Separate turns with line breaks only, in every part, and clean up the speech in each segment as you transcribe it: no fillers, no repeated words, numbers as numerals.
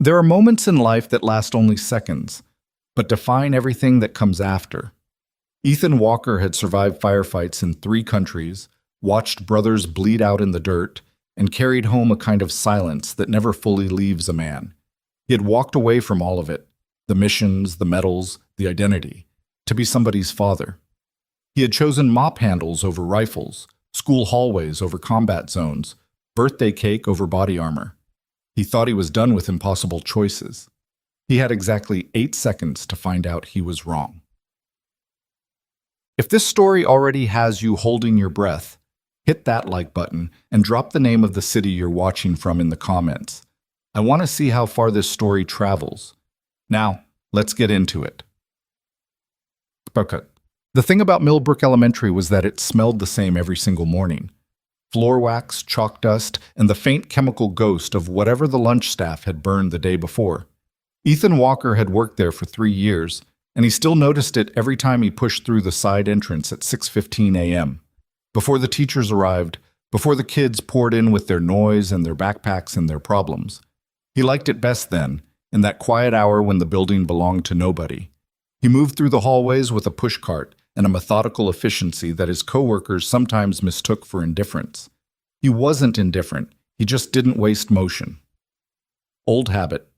There are moments in life that last only seconds, but define everything that comes after. Ethan Walker had survived firefights in 3 countries, watched brothers bleed out in the dirt, and carried home a kind of silence that never fully leaves a man. He had walked away from all of it, the missions, the medals, the identity, to be somebody's father. He had chosen mop handles over rifles, school hallways over combat zones, birthday cake over body armor. He thought he was done with impossible choices. He had exactly 8 seconds to find out he was wrong. If this story already has you holding your breath, hit that like button and drop the name of the city you're watching from in the comments. I want to see how far this story travels. Now, let's get into it. Okay. The thing about Millbrook Elementary was that it smelled the same every single morning. Floor wax, chalk dust, and the faint chemical ghost of whatever the lunch staff had burned the day before. Ethan Walker had worked there for 3 years, and he still noticed it every time he pushed through the side entrance at 6:15 a.m. Before the teachers arrived, before the kids poured in with their noise and their backpacks and their problems. He liked it best then, in that quiet hour when the building belonged to nobody. He moved through the hallways with a pushcart and a methodical efficiency that his coworkers sometimes mistook for indifference. He wasn't indifferent, he just didn't waste motion. Old habit.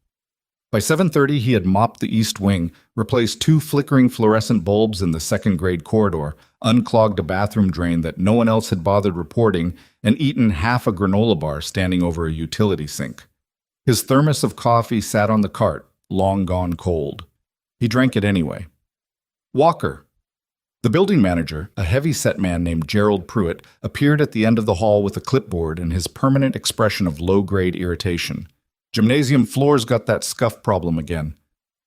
By 7:30, he had mopped the east wing, replaced 2 flickering fluorescent bulbs in the second-grade corridor, unclogged a bathroom drain that no one else had bothered reporting, and eaten half a granola bar standing over a utility sink. His thermos of coffee sat on the cart, long gone cold. He drank it anyway. Walker. The building manager, a heavy-set man named Gerald Pruitt, appeared at the end of the hall with a clipboard and his permanent expression of low-grade irritation. Gymnasium floors got that scuff problem again.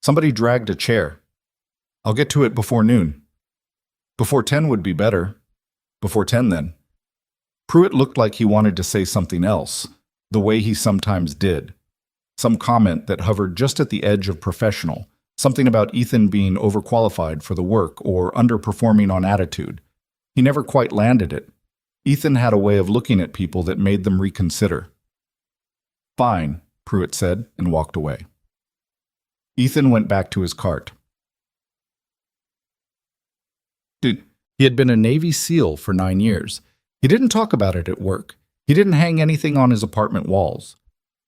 Somebody dragged a chair. I'll get to it before noon. Before 10 would be better. Before 10 then. Pruitt looked like he wanted to say something else, the way he sometimes did. Some comment that hovered just at the edge of professional, something about Ethan being overqualified for the work or underperforming on attitude. He never quite landed it. Ethan had a way of looking at people that made them reconsider. Fine, Pruitt said, and walked away. Ethan went back to his cart. He had been a Navy SEAL for 9 years. He didn't talk about it at work. He didn't hang anything on his apartment walls.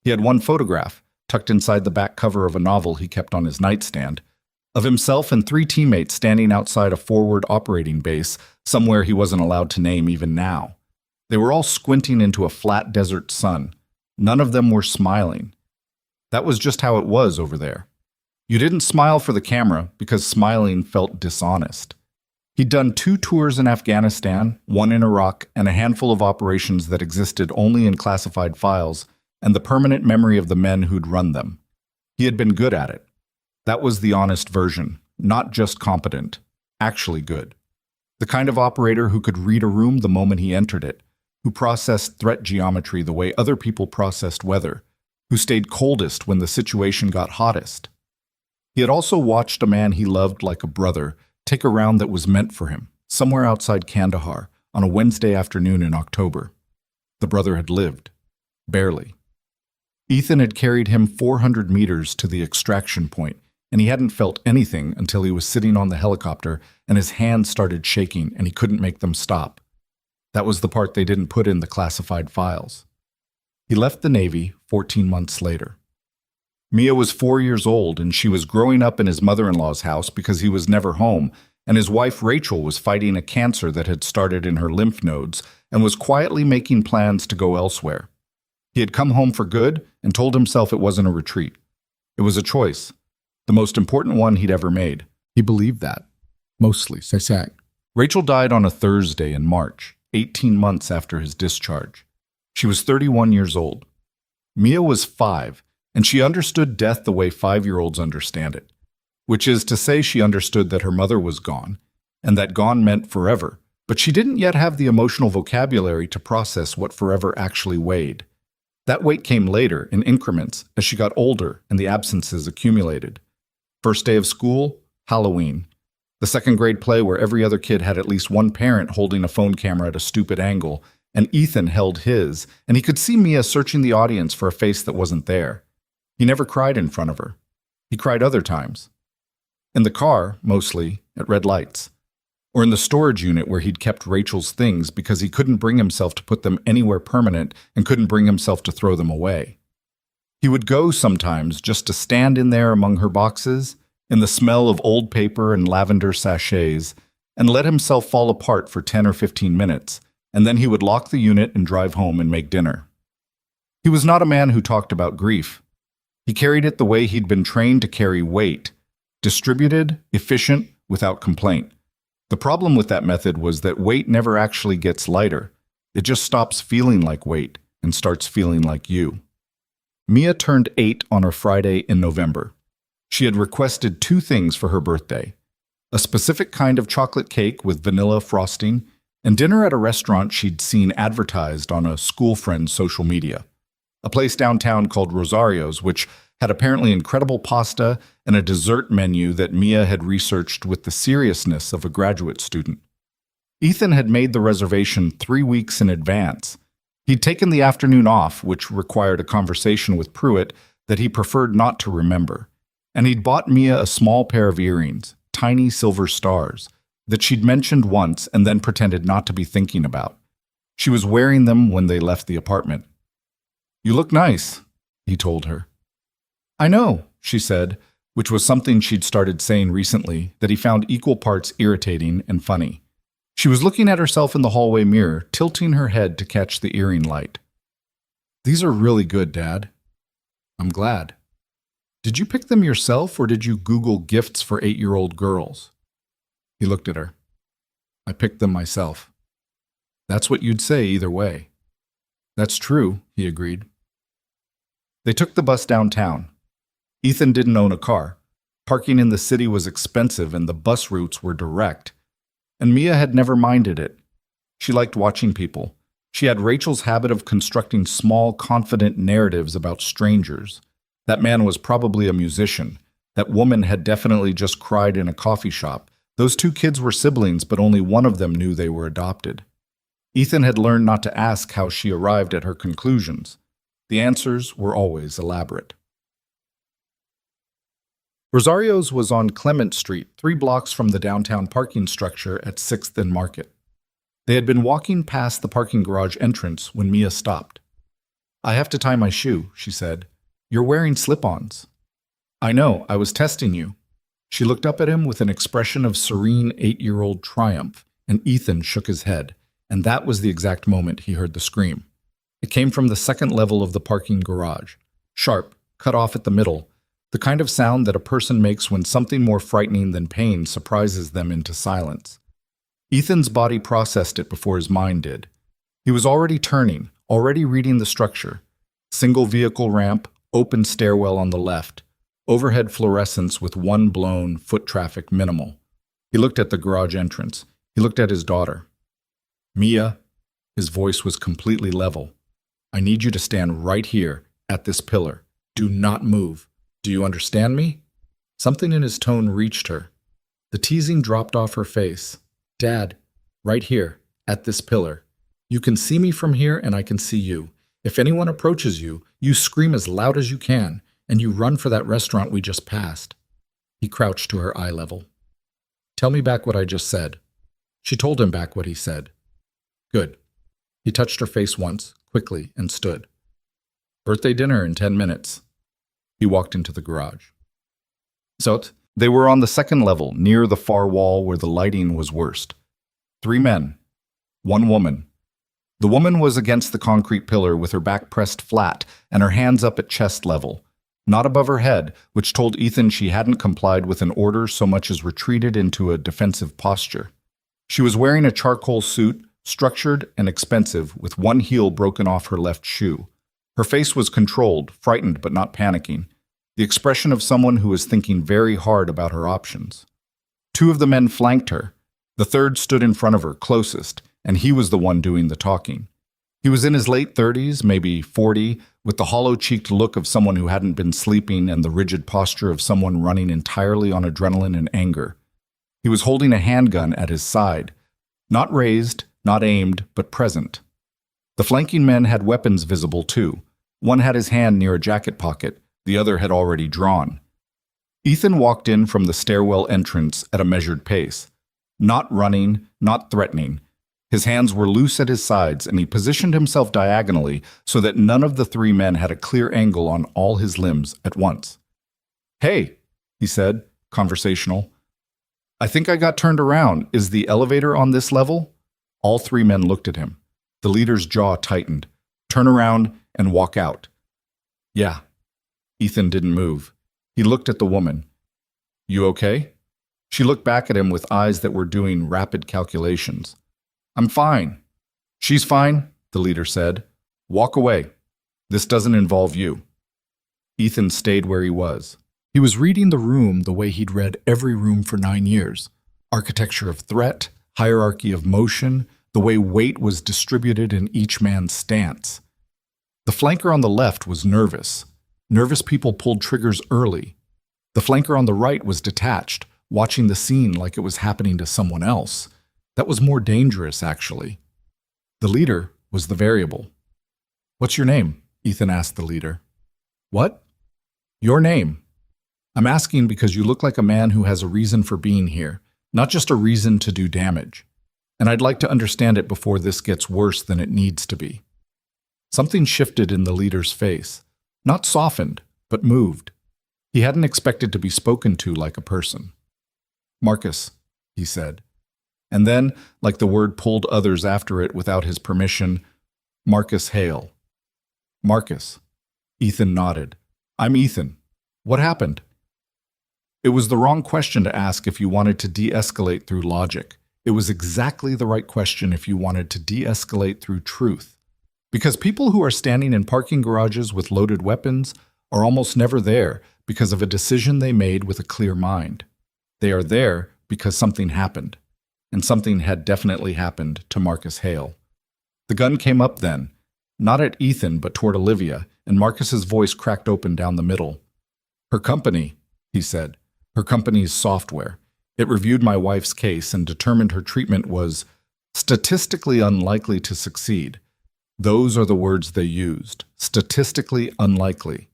He had one photograph, tucked inside the back cover of a novel he kept on his nightstand, of himself and 3 teammates standing outside a forward operating base, somewhere he wasn't allowed to name even now. They were all squinting into a flat desert sun. None of them were smiling. That was just how it was over there. You didn't smile for the camera because smiling felt dishonest. He'd done 2 tours in Afghanistan, 1 in Iraq, and a handful of operations that existed only in classified files, and the permanent memory of the men who'd run them. He had been good at it. That was the honest version, not just competent, actually good. The kind of operator who could read a room the moment he entered it, who processed threat geometry the way other people processed weather, who stayed coldest when the situation got hottest. He had also watched a man he loved like a brother take a round that was meant for him, somewhere outside Kandahar, on a Wednesday afternoon in October. The brother had lived. Barely. Ethan had carried him 400 meters to the extraction point, and he hadn't felt anything until he was sitting on the helicopter and his hands started shaking and he couldn't make them stop. That was the part they didn't put in the classified files. He left the Navy 14 months later. Mia was 4 years old, and she was growing up in his mother-in-law's house because he was never home, and his wife Rachel was fighting a cancer that had started in her lymph nodes and was quietly making plans to go elsewhere. He had come home for good and told himself it wasn't a retreat. It was a choice, the most important one he'd ever made. He believed that. Mostly, c'est ça. Rachel died on a Thursday in March, 18 months after his discharge. She was 31 years old. Mia was 5, and she understood death the way 5-year-olds understand it, which is to say she understood that her mother was gone, and that gone meant forever, but she didn't yet have the emotional vocabulary to process what forever actually weighed. That weight came later, in increments, as she got older and the absences accumulated. First day of school, Halloween. The second-grade play where every other kid had at least one parent holding a phone camera at a stupid angle, and Ethan held his, and he could see Mia searching the audience for a face that wasn't there. He never cried in front of her. He cried other times. In the car, mostly, at red lights. Or in the storage unit where he'd kept Rachel's things because he couldn't bring himself to put them anywhere permanent and couldn't bring himself to throw them away. He would go sometimes just to stand in there among her boxes, in the smell of old paper and lavender sachets, and let himself fall apart for 10 or 15 minutes, and then he would lock the unit and drive home and make dinner. He was not a man who talked about grief. He carried it the way he'd been trained to carry weight, distributed, efficient, without complaint. The problem with that method was that weight never actually gets lighter. It just stops feeling like weight and starts feeling like you. Mia turned 8 on a Friday in November. She had requested 2 things for her birthday: a specific kind of chocolate cake with vanilla frosting, and dinner at a restaurant she'd seen advertised on a school friend's social media. A place downtown called Rosario's, which had apparently incredible pasta and a dessert menu that Mia had researched with the seriousness of a graduate student. Ethan had made the reservation 3 weeks in advance. He'd taken the afternoon off, which required a conversation with Pruitt that he preferred not to remember, and he'd bought Mia a small pair of earrings, tiny silver stars, that she'd mentioned once and then pretended not to be thinking about. She was wearing them when they left the apartment. "You look nice," he told her. "I know," she said, which was something she'd started saying recently that he found equal parts irritating and funny. She was looking at herself in the hallway mirror, tilting her head to catch the earring light. "These are really good, Dad." "I'm glad." "Did you pick them yourself or did you Google gifts for 8-year-old girls?" He looked at her. "I picked them myself." "That's what you'd say either way." "That's true," he agreed. They took the bus downtown. Ethan didn't own a car. Parking in the city was expensive and the bus routes were direct. And Mia had never minded it. She liked watching people. She had Rachel's habit of constructing small, confident narratives about strangers. That man was probably a musician. That woman had definitely just cried in a coffee shop. Those 2 kids were siblings, but only one of them knew they were adopted. Ethan had learned not to ask how she arrived at her conclusions. The answers were always elaborate. Rosario's was on Clement Street, 3 blocks from the downtown parking structure at 6th and Market. They had been walking past the parking garage entrance when Mia stopped. "I have to tie my shoe," she said. "You're wearing slip-ons." "I know, I was testing you." She looked up at him with an expression of serene 8-year-old triumph, and Ethan shook his head, and that was the exact moment he heard the scream. It came from the 2nd level of the parking garage, sharp, cut off at the middle, the kind of sound that a person makes when something more frightening than pain surprises them into silence. Ethan's body processed it before his mind did. He was already turning, already reading the structure. Single vehicle ramp, open stairwell on the left, overhead fluorescence with 1 blown, foot traffic minimal. He looked at the garage entrance. He looked at his daughter. "Mia," his voice was completely level. "I need you to stand right here, at this pillar. Do not move. Do you understand me?" Something in his tone reached her. The teasing dropped off her face. "Dad, right here, at this pillar. You can see me from here and I can see you. If anyone approaches you, you scream as loud as you can, and you run for that restaurant we just passed." He crouched to her eye level. "Tell me back what I just said." She told him back what he said. "Good." He touched her face once, quickly, and stood. "Birthday dinner in 10 minutes. He walked into the garage. So they were on the 2nd level, near the far wall where the lighting was worst. 3 men, 1 woman. The woman was against the concrete pillar with her back pressed flat and her hands up at chest level, not above her head, which told Ethan she hadn't complied with an order so much as retreated into a defensive posture. She was wearing a charcoal suit, structured and expensive, with 1 heel broken off her left shoe. Her face was controlled, frightened but not panicking, the expression of someone who was thinking very hard about her options. 2 of the men flanked her. The 3rd stood in front of her, closest, and he was the one doing the talking. He was in his late 30s, maybe 40, with the hollow-cheeked look of someone who hadn't been sleeping and the rigid posture of someone running entirely on adrenaline and anger. He was holding a handgun at his side, not raised, not aimed, but present. The flanking men had weapons visible too. One had his hand near a jacket pocket, The other had already drawn. Ethan walked in from the stairwell entrance at a measured pace. Not running, not threatening. His hands were loose at his sides, and he positioned himself diagonally so that none of the three men had a clear angle on all his limbs at once. "Hey," he said, conversational. "I think I got turned around. Is the elevator on this level?" All three men looked at him. The leader's jaw tightened. "Turn around and walk out." "Yeah." Ethan didn't move. He looked at the woman. "You okay?" She looked back at him with eyes that were doing rapid calculations. "I'm fine." "She's fine," the leader said. "Walk away. This doesn't involve you." Ethan stayed where he was. He was reading the room the way he'd read every room for 9 years. Architecture of threat, hierarchy of motion, the way weight was distributed in each man's stance. The flanker on the left was nervous. Nervous people pulled triggers early. The flanker on the right was detached, watching the scene like it was happening to someone else. That was more dangerous, actually. The leader was the variable. "What's your name?" Ethan asked the leader. "What?" "Your name. I'm asking because you look like a man who has a reason for being here, not just a reason to do damage. And I'd like to understand it before this gets worse than it needs to be." Something shifted in the leader's face. Not softened, but moved. He hadn't expected to be spoken to like a person. "Marcus," he said. And then, like the word pulled others after it without his permission, "Marcus Hale." "Marcus." Ethan nodded. "I'm Ethan. What happened?" It was the wrong question to ask if you wanted to de-escalate through logic. It was exactly the right question if you wanted to de-escalate through truth. Because people who are standing in parking garages with loaded weapons are almost never there because of a decision they made with a clear mind. They are there because something happened. And something had definitely happened to Marcus Hale. The gun came up then, not at Ethan but toward Olivia, and Marcus's voice cracked open down the middle. "Her company," he said. "Her company's software. It reviewed my wife's case and determined her treatment was statistically unlikely to succeed. Those are the words they used. Statistically unlikely."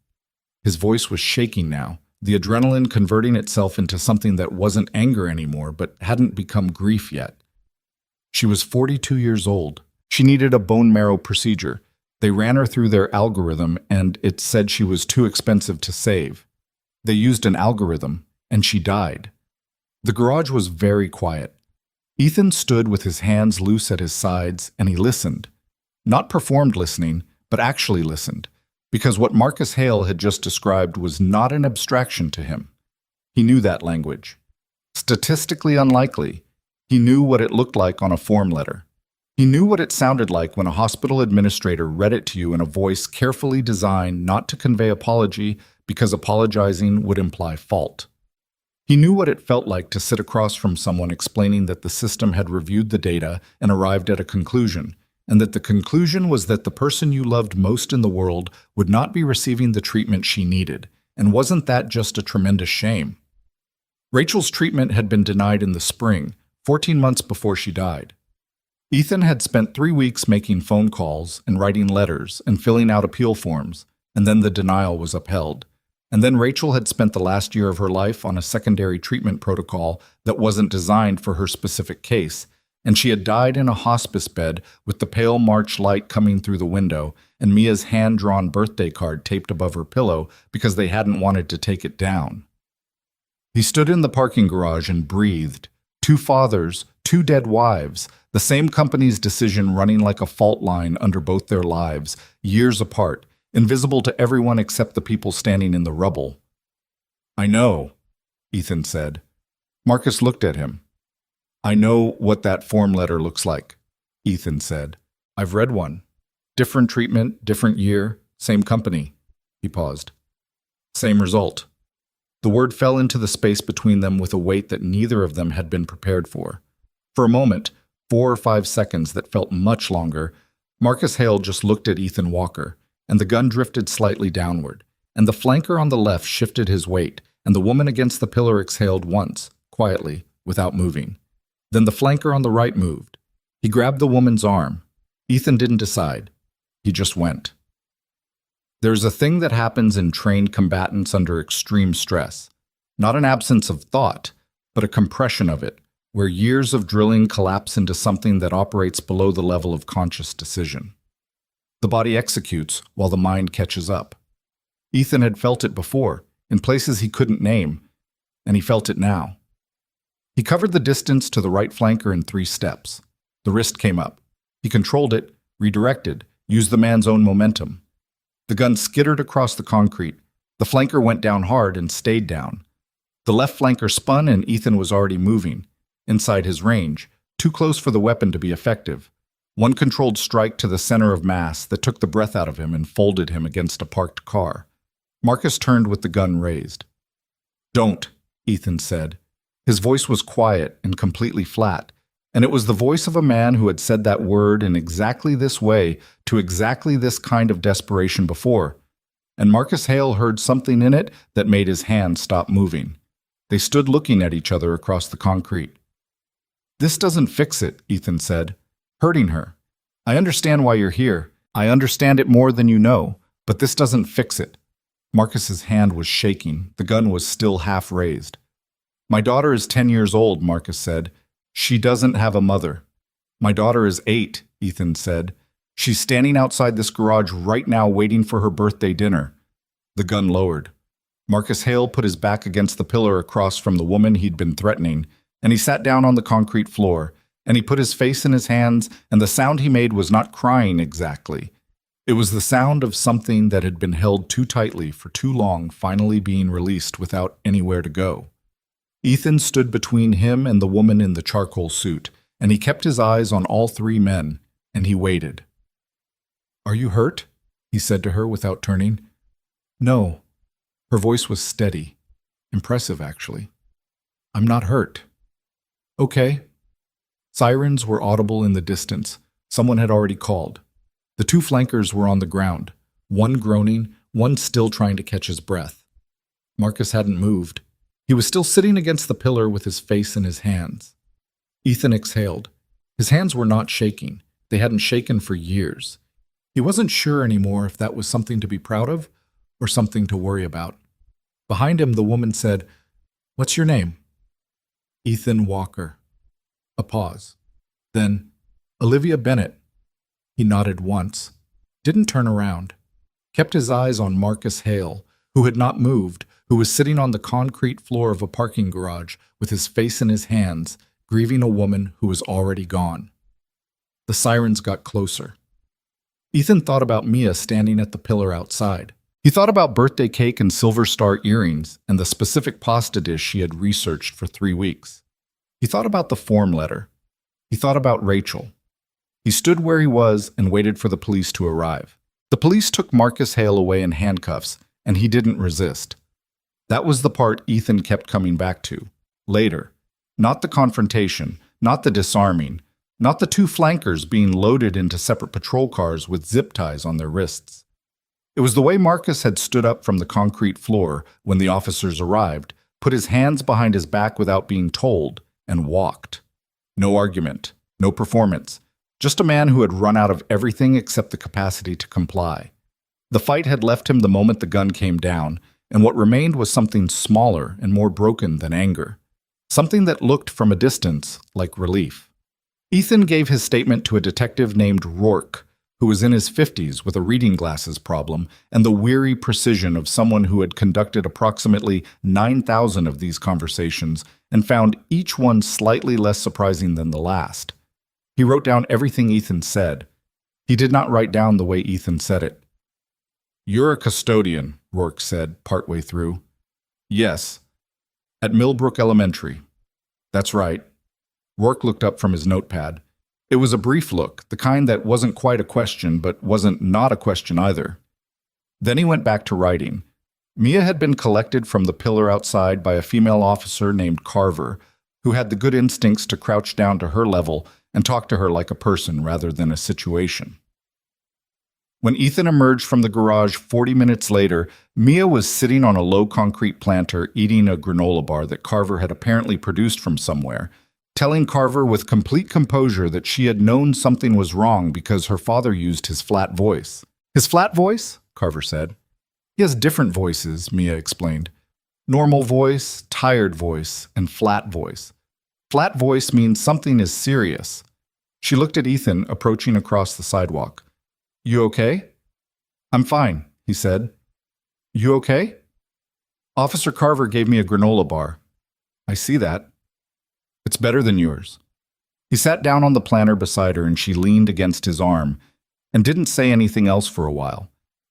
His voice was shaking now, the adrenaline converting itself into something that wasn't anger anymore, but hadn't become grief yet. She was 42 years old. She needed a bone marrow procedure. They ran her through their algorithm, and it said she was too expensive to save. They used an algorithm, and she died. The garage was very quiet. Ethan stood with his hands loose at his sides, and he listened. Not performed listening, but actually listened. Because what Marcus Hale had just described was not an abstraction to him. He knew that language. Statistically unlikely. He knew what it looked like on a form letter. He knew what it sounded like when a hospital administrator read it to you in a voice carefully designed not to convey apology because apologizing would imply fault. He knew what it felt like to sit across from someone explaining that the system had reviewed the data and arrived at a conclusion, and that the conclusion was that the person you loved most in the world would not be receiving the treatment she needed. And wasn't that just a tremendous shame? Rachel's treatment had been denied in the spring, 14 months before she died. Ethan had spent 3 weeks making phone calls and writing letters and filling out appeal forms, and then the denial was upheld. And then Rachel had spent the last year of her life on a secondary treatment protocol that wasn't designed for her specific case, and she had died in a hospice bed with the pale March light coming through the window and Mia's hand-drawn birthday card taped above her pillow because they hadn't wanted to take it down. He stood in the parking garage and breathed. 2 fathers, 2 dead wives, the same company's decision running like a fault line under both their lives, years apart, invisible to everyone except the people standing in the rubble. "I know," Ethan said. Marcus looked at him. "I know what that form letter looks like," Ethan said. "I've read one. Different treatment, different year, same company." He paused. "Same result." The word fell into the space between them with a weight that neither of them had been prepared for. For a moment, 4 or 5 seconds that felt much longer, Marcus Hale just looked at Ethan Walker, and the gun drifted slightly downward, and the flanker on the left shifted his weight, and the woman against the pillar exhaled once, quietly, without moving. Then the flanker on the right moved. He grabbed the woman's arm. Ethan didn't decide. He just went. There's a thing that happens in trained combatants under extreme stress. Not an absence of thought, but a compression of it, where years of drilling collapse into something that operates below the level of conscious decision. The body executes while the mind catches up. Ethan had felt it before, in places he couldn't name, and he felt it now. He covered the distance to the right flanker in 3 steps. The wrist came up. He controlled it, redirected, used the man's own momentum. The gun skittered across the concrete. The flanker went down hard and stayed down. The left flanker spun and Ethan was already moving, inside his range, too close for the weapon to be effective. One controlled strike to the center of mass that took the breath out of him and folded him against a parked car. Marcus turned with the gun raised. "Don't," Ethan said. His voice was quiet and completely flat, and it was the voice of a man who had said that word in exactly this way to exactly this kind of desperation before. And Marcus Hale heard something in it that made his hand stop moving. They stood looking at each other across the concrete. "This doesn't fix it," Ethan said. "Hurting her. I understand why you're here. I understand it more than you know, but this doesn't fix it." Marcus's hand was shaking. The gun was still half raised. "My daughter is 10 years old," Marcus said. "She doesn't have a mother." "My daughter is 8, Ethan said. "She's standing outside this garage right now waiting for her birthday dinner." The gun lowered. Marcus Hale put his back against the pillar across from the woman he'd been threatening, and he sat down on the concrete floor, and he put his face in his hands, and the sound he made was not crying exactly. It was the sound of something that had been held too tightly for too long finally being released without anywhere to go. Ethan stood between him and the woman in the charcoal suit, and he kept his eyes on all 3 men, and he waited. "Are you hurt?" he said to her without turning. "No." Her voice was steady. Impressive, actually. "I'm not hurt." "Okay." Sirens were audible in the distance. Someone had already called. The 2 flankers were on the ground, one groaning, one still trying to catch his breath. Marcus hadn't moved. He was still sitting against the pillar with his face in his hands. Ethan exhaled. His hands were not shaking. They hadn't shaken for years. He wasn't sure anymore if that was something to be proud of or something to worry about. Behind him, the woman said, "What's your name?" "Ethan Walker." A pause. Then, "Olivia Bennett." He nodded once, didn't turn around, kept his eyes on Marcus Hale, who had not moved, who was sitting on the concrete floor of a parking garage with his face in his hands, grieving a woman who was already gone. The sirens got closer. Ethan thought about Mia standing at the pillar outside. He thought about birthday cake and silver star earrings and the specific pasta dish she had researched for 3 weeks. He thought about the form letter. He thought about Rachel. He stood where he was and waited for the police to arrive. The police took Marcus Hale away in handcuffs, and he didn't resist. That was the part Ethan kept coming back to. Later. Not the confrontation, not the disarming, not the 2 flankers being loaded into separate patrol cars with zip ties on their wrists. It was the way Marcus had stood up from the concrete floor when the officers arrived, put his hands behind his back without being told, and walked. No argument, no performance. Just a man who had run out of everything except the capacity to comply. The fight had left him the moment the gun came down, and what remained was something smaller and more broken than anger. Something that looked from a distance like relief. Ethan gave his statement to a detective named Rourke, who was in his 50s with a reading glasses problem and the weary precision of someone who had conducted approximately 9,000 of these conversations and found each one slightly less surprising than the last. He wrote down everything Ethan said. He did not write down the way Ethan said it. "You're a custodian," Rourke said partway through. "Yes. At Millbrook Elementary." "That's right." Rourke looked up from his notepad. It was a brief look, the kind that wasn't quite a question but wasn't not a question either. Then he went back to writing. Mia had been collected from the pillar outside by a female officer named Carver, who had the good instincts to crouch down to her level and talk to her like a person rather than a situation. When Ethan emerged from the garage 40 minutes later, Mia was sitting on a low concrete planter eating a granola bar that Carver had apparently produced from somewhere, telling Carver with complete composure that she had known something was wrong because her father used his flat voice. His flat voice? Carver said. He has different voices, Mia explained. Normal voice, tired voice, and flat voice. Flat voice means something is serious. She looked at Ethan approaching across the sidewalk. You okay? I'm fine, he said. You okay? Officer Carver gave me a granola bar. I see that. It's better than yours. He sat down on the planter beside her and she leaned against his arm and didn't say anything else for a while.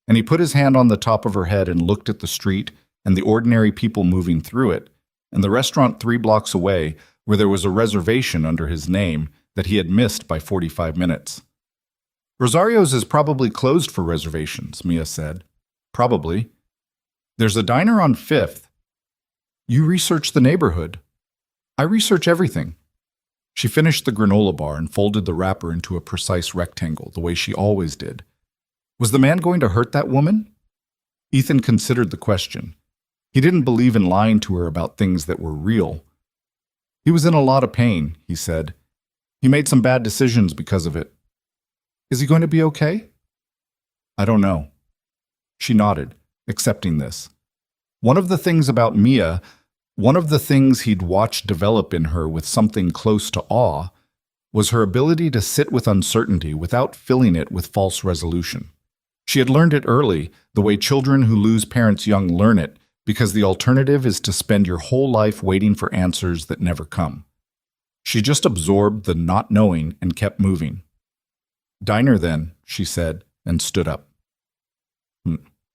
And he put his hand on the top of her head and looked at the street and the ordinary people moving through it, and the restaurant 3 blocks away where there was a reservation under his name that he had missed by 45 minutes. Rosario's is probably closed for reservations, Mia said. Probably. There's a diner on 5th. You research the neighborhood. I research everything. She finished the granola bar and folded the wrapper into a precise rectangle, the way she always did. Was the man going to hurt that woman? Ethan considered the question. He didn't believe in lying to her about things that were real. He was in a lot of pain, he said. He made some bad decisions because of it. Is he going to be okay? I don't know. She nodded, accepting this. One of the things about Mia, one of the things he'd watched develop in her with something close to awe, was her ability to sit with uncertainty without filling it with false resolution. She had learned it early, the way children who lose parents young learn it, because the alternative is to spend your whole life waiting for answers that never come. She just absorbed the not knowing and kept moving. Diner then, she said, and stood up.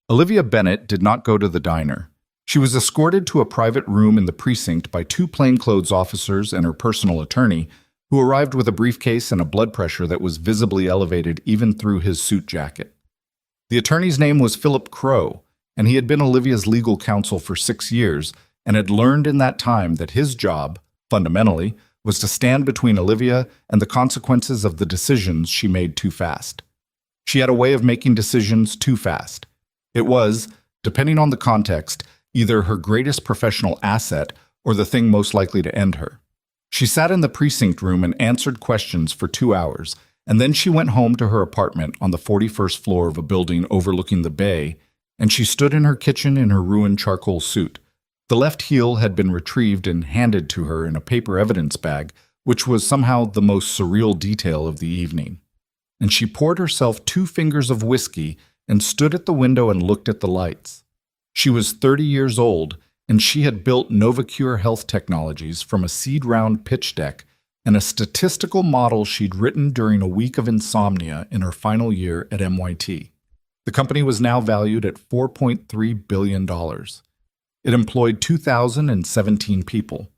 Olivia Bennett did not go to the diner. She was escorted to a private room in the precinct by 2 plainclothes officers and her personal attorney, who arrived with a briefcase and a blood pressure that was visibly elevated even through his suit jacket. The attorney's name was Philip Crow, and he had been Olivia's legal counsel for 6 years and had learned in that time that his job, fundamentally, was to stand between Olivia and the consequences of the decisions she made too fast. She had a way of making decisions too fast. It was, depending on the context, either her greatest professional asset or the thing most likely to end her. She sat in the precinct room and answered questions for 2 hours, and then she went home to her apartment on the 41st floor of a building overlooking the bay, and she stood in her kitchen in her ruined charcoal suit. The left heel had been retrieved and handed to her in a paper evidence bag, which was somehow the most surreal detail of the evening. And she poured herself 2 fingers of whiskey and stood at the window and looked at the lights. She was 30 years old, and she had built Novacure Health Technologies from a seed-round pitch deck and a statistical model she'd written during a week of insomnia in her final year at MIT. The company was now valued at $4.3 billion. It employed 2,017 people.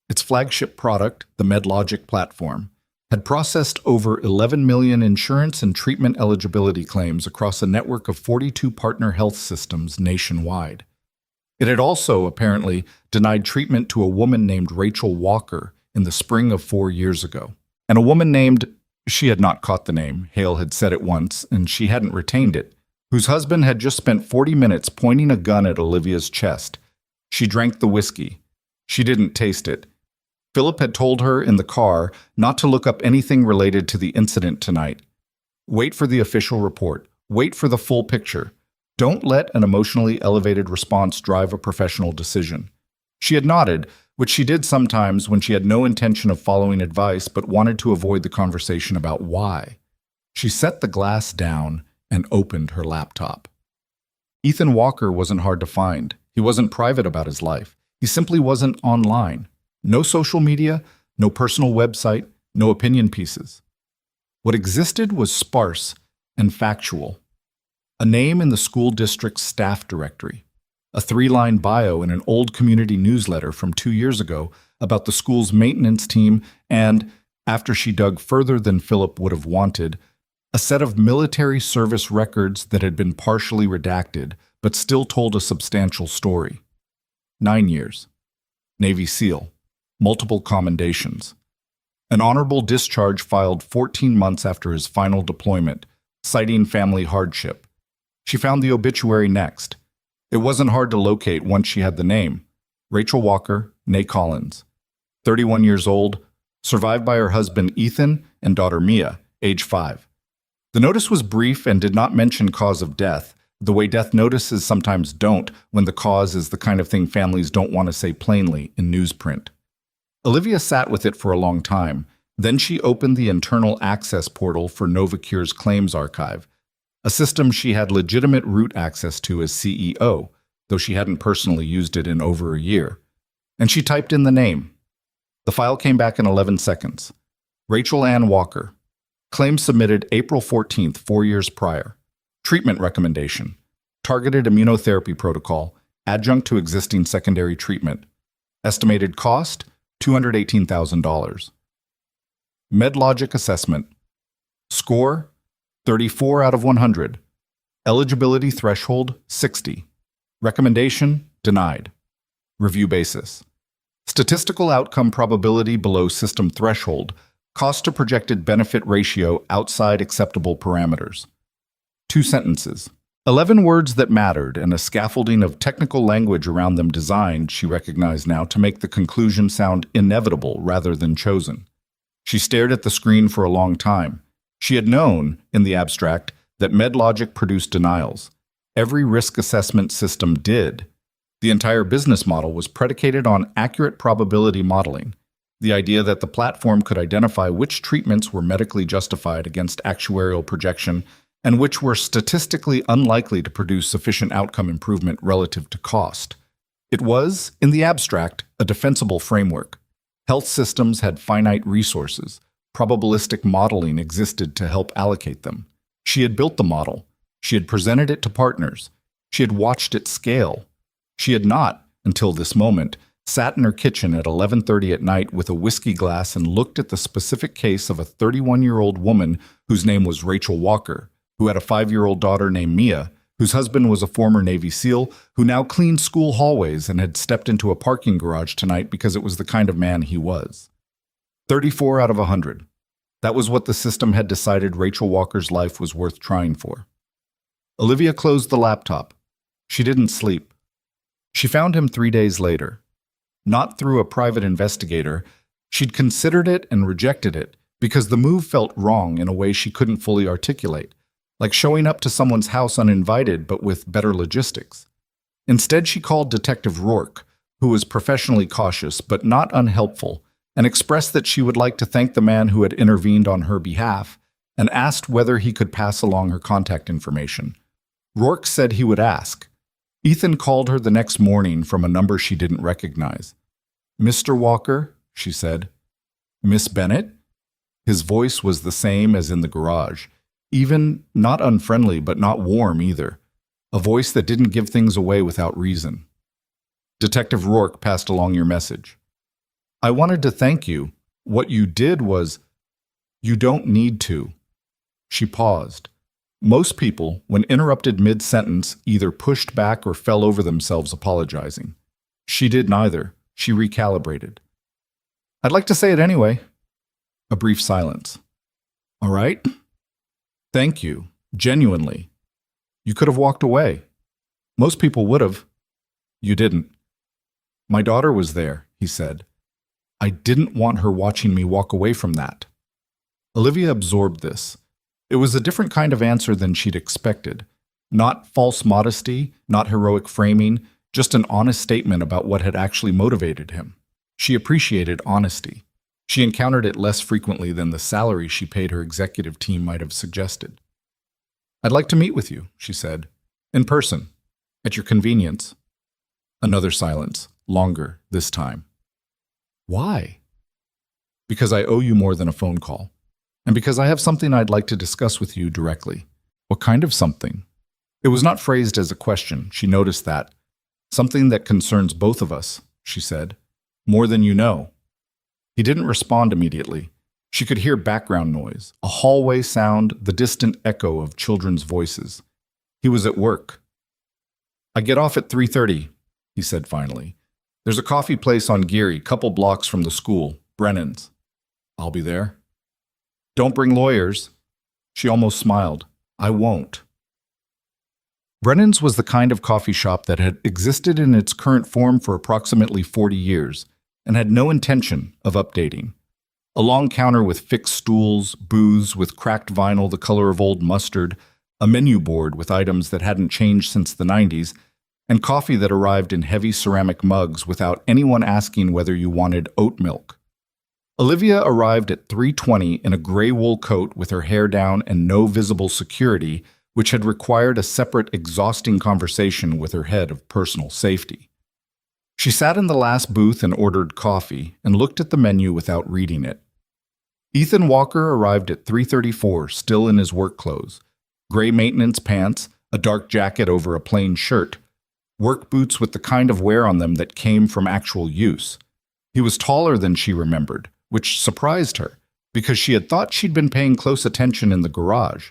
Its flagship product, the MedLogic platform, had processed over 11 million insurance and treatment eligibility claims across a network of 42 partner health systems nationwide. It had also, apparently, denied treatment to a woman named Rachel Walker in the spring of 4 years ago. And a woman named, she had not caught the name, Hale had said it once, and she hadn't retained it, whose husband had just spent 40 minutes pointing a gun at Olivia's chest. She drank the whiskey. She didn't taste it. Philip had told her in the car not to look up anything related to the incident tonight. Wait for the official report. Wait for the full picture. Don't let an emotionally elevated response drive a professional decision. She had nodded, which she did sometimes when she had no intention of following advice but wanted to avoid the conversation about why. She set the glass down and opened her laptop. Ethan Walker wasn't hard to find. He wasn't private about his life. He simply wasn't online. No social media, no personal website, no opinion pieces. What existed was sparse and factual. A name in the school district's staff directory. A 3-line bio in an old community newsletter from 2 years ago about the school's maintenance team and, after she dug further than Philip would have wanted, a set of military service records that had been partially redacted but still told a substantial story. 9 years. Navy SEAL. Multiple commendations. An honorable discharge filed 14 months after his final deployment, citing family hardship. She found the obituary next. It wasn't hard to locate once she had the name. Rachel Walker, née Collins. 31 years old, survived by her husband Ethan and daughter Mia, age 5. The notice was brief and did not mention cause of death, the way death notices sometimes don't when the cause is the kind of thing families don't want to say plainly in newsprint. Olivia sat with it for a long time. Then she opened the internal access portal for Novocure's claims archive, a system she had legitimate root access to as CEO, though she hadn't personally used it in over a year. And she typed in the name. The file came back in 11 seconds. Rachel Ann Walker. Claim submitted April 14th, 4 years prior. Treatment recommendation. Targeted immunotherapy protocol, adjunct to existing secondary treatment. Estimated cost, $218,000. MedLogic assessment. Score, 34 out of 100. Eligibility threshold, 60. Recommendation, denied. Review basis. Statistical outcome probability below system threshold. Cost to projected benefit ratio outside acceptable parameters. 2 sentences. 11 words that mattered and a scaffolding of technical language around them designed, she recognized now, to make the conclusion sound inevitable rather than chosen. She stared at the screen for a long time. She had known, in the abstract, that MedLogic produced denials. Every risk assessment system did. The entire business model was predicated on accurate probability modeling, the idea that the platform could identify which treatments were medically justified against actuarial projection and which were statistically unlikely to produce sufficient outcome improvement relative to cost. It was, in the abstract, a defensible framework. Health systems had finite resources. Probabilistic modeling existed to help allocate them. She had built the model. She had presented it to partners. She had watched it scale. She had not, until this moment, sat in her kitchen at 11:30 at night with a whiskey glass and looked at the specific case of a 31-year-old woman whose name was Rachel Walker, who had a 5-year-old daughter named Mia, whose husband was a former Navy SEAL who now cleaned school hallways and had stepped into a parking garage tonight because it was the kind of man he was. 34 out of 100. That was what the system had decided Rachel Walker's life was worth trying for. Olivia closed the laptop. She didn't sleep. She found him 3 days later. Not through a private investigator. She'd considered it and rejected it because the move felt wrong in a way she couldn't fully articulate, like showing up to someone's house uninvited but with better logistics. Instead, she called Detective Rourke, who was professionally cautious but not unhelpful, and expressed that she would like to thank the man who had intervened on her behalf and asked whether he could pass along her contact information. Rourke said he would ask. Ethan called her the next morning from a number she didn't recognize. "Mr. Walker," she said. "Miss Bennett?" His voice was the same as in the garage, even not unfriendly but not warm either, a voice that didn't give things away without reason. "Detective Rourke passed along your message. I wanted to thank you. What you did was—" "You don't need to." She paused. Most people, when interrupted mid-sentence, either pushed back or fell over themselves apologizing. She did neither. She recalibrated. "I'd like to say it anyway." A brief silence. "All right. Thank you. Genuinely. You could have walked away. Most people would have. You didn't. My daughter was there," he said. "I didn't want her watching me walk away from that." Olivia absorbed this. It was a different kind of answer than she'd expected. Not false modesty, not heroic framing, just an honest statement about what had actually motivated him. She appreciated honesty. She encountered it less frequently than the salary she paid her executive team might have suggested. "I'd like to meet with you," she said. "In person. At your convenience." Another silence, longer this time. "Why?" "Because I owe you more than a phone call. And because I have something I'd like to discuss with you directly." "What kind of something?" It was not phrased as a question. She noticed that. "Something that concerns both of us," she said. "More than you know." He didn't respond immediately. She could hear background noise, a hallway sound, the distant echo of children's voices. He was at work. "I get off at 3:30, he said finally. "There's a coffee place on Geary, couple blocks from the school, Brennan's. I'll be there." "Don't bring lawyers." She almost smiled. "I won't." Brennan's was the kind of coffee shop that had existed in its current form for approximately 40 years and had no intention of updating. A long counter with fixed stools, booths with cracked vinyl the color of old mustard, a menu board with items that hadn't changed since the 90s, and coffee that arrived in heavy ceramic mugs without anyone asking whether you wanted oat milk. Olivia arrived at 3:20 in a gray wool coat with her hair down and no visible security, which had required a separate exhausting conversation with her head of personal safety. She sat in the last booth and ordered coffee and looked at the menu without reading it. Ethan Walker arrived at 3:34, still in his work clothes, gray maintenance pants, a dark jacket over a plain shirt, work boots with the kind of wear on them that came from actual use. He was taller than she remembered, which surprised her, because she had thought she'd been paying close attention in the garage.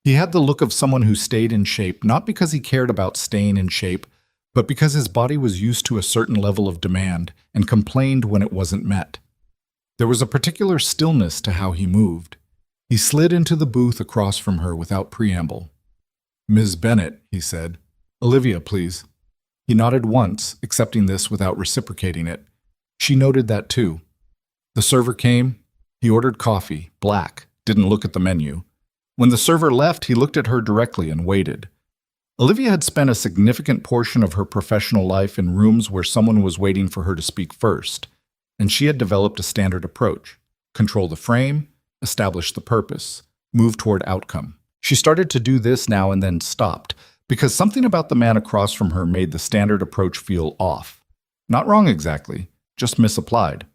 He had the look of someone who stayed in shape, not because he cared about staying in shape, but because his body was used to a certain level of demand and complained when it wasn't met. There was a particular stillness to how he moved. He slid into the booth across from her without preamble. "Ms. Bennett," he said. "Olivia, please." He nodded once, accepting this without reciprocating it. She noted that too. The server came. He ordered coffee, black, didn't look at the menu. When the server left, he looked at her directly and waited. Olivia had spent a significant portion of her professional life in rooms where someone was waiting for her to speak first, and she had developed a standard approach: control the frame, establish the purpose, move toward outcome. She started to do this now and then stopped, because something about the man across from her made the standard approach feel off. Not wrong exactly, just misapplied.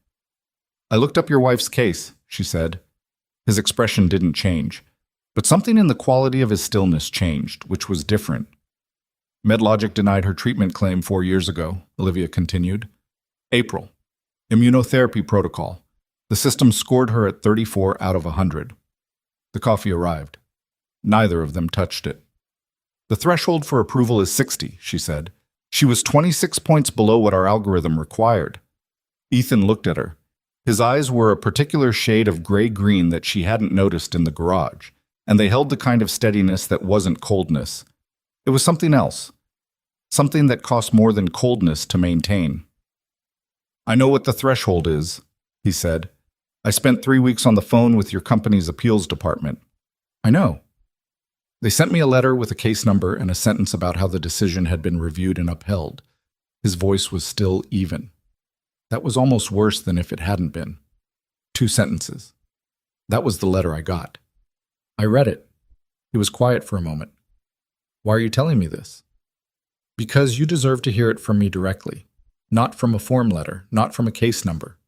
"I looked up your wife's case," she said. His expression didn't change, but something in the quality of his stillness changed, which was different. "MedLogic denied her treatment claim 4 years ago," Olivia continued. "April. Immunotherapy protocol. The system scored her at 34 out of 100. The coffee arrived. Neither of them touched it. "The threshold for approval is 60, she said. She was 26 points below what our algorithm required. Ethan looked at her. His eyes were a particular shade of gray-green that she hadn't noticed in the garage, and they held the kind of steadiness that wasn't coldness. It was something else. Something that cost more than coldness to maintain. "I know what the threshold is," he said. "I spent 3 weeks on the phone with your company's appeals department." "I know." They sent me a letter with a case number and a sentence about how the decision had been reviewed and upheld. His voice was still even. That was almost worse than if it hadn't been. 2 sentences. That was the letter I got. I read it. He was quiet for a moment. "Why are you telling me this?" "Because you deserve to hear it from me directly. Not from a form letter, not from a case number."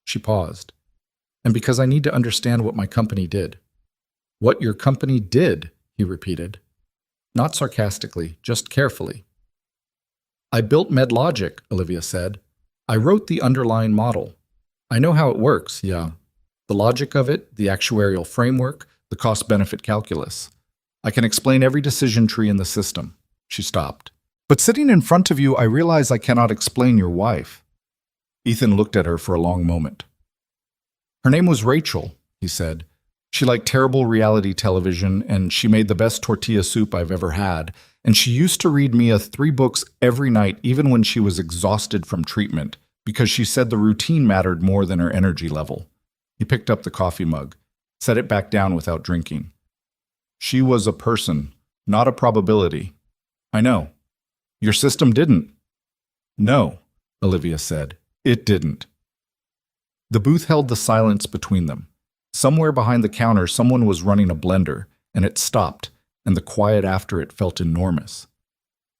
She paused. "And because I need to understand what my company did." "What your company did?" he repeated. Not sarcastically, just carefully. "I built MedLogic," Olivia said. "I wrote the underlying model. I know how it works, yeah. The logic of it, the actuarial framework, the cost-benefit calculus. I can explain every decision tree in the system." She stopped. "But sitting in front of you, I realize I cannot explain your wife." Ethan looked at her for a long moment. "Her name was Rachel," he said. "She liked terrible reality television, and she made the best tortilla soup I've ever had, and she used to read Mia 3 books every night, even when she was exhausted from treatment, because she said the routine mattered more than her energy level." He picked up the coffee mug, set it back down without drinking. "She was a person, not a probability." "I know. Your system didn't." "No," Olivia said. "It didn't." The booth held the silence between them. Somewhere behind the counter, someone was running a blender, and it stopped, and the quiet after it felt enormous.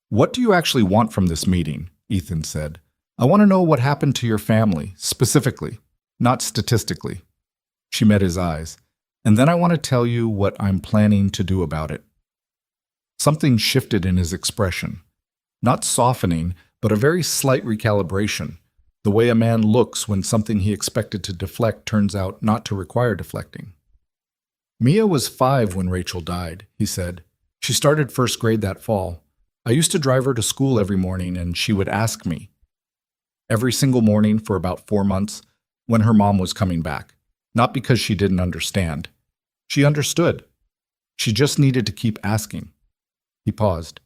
"What do you actually want from this meeting?" Ethan said. "I want to know what happened to your family, specifically, not statistically." She met his eyes. "And then I want to tell you what I'm planning to do about it." Something shifted in his expression. Not softening, but a very slight recalibration. The way a man looks when something he expected to deflect turns out not to require deflecting. "Mia was 5 when Rachel died," he said. "She started 1st grade that fall. I used to drive her to school every morning, and she would ask me, every single morning for about 4 months, when her mom was coming back. Not because she didn't understand. She understood. She just needed to keep asking." He paused.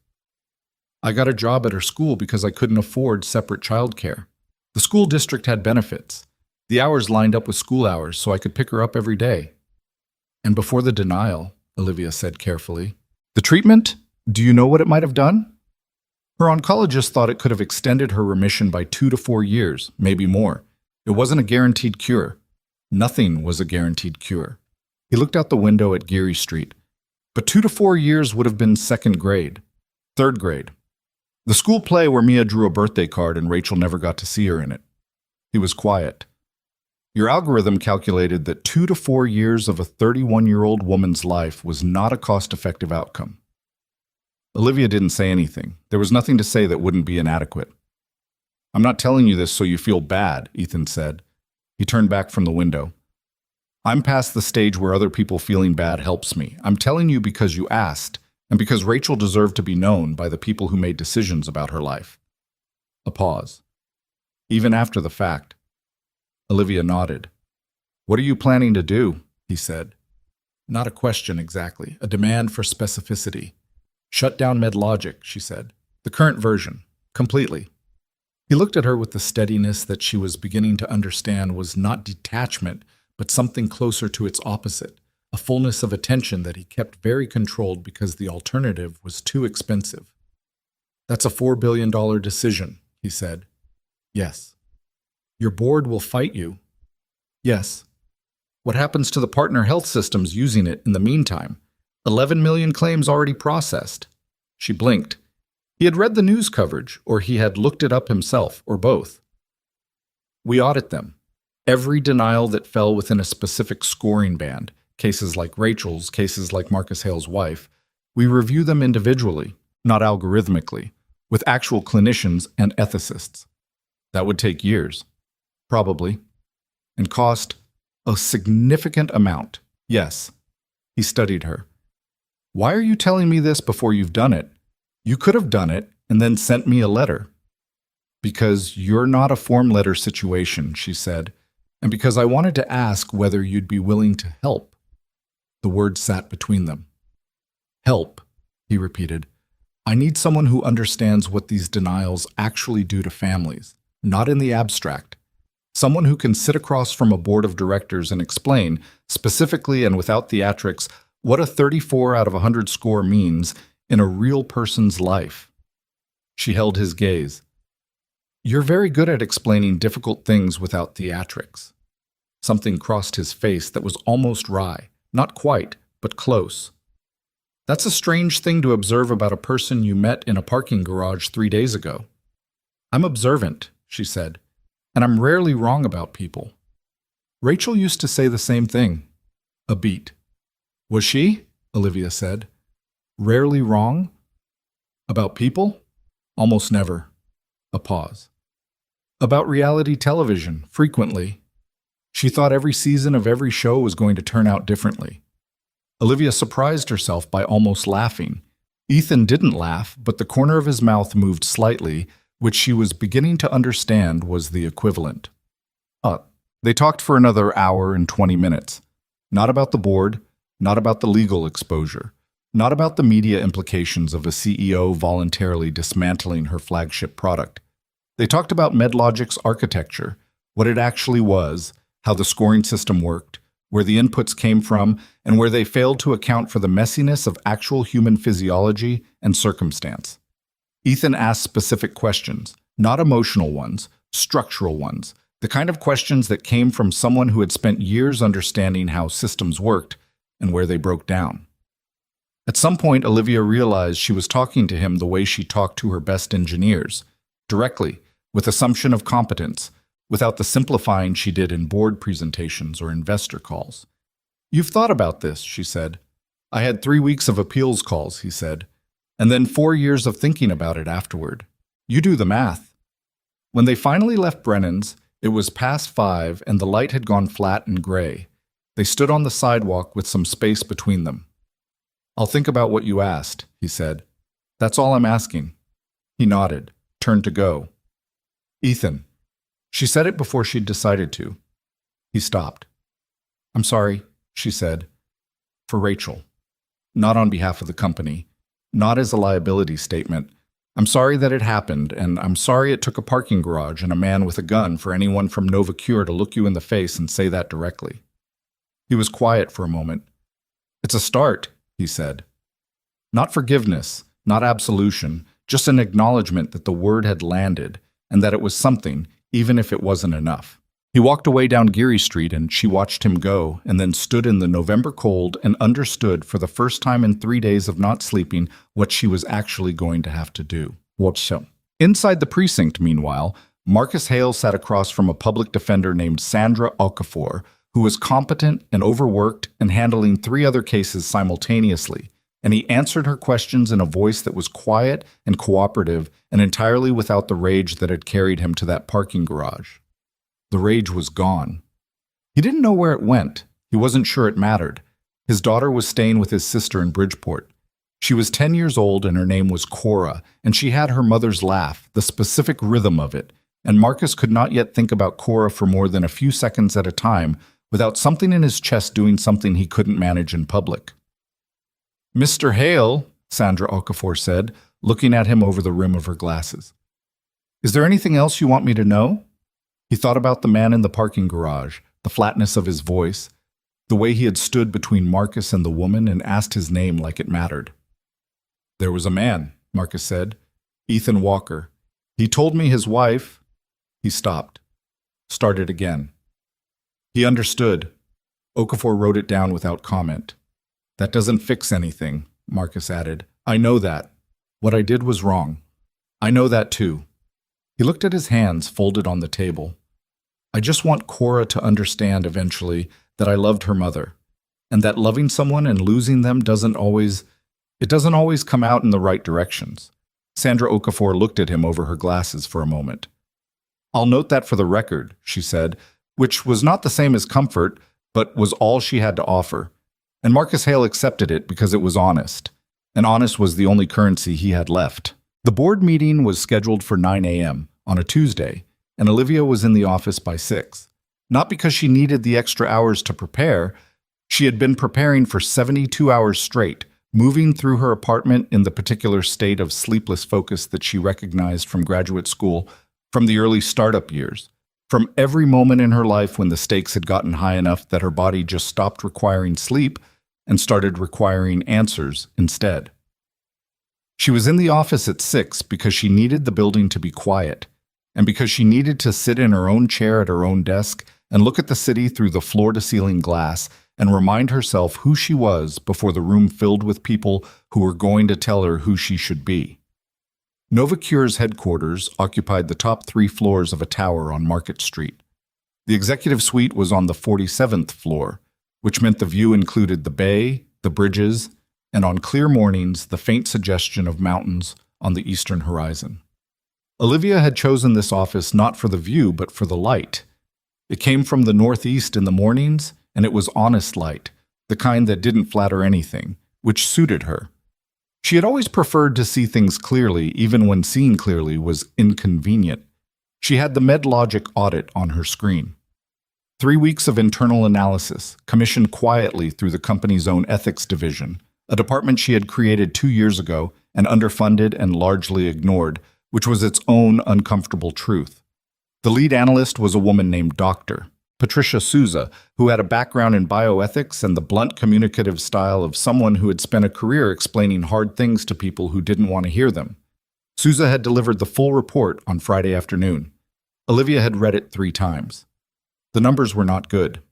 "I got a job at her school because I couldn't afford separate childcare. The school district had benefits. The hours lined up with school hours, so I could pick her up every day." "And before the denial," Olivia said carefully, The treatment? Do you know what it might have done? Her oncologist thought it could have extended her remission by 2 to 4 years, maybe more. It wasn't a guaranteed cure. Nothing was a guaranteed cure. He looked out the window at Geary Street. But 2 to 4 years would have been second grade, third grade. The school play where Mia drew a birthday card and Rachel never got to see her in it. He was quiet. Your algorithm calculated that 2 to 4 years of a 31-year-old woman's life was not a cost-effective outcome. Olivia didn't say anything. There was nothing to say that wouldn't be inadequate. I'm not telling you this so you feel bad, Ethan said. He turned back from the window. I'm past the stage where other people feeling bad helps me. I'm telling you because you asked, and because Rachel deserved to be known by the people who made decisions about her life. A pause. Even after the fact. Olivia nodded. What are you planning to do? He said. Not a question exactly, a demand for specificity. Shut down MedLogic, she said. The current version. Completely. He looked at her with the steadiness that she was beginning to understand was not detachment, but something closer to its opposite, a fullness of attention that he kept very controlled because the alternative was too expensive. That's a $4 billion decision, he said. Yes. Your board will fight you. Yes. What happens to the partner health systems using it in the meantime? 11 million claims already processed. She blinked. He had read the news coverage, or he had looked it up himself, or both. We audit them. Every denial that fell within a specific scoring band, cases like Rachel's, cases like Marcus Hale's wife, we review them individually, not algorithmically, with actual clinicians and ethicists. That would take years. Probably. And cost a significant amount. Yes. He studied her. Why are you telling me this before you've done it? You could have done it and then sent me a letter. Because you're not a form letter situation, she said, and because I wanted to ask whether you'd be willing to help. The word sat between them. Help, he repeated. I need someone who understands what these denials actually do to families, not in the abstract. Someone who can sit across from a board of directors and explain, specifically and without theatrics, what a 34 out of 100 score means in a real person's life. She held his gaze. You're very good at explaining difficult things without theatrics. Something crossed his face that was almost wry, not quite, but close. That's a strange thing to observe about a person you met in a parking garage 3 days ago. I'm observant, she said, and I'm rarely wrong about people. Rachel used to say the same thing. A beat. Was she? Olivia said. Rarely wrong? About people? Almost never. A pause. About reality television, frequently. She thought every season of every show was going to turn out differently. Olivia surprised herself by almost laughing. Ethan didn't laugh, but the corner of his mouth moved slightly, which she was beginning to understand was the equivalent. They talked for another hour and 20 minutes. Not about the board, not about the legal exposure, not about the media implications of a CEO voluntarily dismantling her flagship product. They talked about MedLogic's architecture, what it actually was, how the scoring system worked, where the inputs came from, and where they failed to account for the messiness of actual human physiology and circumstance. Ethan asked specific questions, not emotional ones, structural ones, the kind of questions that came from someone who had spent years understanding how systems worked and where they broke down. At some point, Olivia realized she was talking to him the way she talked to her best engineers, directly, with assumption of competence, without the simplifying she did in board presentations or investor calls. You've thought about this, she said. I had 3 weeks of appeals calls, he said, and then 4 years of thinking about it afterward. You do the math. When they finally left Brennan's, it was past 5 and the light had gone flat and gray. They stood on the sidewalk with some space between them. I'll think about what you asked, he said. That's all I'm asking. He nodded, turned to go. Ethan. She said it before she'd decided to. He stopped. I'm sorry, she said. For Rachel. Not on behalf of the company. Not as a liability statement. I'm sorry that it happened, and I'm sorry it took a parking garage and a man with a gun for anyone from Novacure to look you in the face and say that directly. He was quiet for a moment. It's a start, he said. Not forgiveness, not absolution, just an acknowledgement that the word had landed and that it was something, even if it wasn't enough. He walked away down Geary Street and she watched him go and then stood in the November cold and understood for the first time in 3 days of not sleeping what she was actually going to have to do. Inside the precinct, meanwhile, Marcus Hale sat across from a public defender named Sandra Okafor, who was competent and overworked and handling 3 other cases simultaneously, and he answered her questions in a voice that was quiet and cooperative and entirely without the rage that had carried him to that parking garage. The rage was gone. He didn't know where it went. He wasn't sure it mattered. His daughter was staying with his sister in Bridgeport. She was 10 years old and her name was Cora, and she had her mother's laugh, the specific rhythm of it, and Marcus could not yet think about Cora for more than a few seconds at a time without something in his chest doing something he couldn't manage in public. "Mr. Hale," Sandra Okafor said, looking at him over the rim of her glasses. "Is there anything else you want me to know?" He thought about the man in the parking garage, the flatness of his voice, the way he had stood between Marcus and the woman and asked his name like it mattered. "There was a man," Marcus said, "Ethan Walker. He told me his wife—" He stopped. Started again. He understood. Okafor wrote it down without comment. "That doesn't fix anything," Marcus added. "I know that. What I did was wrong. I know that too." He looked at his hands folded on the table. "I just want Cora to understand eventually that I loved her mother, and that loving someone and losing them doesn't always come out in the right directions." Sandra Okafor looked at him over her glasses for a moment. "I'll note that for the record," she said, which was not the same as comfort, but was all she had to offer. And Marcus Hale accepted it because it was honest, and honest was the only currency he had left. The board meeting was scheduled for 9 a.m. on a Tuesday, and Olivia was in the office by 6. Not because she needed the extra hours to prepare. She had been preparing for 72 hours straight, moving through her apartment in the particular state of sleepless focus that she recognized from graduate school, from the early startup years, from every moment in her life when the stakes had gotten high enough that her body just stopped requiring sleep and started requiring answers instead. She was in the office at 6 because she needed the building to be quiet, and because she needed to sit in her own chair at her own desk and look at the city through the floor-to-ceiling glass and remind herself who she was before the room filled with people who were going to tell her who she should be. Novocure's headquarters occupied the top 3 floors of a tower on Market Street. The executive suite was on the 47th floor, which meant the view included the bay, the bridges, and on clear mornings, the faint suggestion of mountains on the eastern horizon. Olivia had chosen this office not for the view, but for the light. It came from the northeast in the mornings, and it was honest light, the kind that didn't flatter anything, which suited her. She had always preferred to see things clearly, even when seeing clearly was inconvenient. She had the MedLogic audit on her screen. 3 weeks of internal analysis, commissioned quietly through the company's own ethics division, a department she had created 2 years ago and underfunded and largely ignored, which was its own uncomfortable truth. The lead analyst was a woman named Dr. Patricia Souza, who had a background in bioethics and the blunt communicative style of someone who had spent a career explaining hard things to people who didn't want to hear them. Souza had delivered the full report on Friday afternoon. Olivia had read it 3 times. The numbers were not good.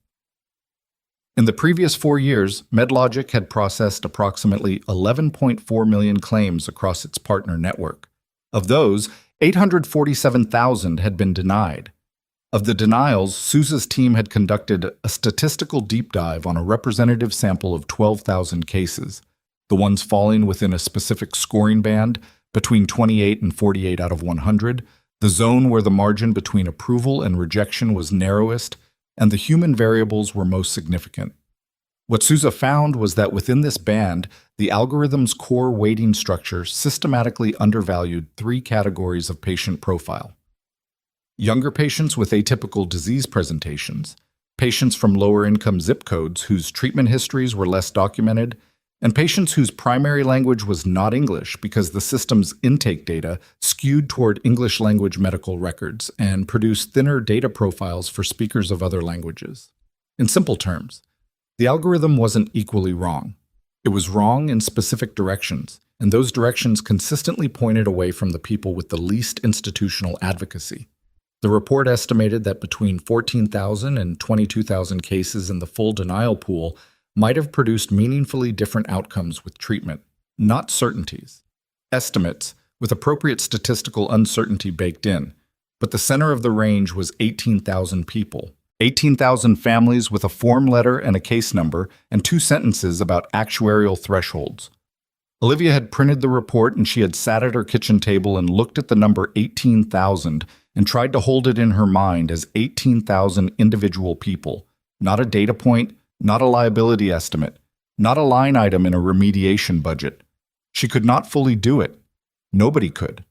In the previous 4 years, MedLogic had processed approximately 11.4 million claims across its partner network. Of those, 847,000 had been denied. Of the denials, Souza's team had conducted a statistical deep dive on a representative sample of 12,000 cases, the ones falling within a specific scoring band between 28 and 48 out of 100, the zone where the margin between approval and rejection was narrowest, and the human variables were most significant. What Souza found was that within this band, the algorithm's core weighting structure systematically undervalued 3 categories of patient profile. Younger patients with atypical disease presentations, patients from lower-income zip codes whose treatment histories were less documented, and patients whose primary language was not English because the system's intake data skewed toward English-language medical records and produced thinner data profiles for speakers of other languages. In simple terms, the algorithm wasn't equally wrong. It was wrong in specific directions, and those directions consistently pointed away from the people with the least institutional advocacy. The report estimated that between 14,000 and 22,000 cases in the full denial pool might have produced meaningfully different outcomes with treatment, not certainties. Estimates, with appropriate statistical uncertainty baked in, but the center of the range was 18,000 people. 18,000 families with a form letter and a case number, and 2 sentences about actuarial thresholds. Olivia had printed the report, and she had sat at her kitchen table and looked at the number 18,000 and tried to hold it in her mind as 18,000 individual people, not a data point, not a liability estimate, not a line item in a remediation budget. She could not fully do it. Nobody could.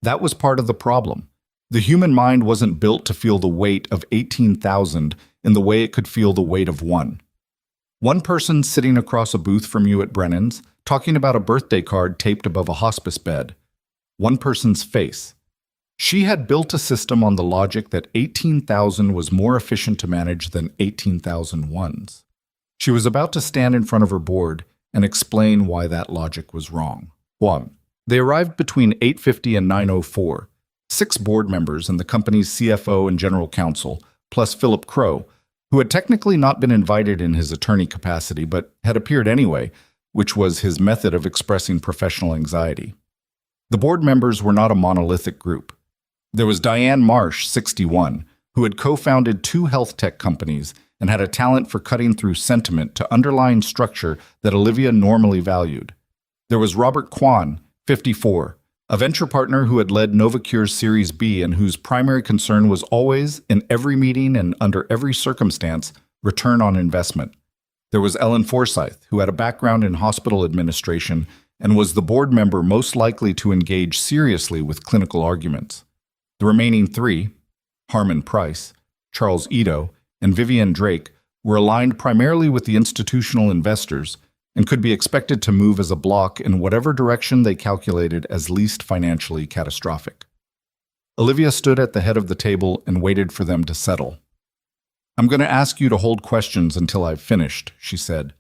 That was part of the problem. The human mind wasn't built to feel the weight of 18,000 in the way it could feel the weight of one. One person sitting across a booth from you at Brennan's, talking about a birthday card taped above a hospice bed. One person's face. She had built a system on the logic that 18,000 was more efficient to manage than 18,000 ones. She was about to stand in front of her board and explain why that logic was wrong. 1. They arrived between 8:50 and 9:04. 6 board members and the company's CFO and general counsel, plus Philip Crow, who had technically not been invited in his attorney capacity but had appeared anyway, which was his method of expressing professional anxiety. The board members were not a monolithic group. There was Diane Marsh, 61, who had co-founded 2 health tech companies and had a talent for cutting through sentiment to underlying structure that Olivia normally valued. There was Robert Kwan, 54, a venture partner who had led Novocure's Series B and whose primary concern was always, in every meeting and under every circumstance, return on investment. There was Ellen Forsyth, who had a background in hospital administration and was the board member most likely to engage seriously with clinical arguments. The remaining 3, Harmon Price, Charles Ito, and Vivian Drake, were aligned primarily with the institutional investors and could be expected to move as a block in whatever direction they calculated as least financially catastrophic. Olivia stood at the head of the table and waited for them to settle. "I'm going to ask you to hold questions until I've finished," she said.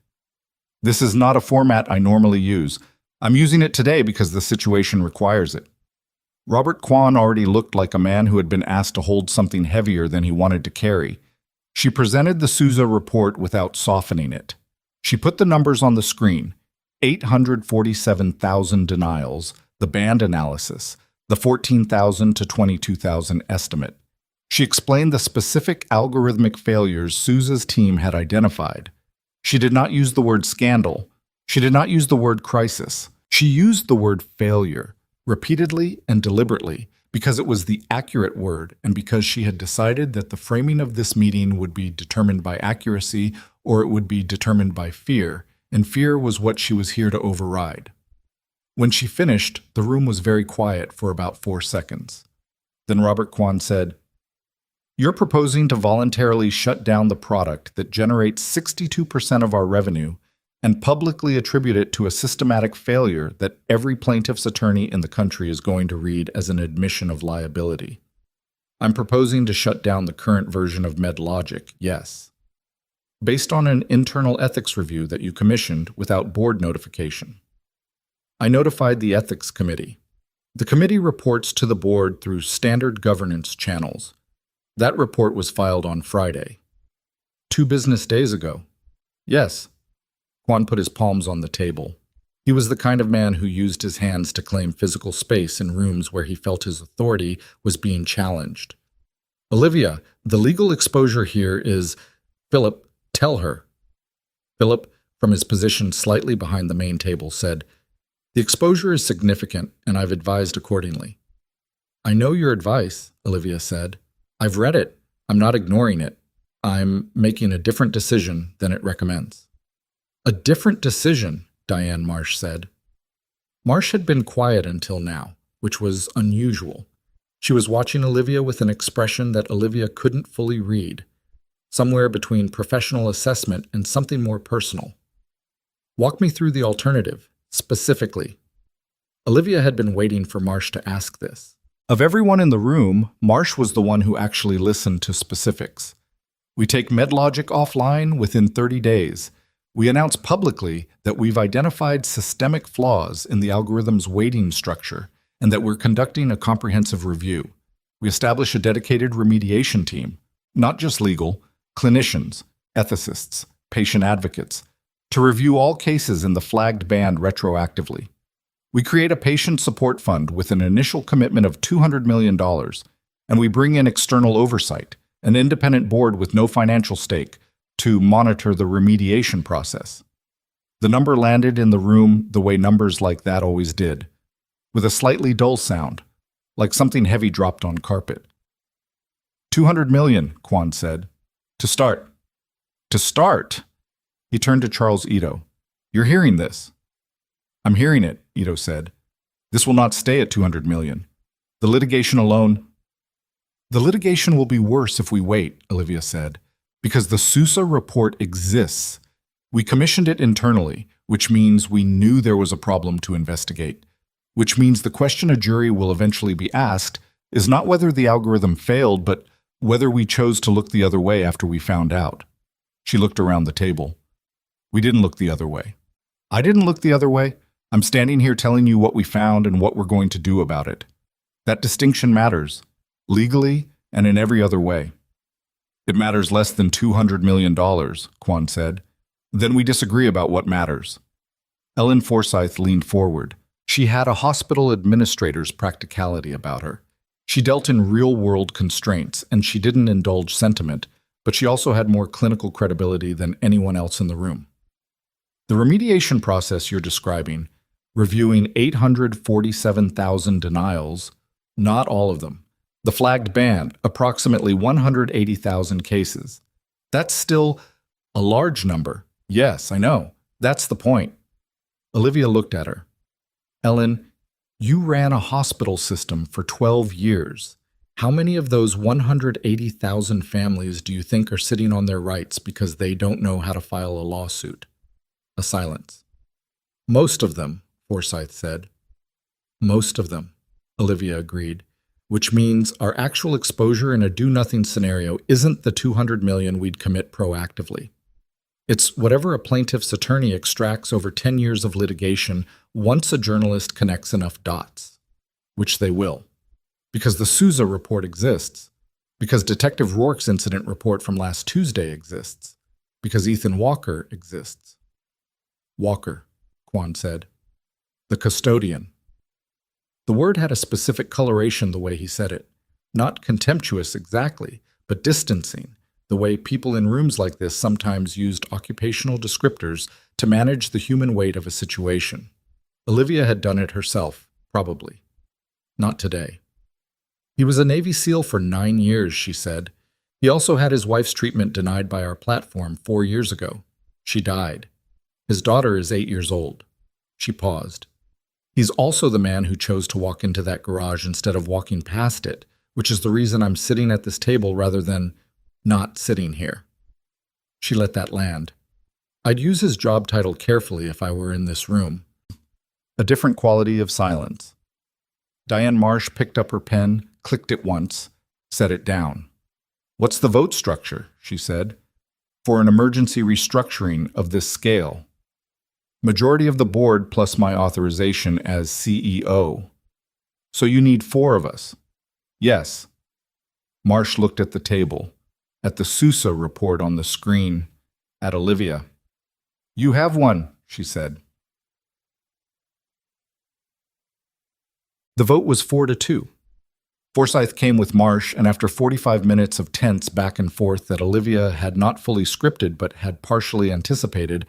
"This is not a format I normally use. I'm using it today because the situation requires it." Robert Kwan already looked like a man who had been asked to hold something heavier than he wanted to carry. She presented the Sousa report without softening it. She put the numbers on the screen: 847,000 denials, the band analysis, the 14,000 to 22,000 estimate. She explained the specific algorithmic failures Sousa's team had identified. She did not use the word scandal. She did not use the word crisis. She used the word failure, repeatedly and deliberately, because it was the accurate word and because she had decided that the framing of this meeting would be determined by accuracy or it would be determined by fear, and fear was what she was here to override. When she finished, the room was very quiet for about 4 seconds. Then Robert Kwan said, "You're proposing to voluntarily shut down the product that generates 62% of our revenue and publicly attribute it to a systematic failure that every plaintiff's attorney in the country is going to read as an admission of liability. I'm proposing to shut down the current version of MedLogic, yes. Based on an internal ethics review that you commissioned without board notification. I notified the ethics committee. The committee reports to the board through standard governance channels. That report was filed on Friday. 2 business days ago. Yes." Kwan put his palms on the table. He was the kind of man who used his hands to claim physical space in rooms where he felt his authority was being challenged. "Olivia, the legal exposure here is..." "Philip, tell her." Philip, from his position slightly behind the main table, said, "The exposure is significant, and I've advised accordingly." "I know your advice," Olivia said. "I've read it. I'm not ignoring it. I'm making a different decision than it recommends." "A different decision," Diane Marsh said. Marsh had been quiet until now, which was unusual. She was watching Olivia with an expression that Olivia couldn't fully read, somewhere between professional assessment and something more personal. "Walk me through the alternative, specifically." Olivia had been waiting for Marsh to ask this. Of everyone in the room, Marsh was the one who actually listened to specifics. "We take MedLogic offline within 30 days. We announce publicly that we've identified systemic flaws in the algorithm's weighting structure and that we're conducting a comprehensive review. We establish a dedicated remediation team, not just legal, clinicians, ethicists, patient advocates, to review all cases in the flagged band retroactively. We create a patient support fund with an initial commitment of $200 million, and we bring in external oversight, an independent board with no financial stake, to monitor the remediation process. The number landed in the room the way numbers like that always did, with a slightly dull sound, like something heavy dropped on carpet. 200 million, Quan said. To start. To start? He turned to Charles Ito. You're hearing this. I'm hearing it, Ito said. This will not stay at 200 million. The litigation alone... The litigation will be worse if we wait, Olivia said, because the Sousa report exists. We commissioned it internally, which means we knew there was a problem to investigate, which means the question a jury will eventually be asked is not whether the algorithm failed, but whether we chose to look the other way after we found out. She looked around the table. We didn't look the other way. I didn't look the other way. I'm standing here telling you what we found and what we're going to do about it. That distinction matters, legally and in every other way. It matters less than $200 million, Quan said. Then we disagree about what matters. Ellen Forsyth leaned forward. She had a hospital administrator's practicality about her. She dealt in real-world constraints, and she didn't indulge sentiment, but she also had more clinical credibility than anyone else in the room. The remediation process you're describing, reviewing 847,000 denials, not all of them. The flagged band, approximately 180,000 cases. That's still a large number. Yes, I know. That's the point. Olivia looked at her. Ellen, you ran a hospital system for 12 years. How many of those 180,000 families do you think are sitting on their rights because they don't know how to file a lawsuit? A silence. Most of them, Forsyth said. Most of them, Olivia agreed, which means our actual exposure in a do-nothing scenario isn't the 200 million we'd commit proactively. It's whatever a plaintiff's attorney extracts over 10 years of litigation once a journalist connects enough dots, which they will. Because the Sousa report exists. Because Detective Rourke's incident report from last Tuesday exists. Because Ethan Walker exists. Walker, Quan said. The custodian. The word had a specific coloration the way he said it. Not contemptuous exactly, but distancing, the way people in rooms like this sometimes used occupational descriptors to manage the human weight of a situation. Olivia had done it herself, probably. Not today. He was a Navy SEAL for 9 years, she said. He also had his wife's treatment denied by our platform 4 years ago. She died. His daughter is 8 years old. She paused. He's also the man who chose to walk into that garage instead of walking past it, which is the reason I'm sitting at this table rather than not sitting here. She let that land. I'd use his job title carefully if I were in this room. A different quality of silence. Diane Marsh picked up her pen, clicked it once, set it down. What's the vote structure, she said, for an emergency restructuring of this scale? Majority of the board plus my authorization as CEO. So you need 4 of us. Yes. Marsh looked at the table, at the Sousa report on the screen, at Olivia. You have one, she said. The vote was 4-2. Forsyth came with Marsh, and after 45 minutes of tense back and forth that Olivia had not fully scripted but had partially anticipated,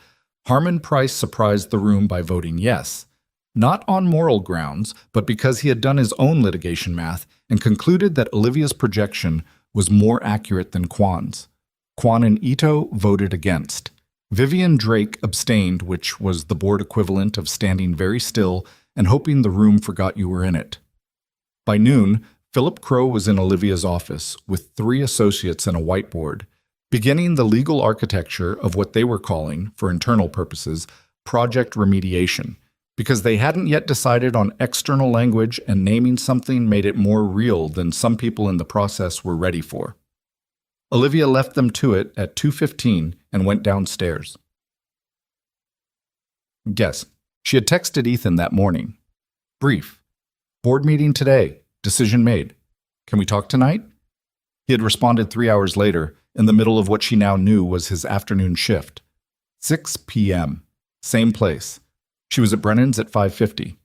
Harmon Price surprised the room by voting yes, not on moral grounds, but because he had done his own litigation math and concluded that Olivia's projection was more accurate than Quan's. Quan and Ito voted against. Vivian Drake abstained, which was the board equivalent of standing very still and hoping the room forgot you were in it. By noon, Philip Crow was in Olivia's office with 3 associates and a whiteboard, beginning the legal architecture of what they were calling, for internal purposes, project remediation, because they hadn't yet decided on external language and naming something made it more real than some people in the process were ready for. Olivia left them to it at 2:15 and went downstairs. Guess. She had texted Ethan that morning. Brief. Board meeting today. Decision made. Can we talk tonight? He had responded 3 hours later, in the middle of what she now knew was his afternoon shift. 6 p.m. Same place. She was at Brennan's at 5:50.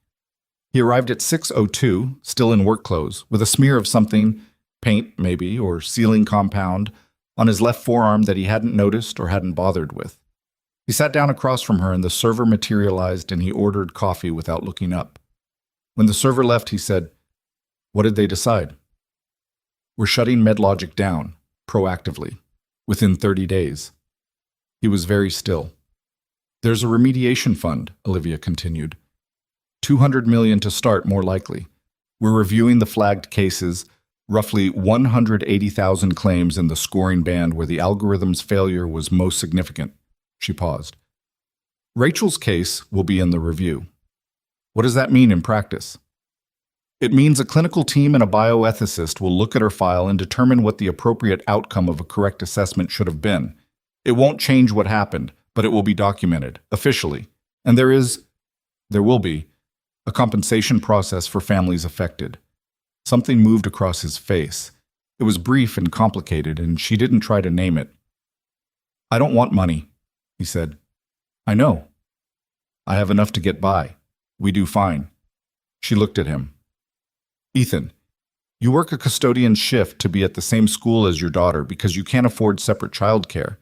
He arrived at 6:02, still in work clothes, with a smear of something, paint maybe, or sealing compound, on his left forearm that he hadn't noticed or hadn't bothered with. He sat down across from her and the server materialized and he ordered coffee without looking up. When the server left, he said, "What did they decide?" "We're shutting MedLogic down, proactively, within 30 days. He was very still. "There's a remediation fund," Olivia continued. $200 million to start, more likely. We're reviewing the flagged cases, roughly 180,000 claims in the scoring band where the algorithm's failure was most significant. She paused. Rachel's case will be in the review. What does that mean in practice? It means a clinical team and a bioethicist will look at her file and determine what the appropriate outcome of a correct assessment should have been. It won't change what happened, but it will be documented, officially. And there will be, a compensation process for families affected. Something moved across his face. It was brief and complicated, and she didn't try to name it. I don't want money, he said. I know. I have enough to get by. We do fine. She looked at him. Ethan, you work a custodian shift to be at the same school as your daughter because you can't afford separate childcare.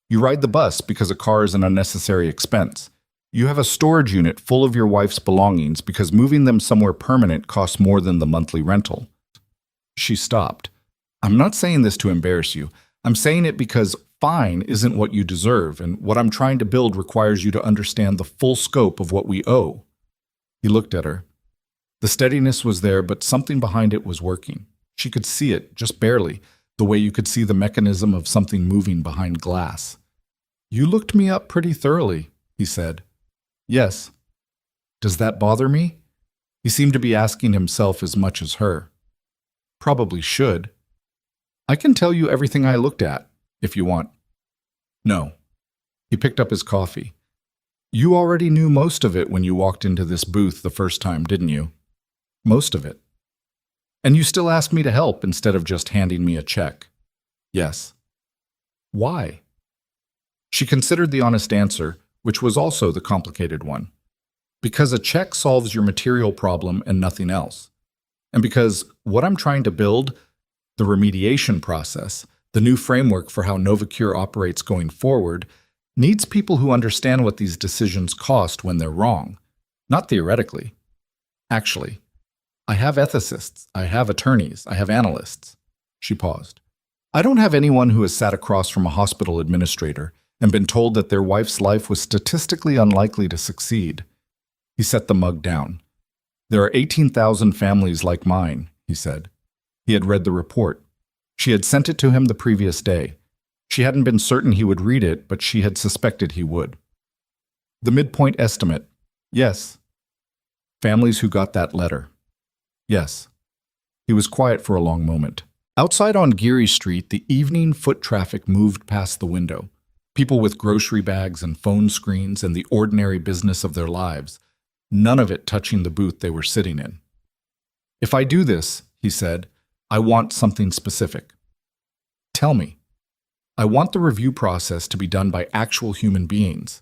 You ride the bus because a car is an unnecessary expense. You have a storage unit full of your wife's belongings because moving them somewhere permanent costs more than the monthly rental. She stopped. I'm not saying this to embarrass you. I'm saying it because fine isn't what you deserve, and what I'm trying to build requires you to understand the full scope of what we owe. He looked at her. The steadiness was there, but something behind it was working. She could see it, just barely, the way you could see the mechanism of something moving behind glass. You looked me up pretty thoroughly, he said. Yes. Does that bother me? He seemed to be asking himself as much as her. Probably should. I can tell you everything I looked at, if you want. No. He picked up his coffee. You already knew most of it when you walked into this booth the first time, didn't you? Most of it. And you still asked me to help instead of just handing me a check. Yes. Why? She considered the honest answer, which was also the complicated one. Because a check solves your material problem and nothing else. And because what I'm trying to build, the remediation process, the new framework for how Novacure operates going forward, needs people who understand what these decisions cost when they're wrong. Not theoretically. Actually, I have ethicists, I have attorneys, I have analysts. She paused. I don't have anyone who has sat across from a hospital administrator and been told that their wife's life was statistically unlikely to succeed. He set the mug down. There are 18,000 families like mine, he said. He had read the report. She had sent it to him the previous day. She hadn't been certain he would read it, but she had suspected he would. The midpoint estimate. Yes. Families who got that letter. Yes. He was quiet for a long moment. Outside on Geary Street, the evening foot traffic moved past the window. People with grocery bags and phone screens and the ordinary business of their lives, none of it touching the booth they were sitting in. If I do this, he said, I want something specific. Tell me. I want the review process to be done by actual human beings.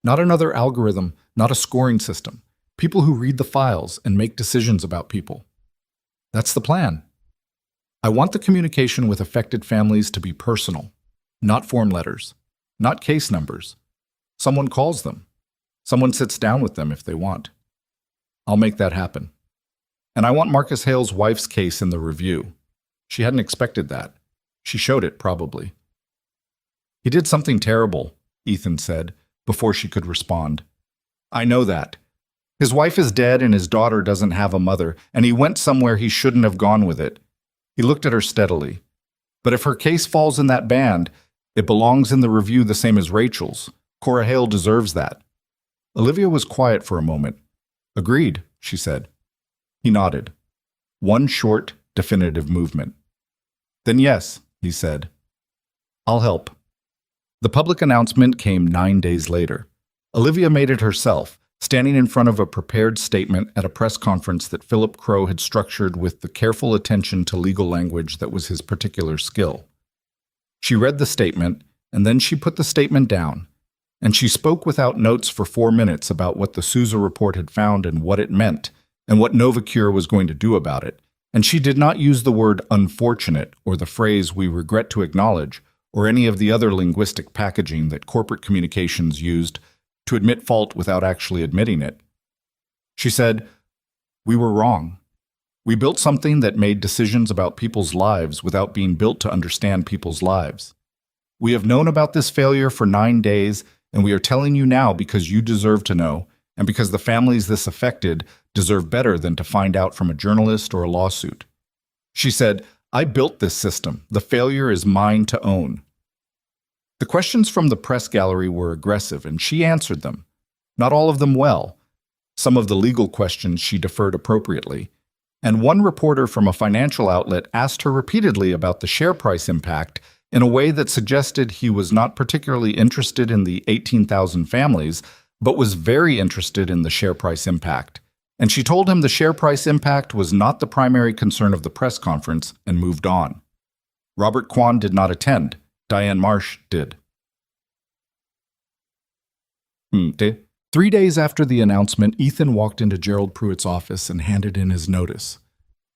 Not another algorithm, not a scoring system. People who read the files and make decisions about people. That's the plan. I want the communication with affected families to be personal, not form letters, not case numbers. Someone calls them. Someone sits down with them if they want. I'll make that happen. And I want Marcus Hale's wife's case in the review. She hadn't expected that. She showed it, probably. He did something terrible, Ethan said, before she could respond. I know that. His wife is dead and his daughter doesn't have a mother, and he went somewhere he shouldn't have gone with it. He looked at her steadily. But if her case falls in that band, it belongs in the review the same as Rachel's. Cora Hale deserves that. Olivia was quiet for a moment. Agreed, she said. He nodded. One short, definitive movement. Then yes, he said. I'll help. The public announcement came 9 days later. Olivia made it herself, standing in front of a prepared statement at a press conference that Philip Crowe had structured with the careful attention to legal language that was his particular skill. She read the statement, and then she put the statement down, and she spoke without notes for 4 minutes about what the Sousa report had found and what it meant, and what Novacure was going to do about it. And she did not use the word unfortunate or the phrase we regret to acknowledge or any of the other linguistic packaging that corporate communications used to admit fault without actually admitting it. She said, "We were wrong. We built something that made decisions about people's lives without being built to understand people's lives. We have known about this failure for 9 days, and we are telling you now because you deserve to know, and because the families this affected deserve better than to find out from a journalist or a lawsuit." She said, "I built this system. The failure is mine to own." The questions from the press gallery were aggressive, and she answered them. Not all of them well. Some of the legal questions she deferred appropriately. And one reporter from a financial outlet asked her repeatedly about the share price impact in a way that suggested he was not particularly interested in the 18,000 families, but was very interested in the share price impact. And she told him the share price impact was not the primary concern of the press conference and moved on. Robert Kwan did not attend. Diane Marsh did. 3 days after the announcement, Ethan walked into Gerald Pruitt's office and handed in his notice.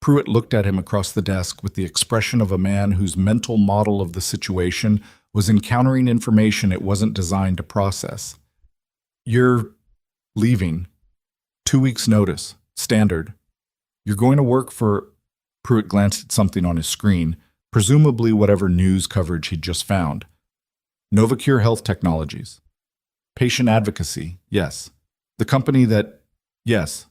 Pruitt looked at him across the desk with the expression of a man whose mental model of the situation was encountering information it wasn't designed to process. "You're leaving. 2 weeks' notice. Standard. You're going to work for—" Pruitt glanced at something on his screen, presumably whatever news coverage he'd just found. "Novacure Health Technologies. Patient advocacy, yes. The company that— yes."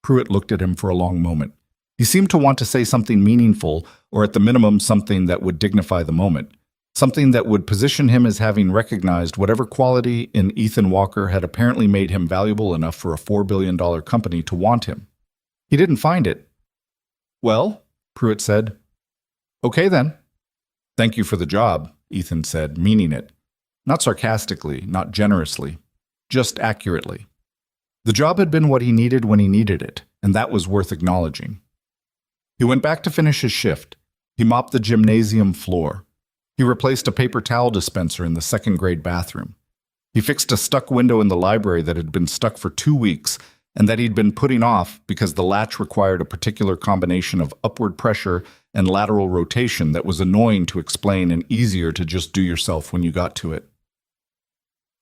Pruitt looked at him for a long moment. He seemed to want to say something meaningful, or at the minimum something that would dignify the moment. Something that would position him as having recognized whatever quality in Ethan Walker had apparently made him valuable enough for a $4 billion company to want him. He didn't find it. "Well," Pruitt said. "Okay then." "Thank you for the job," Ethan said, meaning it. Not sarcastically, not generously, just accurately. The job had been what he needed when he needed it, and that was worth acknowledging. He went back to finish his shift. He mopped the gymnasium floor. He replaced a paper towel dispenser in the second-grade bathroom. He fixed a stuck window in the library that had been stuck for 2 weeks and that he'd been putting off because the latch required a particular combination of upward pressure and lateral rotation that was annoying to explain and easier to just do yourself when you got to it.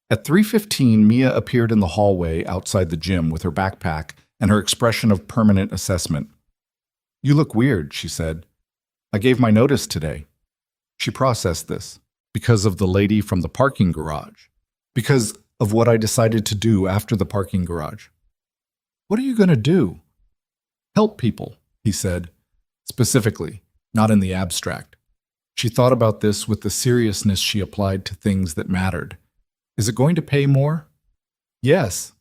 At 3:15, Mia appeared in the hallway outside the gym with her backpack and her expression of permanent assessment. "You look weird," she said. "I gave my notice today." She processed this. Because of the lady from the parking garage. Because of what I decided to do after the parking garage. "What are you going to do?" "Help people," he said. Specifically, not in the abstract. She thought about this with the seriousness she applied to things that mattered. "Is it going to pay more?" "Yes."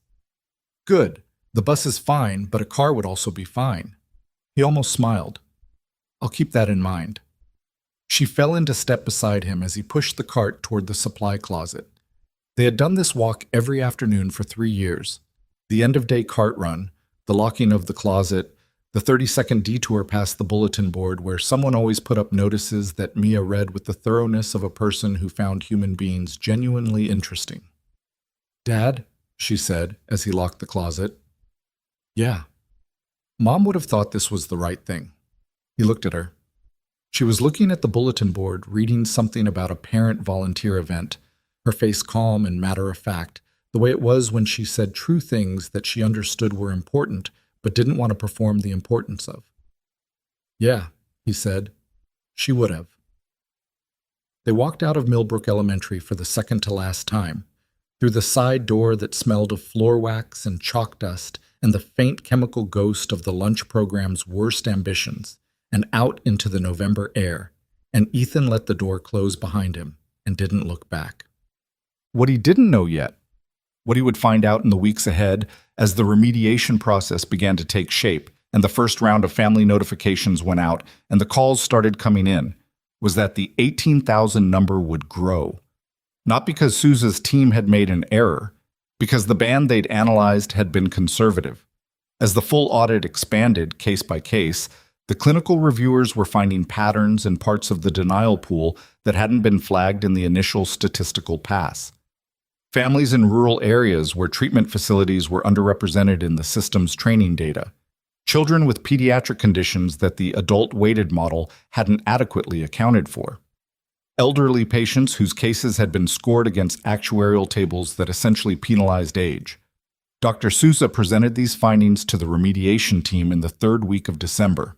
"Good. The bus is fine, but a car would also be fine." He almost smiled. "I'll keep that in mind." She fell into step beside him as he pushed the cart toward the supply closet. They had done this walk every afternoon for 3 years. The end-of-day cart run, the locking of the closet, the 30-second detour past the bulletin board where someone always put up notices that Mia read with the thoroughness of a person who found human beings genuinely interesting. "Dad," she said as he locked the closet. "Yeah." Mom would have thought this was the right thing. He looked at her. She was looking at the bulletin board, reading something about a parent volunteer event, her face calm and matter-of-fact, the way it was when she said true things that she understood were important, but didn't want to perform the importance of. "Yeah," he said. She would have. They walked out of Millbrook Elementary for the second to last time, through the side door that smelled of floor wax and chalk dust and the faint chemical ghost of the lunch program's worst ambitions, and out into the November air, and Ethan let the door close behind him and didn't look back. What he didn't know yet, what he would find out in the weeks ahead as the remediation process began to take shape and the first round of family notifications went out and the calls started coming in, was that the 18,000 number would grow. Not because Sousa's team had made an error, because the band they'd analyzed had been conservative. As the full audit expanded case by case, the clinical reviewers were finding patterns in parts of the denial pool that hadn't been flagged in the initial statistical pass. Families in rural areas where treatment facilities were underrepresented in the system's training data. Children with pediatric conditions that the adult-weighted model hadn't adequately accounted for. Elderly patients whose cases had been scored against actuarial tables that essentially penalized age. Dr. Sousa presented these findings to the remediation team in the third week of December.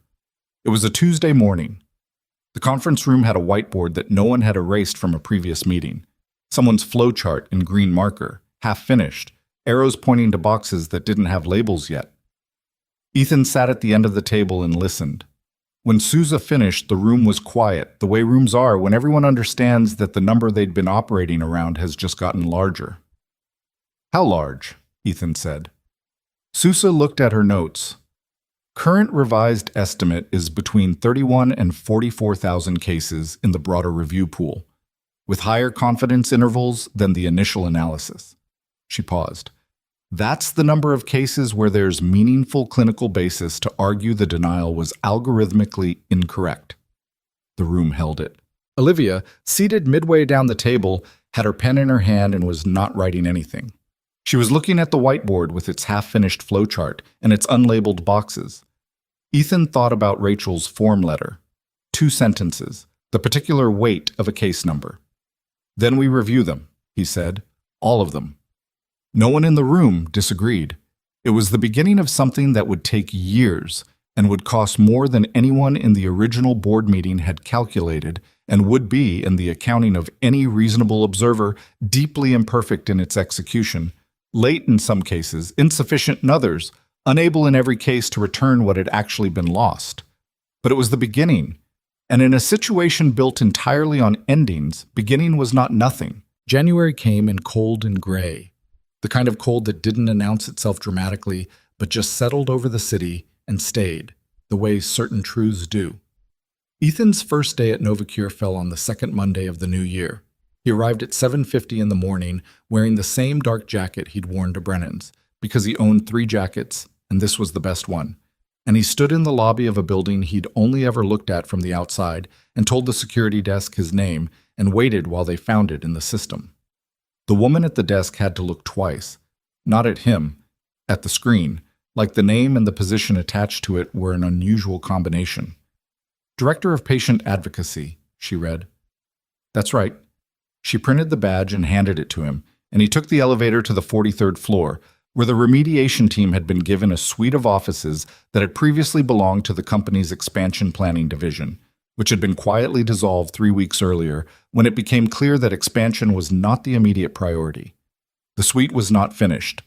It was a Tuesday morning. The conference room had a whiteboard that no one had erased from a previous meeting. Someone's flowchart in green marker, half finished, arrows pointing to boxes that didn't have labels yet. Ethan sat at the end of the table and listened. When Sousa finished, the room was quiet, the way rooms are when everyone understands that the number they'd been operating around has just gotten larger. "How large?" Ethan said. Sousa looked at her notes. Current revised estimate is between 31 and 44,000 cases in the broader review pool, with higher confidence intervals than the initial analysis. She paused. That's the number of cases where there's meaningful clinical basis to argue the denial was algorithmically incorrect. The room held it. Olivia, seated midway down the table, had her pen in her hand and was not writing anything. She was looking at the whiteboard with its half-finished flowchart and its unlabeled boxes. Ethan thought about Rachel's form letter. 2 sentences, the particular weight of a case number. "Then we review them," he said. "All of them." No one in the room disagreed. It was the beginning of something that would take years and would cost more than anyone in the original board meeting had calculated and would be, in the accounting of any reasonable observer, deeply imperfect in its execution, late in some cases, insufficient in others, unable in every case to return what had actually been lost. But it was the beginning, and in a situation built entirely on endings, beginning was not nothing. January came in cold and gray. The kind of cold that didn't announce itself dramatically, but just settled over the city and stayed, the way certain truths do. Ethan's first day at Novacure fell on the second Monday of the new year. He arrived at 7:50 in the morning, wearing the same dark jacket he'd worn to Brennan's, because he owned 3 jackets, and this was the best one. And he stood in the lobby of a building he'd only ever looked at from the outside and told the security desk his name and waited while they found it in the system. The woman at the desk had to look twice, not at him, at the screen, like the name and the position attached to it were an unusual combination. "Director of Patient Advocacy," she read. "That's right." She printed the badge and handed it to him, and he took the elevator to the 43rd floor, where the remediation team had been given a suite of offices that had previously belonged to the company's expansion planning division, which had been quietly dissolved 3 weeks earlier when it became clear that expansion was not the immediate priority. The suite was not finished.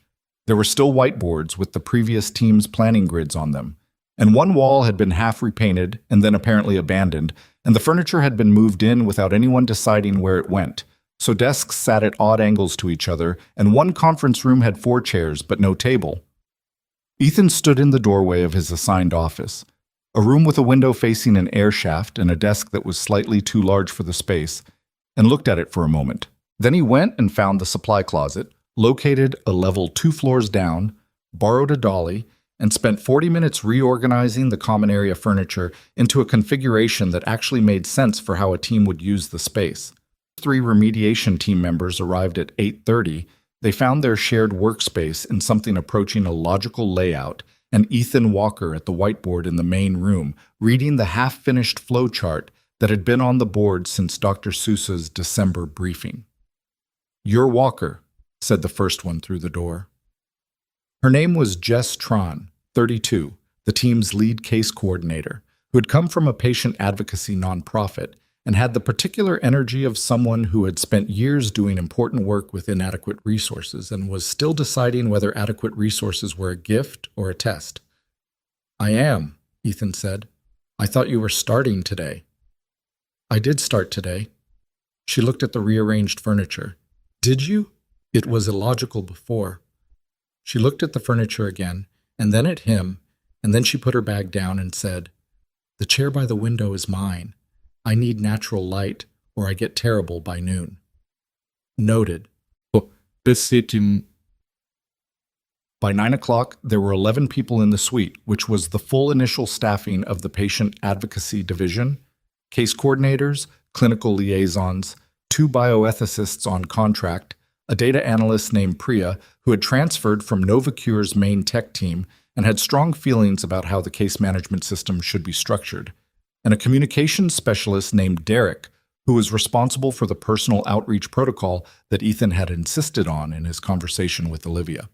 There were still whiteboards with the previous team's planning grids on them, and one wall had been half repainted and then apparently abandoned, and the furniture had been moved in without anyone deciding where it went, so desks sat at odd angles to each other, and one conference room had 4 chairs but no table. Ethan stood in the doorway of his assigned office, a room with a window facing an air shaft and a desk that was slightly too large for the space, and looked at it for a moment. Then he went and found the supply closet, located a level 2 floors down, borrowed a dolly, and spent 40 minutes reorganizing the common area furniture into a configuration that actually made sense for how a team would use the space. 3 remediation team members arrived at 8:30. They found their shared workspace in something approaching a logical layout, and Ethan Walker at the whiteboard in the main room, reading the half-finished flowchart that had been on the board since Dr. Sousa's December briefing. "You're Walker," said the first one through the door. Her name was Jess Tron, 32, the team's lead case coordinator, who had come from a patient advocacy nonprofit and had the particular energy of someone who had spent years doing important work with inadequate resources and was still deciding whether adequate resources were a gift or a test. "I am," Ethan said. "I thought you were starting today." "I did start today." She looked at the rearranged furniture. "Did you? It was illogical before." She looked at the furniture again, and then at him, and then she put her bag down and said, "The chair by the window is mine. I need natural light, or I get terrible by noon." Noted.
Bestätigen.
By 9 o'clock, there were 11 people in the suite, which was the full initial staffing of the Patient Advocacy Division, case coordinators, clinical liaisons, 2 bioethicists on contract, a data analyst named Priya, who had transferred from NovaCure's main tech team and had strong feelings about how the case management system should be structured, and a communications specialist named Derek, who was responsible for the personal outreach protocol that Ethan had insisted on in his conversation with Olivia.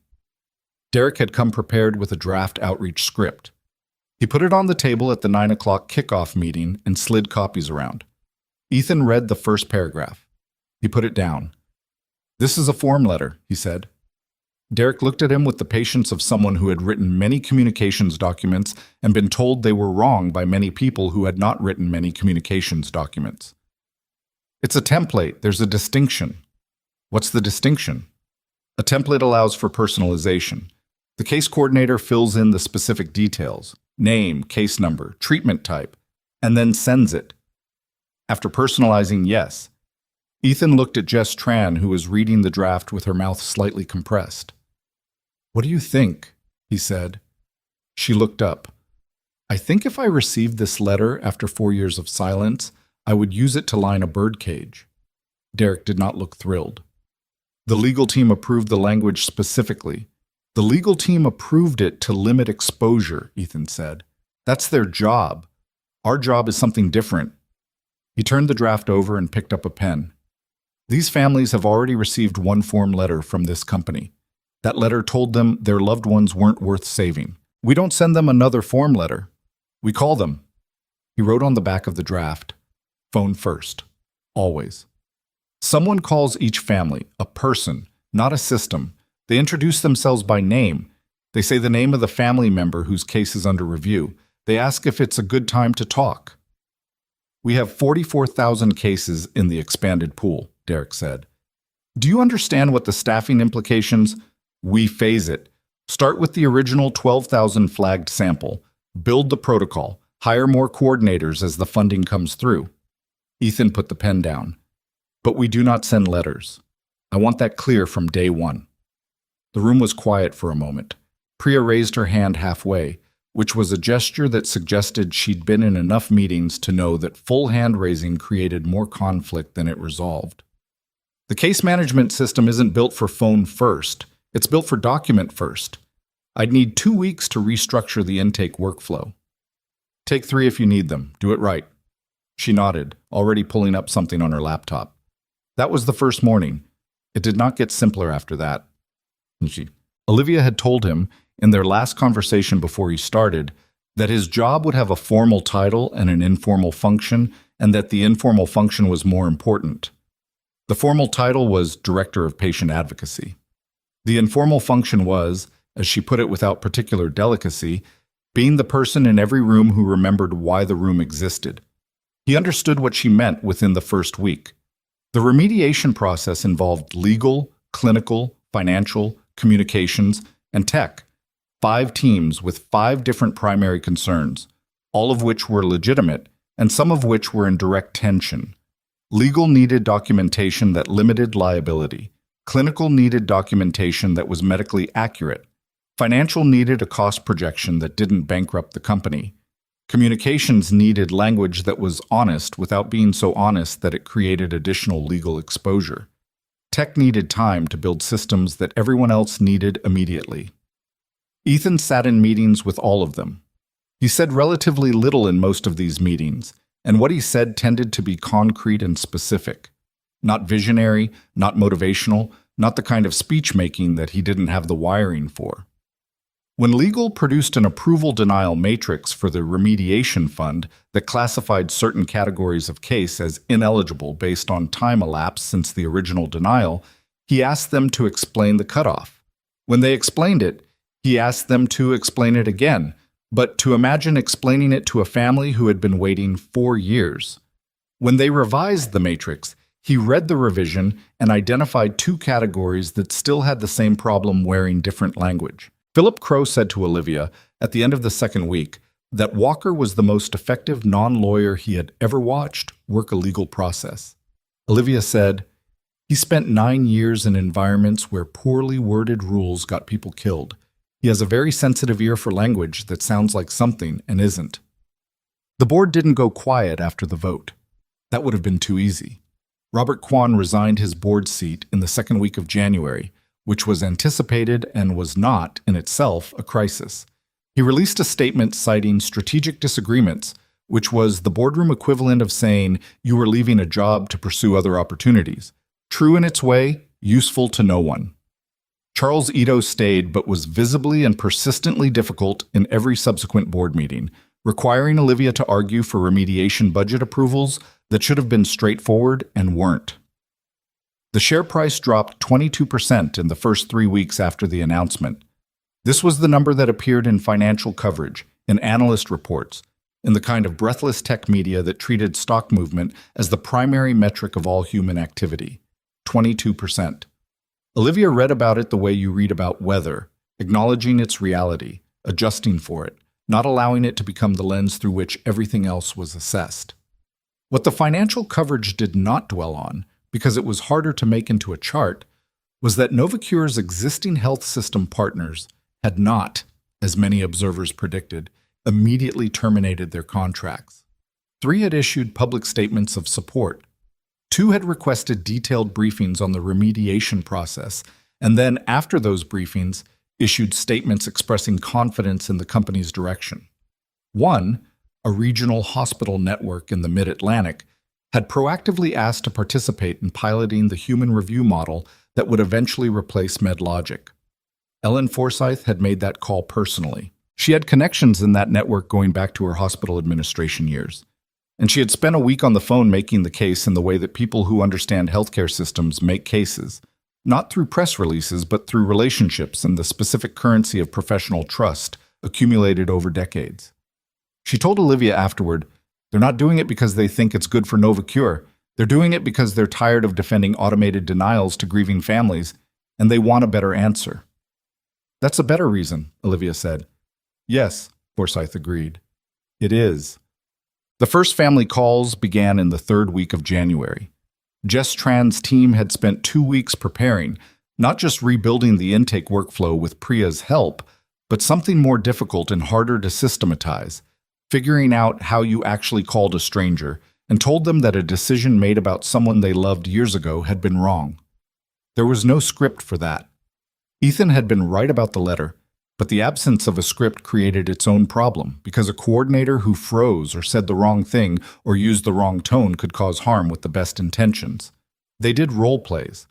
Derek had come prepared with a draft outreach script. He put it on the table at the 9 o'clock kickoff meeting and slid copies around. Ethan read the first paragraph. He put it down. "This is a form letter," he said. Derek looked at him with the patience of someone who had written many communications documents and been told they were wrong by many people who had not written many communications documents. "It's a template. There's a distinction." "What's the distinction?" "A template allows for personalization. The case coordinator fills in the specific details, name, case number, treatment type, and then sends it. After personalizing, yes." Ethan looked at Jess Tran, who was reading the draft with her mouth slightly compressed. "What do you think?" he said. She looked up. "I think if I received this letter after 4 years of silence, I would use it to line a birdcage." Derek did not look thrilled. "The legal team approved the language specifically. The legal team approved it to limit exposure," Ethan said. "That's their job. Our job is something different." He turned the draft over and picked up a pen. "These families have already received one form letter from this company. That letter told them their loved ones weren't worth saving. We don't send them another form letter. We call them." He wrote on the back of the draft, "Phone first. Always." Someone calls each family, a person, not a system. They introduce themselves by name. They say the name of the family member whose case is under review. They ask if it's a good time to talk. "We have 44,000 cases in the expanded pool," Derek said. "Do you understand what the staffing implications? We phase it. Start with the original 12,000 flagged sample. Build the protocol. Hire more coordinators as the funding comes through." Ethan put the pen down. "But we do not send letters. I want that clear from day one." The room was quiet for a moment. Priya raised her hand halfway, which was a gesture that suggested she'd been in enough meetings to know that full hand-raising created more conflict than it resolved. "The case management system isn't built for phone first. It's built for document first. I'd need 2 weeks to restructure the intake workflow." "Take 3 if you need them. Do it right." She nodded, already pulling up something on her laptop. That was the first morning. It did not get simpler after that. Olivia had told him, in their last conversation before he started, that his job would have a formal title and an informal function, and that the informal function was more important. The formal title was Director of Patient Advocacy. The informal function was, as she put it without particular delicacy, being the person in every room who remembered why the room existed. He understood what she meant within the first week. The remediation process involved legal, clinical, financial, communications, and tech. 5 teams with 5 different primary concerns, all of which were legitimate, and some of which were in direct tension. Legal needed documentation that limited liability. Clinical needed documentation that was medically accurate. Financial needed a cost projection that didn't bankrupt the company. Communications needed language that was honest without being so honest that it created additional legal exposure. Tech needed time to build systems that everyone else needed immediately. Ethan sat in meetings with all of them. He said relatively little in most of these meetings, and what he said tended to be concrete and specific. Not visionary, not motivational, not the kind of speech-making that he didn't have the wiring for. When legal produced an approval denial matrix for the remediation fund that classified certain categories of case as ineligible based on time elapsed since the original denial, he asked them to explain the cutoff. When they explained it, he asked them to explain it again, but to imagine explaining it to a family who had been waiting 4 years. When they revised the matrix, he read the revision and identified 2 categories that still had the same problem wearing different language. Philip Crow said to Olivia, at the end of the second week, that Walker was the most effective non-lawyer he had ever watched work a legal process. Olivia said, He spent 9 years in environments where poorly worded rules got people killed. He has a very sensitive ear for language that sounds like something and isn't. The board didn't go quiet after the vote. That would have been too easy. Robert Kwan resigned his board seat in the second week of January, which was anticipated and was not, in itself, a crisis. He released a statement citing strategic disagreements, which was the boardroom equivalent of saying you were leaving a job to pursue other opportunities. True in its way, useful to no one. Charles Ito stayed but was visibly and persistently difficult in every subsequent board meeting, requiring Olivia to argue for remediation budget approvals that should have been straightforward and weren't. The share price dropped 22% in the first 3 weeks after the announcement. This was the number that appeared in financial coverage, in analyst reports, in the kind of breathless tech media that treated stock movement as the primary metric of all human activity. 22%. Olivia read about it the way you read about weather, acknowledging its reality, adjusting for it, not allowing it to become the lens through which everything else was assessed. What the financial coverage did not dwell on, because it was harder to make into a chart, was that Novocure's existing health system partners had not, as many observers predicted, immediately terminated their contracts. 3 had issued public statements of support. 2 had requested detailed briefings on the remediation process, and then, after those briefings, issued statements expressing confidence in the company's direction. 1, a regional hospital network in the Mid-Atlantic, had proactively asked to participate in piloting the human review model that would eventually replace MedLogic. Ellen Forsyth had made that call personally. She had connections in that network going back to her hospital administration years. And she had spent a week on the phone making the case in the way that people who understand healthcare systems make cases, not through press releases, but through relationships and the specific currency of professional trust accumulated over decades. She told Olivia afterward, they're not doing it because they think it's good for Novocure. They're doing it because they're tired of defending automated denials to grieving families, and they want a better answer. That's a better reason, Olivia said. Yes, Forsyth agreed. It is. The first family calls began in the 3rd week of January. Jess Tran's team had spent 2 weeks preparing, not just rebuilding the intake workflow with Priya's help, but something more difficult and harder to systematize, figuring out how you actually called a stranger and told them that a decision made about someone they loved years ago had been wrong. There was no script for that. Ethan had been right about the letter, but the absence of a script created its own problem because a coordinator who froze or said the wrong thing or used the wrong tone could cause harm with the best intentions. They did role plays.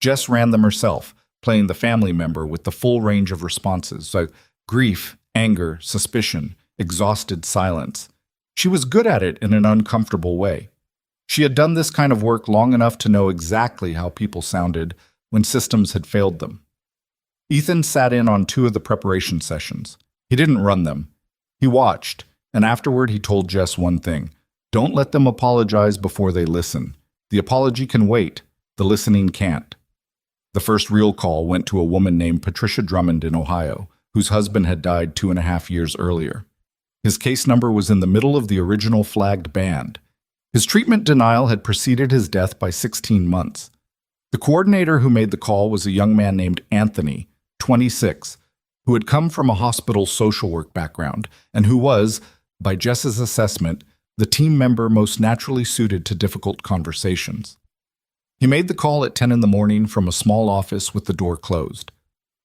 Jess ran them herself, playing the family member with the full range of responses, so grief, anger, suspicion, exhausted silence. She was good at it in an uncomfortable way. She had done this kind of work long enough to know exactly how people sounded when systems had failed them. Ethan sat in on 2 of the preparation sessions. He didn't run them. He watched, and afterward he told Jess one thing. Don't let them apologize before they listen. The apology can wait. The listening can't. The first real call went to a woman named Patricia Drummond in Ohio, whose husband had died 2.5 years earlier. His case number was in the middle of the original flagged band. His treatment denial had preceded his death by 16 months. The coordinator who made the call was a young man named Anthony, 26, who had come from a hospital social work background and who was, by Jess's assessment, the team member most naturally suited to difficult conversations. He made the call at 10 in the morning from a small office with the door closed.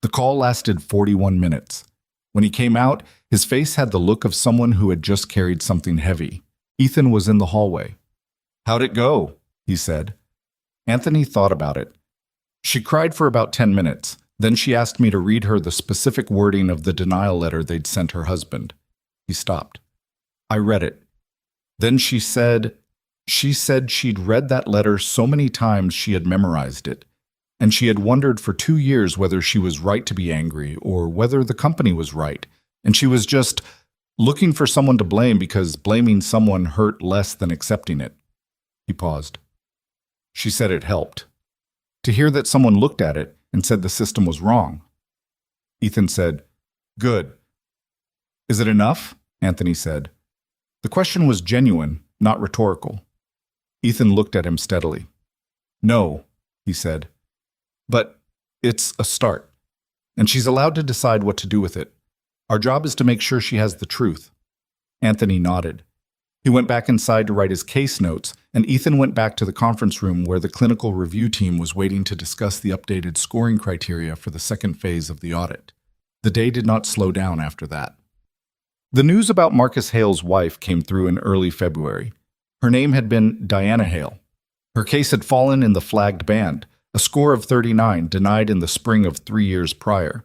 The call lasted 41 minutes. When he came out, his face had the look of someone who had just carried something heavy. Ethan was in the hallway. How'd it go? He said. Anthony thought about it. She cried for about 10 minutes. Then she asked me to read her the specific wording of the denial letter they'd sent her husband. He stopped. I read it. Then she said she'd read that letter so many times she had memorized it, and she had wondered for 2 years whether she was right to be angry or whether the company was right, and she was just looking for someone to blame because blaming someone hurt less than accepting it. He paused. She said it helped. To hear that someone looked at it and said the system was wrong. Ethan said, Good. Is it enough? Anthony said. The question was genuine, not rhetorical. Ethan looked at him steadily. No, he said. But it's a start, and she's allowed to decide what to do with it. Our job is to make sure she has the truth. Anthony nodded. He went back inside to write his case notes, and Ethan went back to the conference room where the clinical review team was waiting to discuss the updated scoring criteria for the second phase of the audit. The day did not slow down after that. The news about Marcus Hale's wife came through in early February. Her name had been Diana Hale. Her case had fallen in the flagged band, a score of 39 denied in the spring of 3 years prior.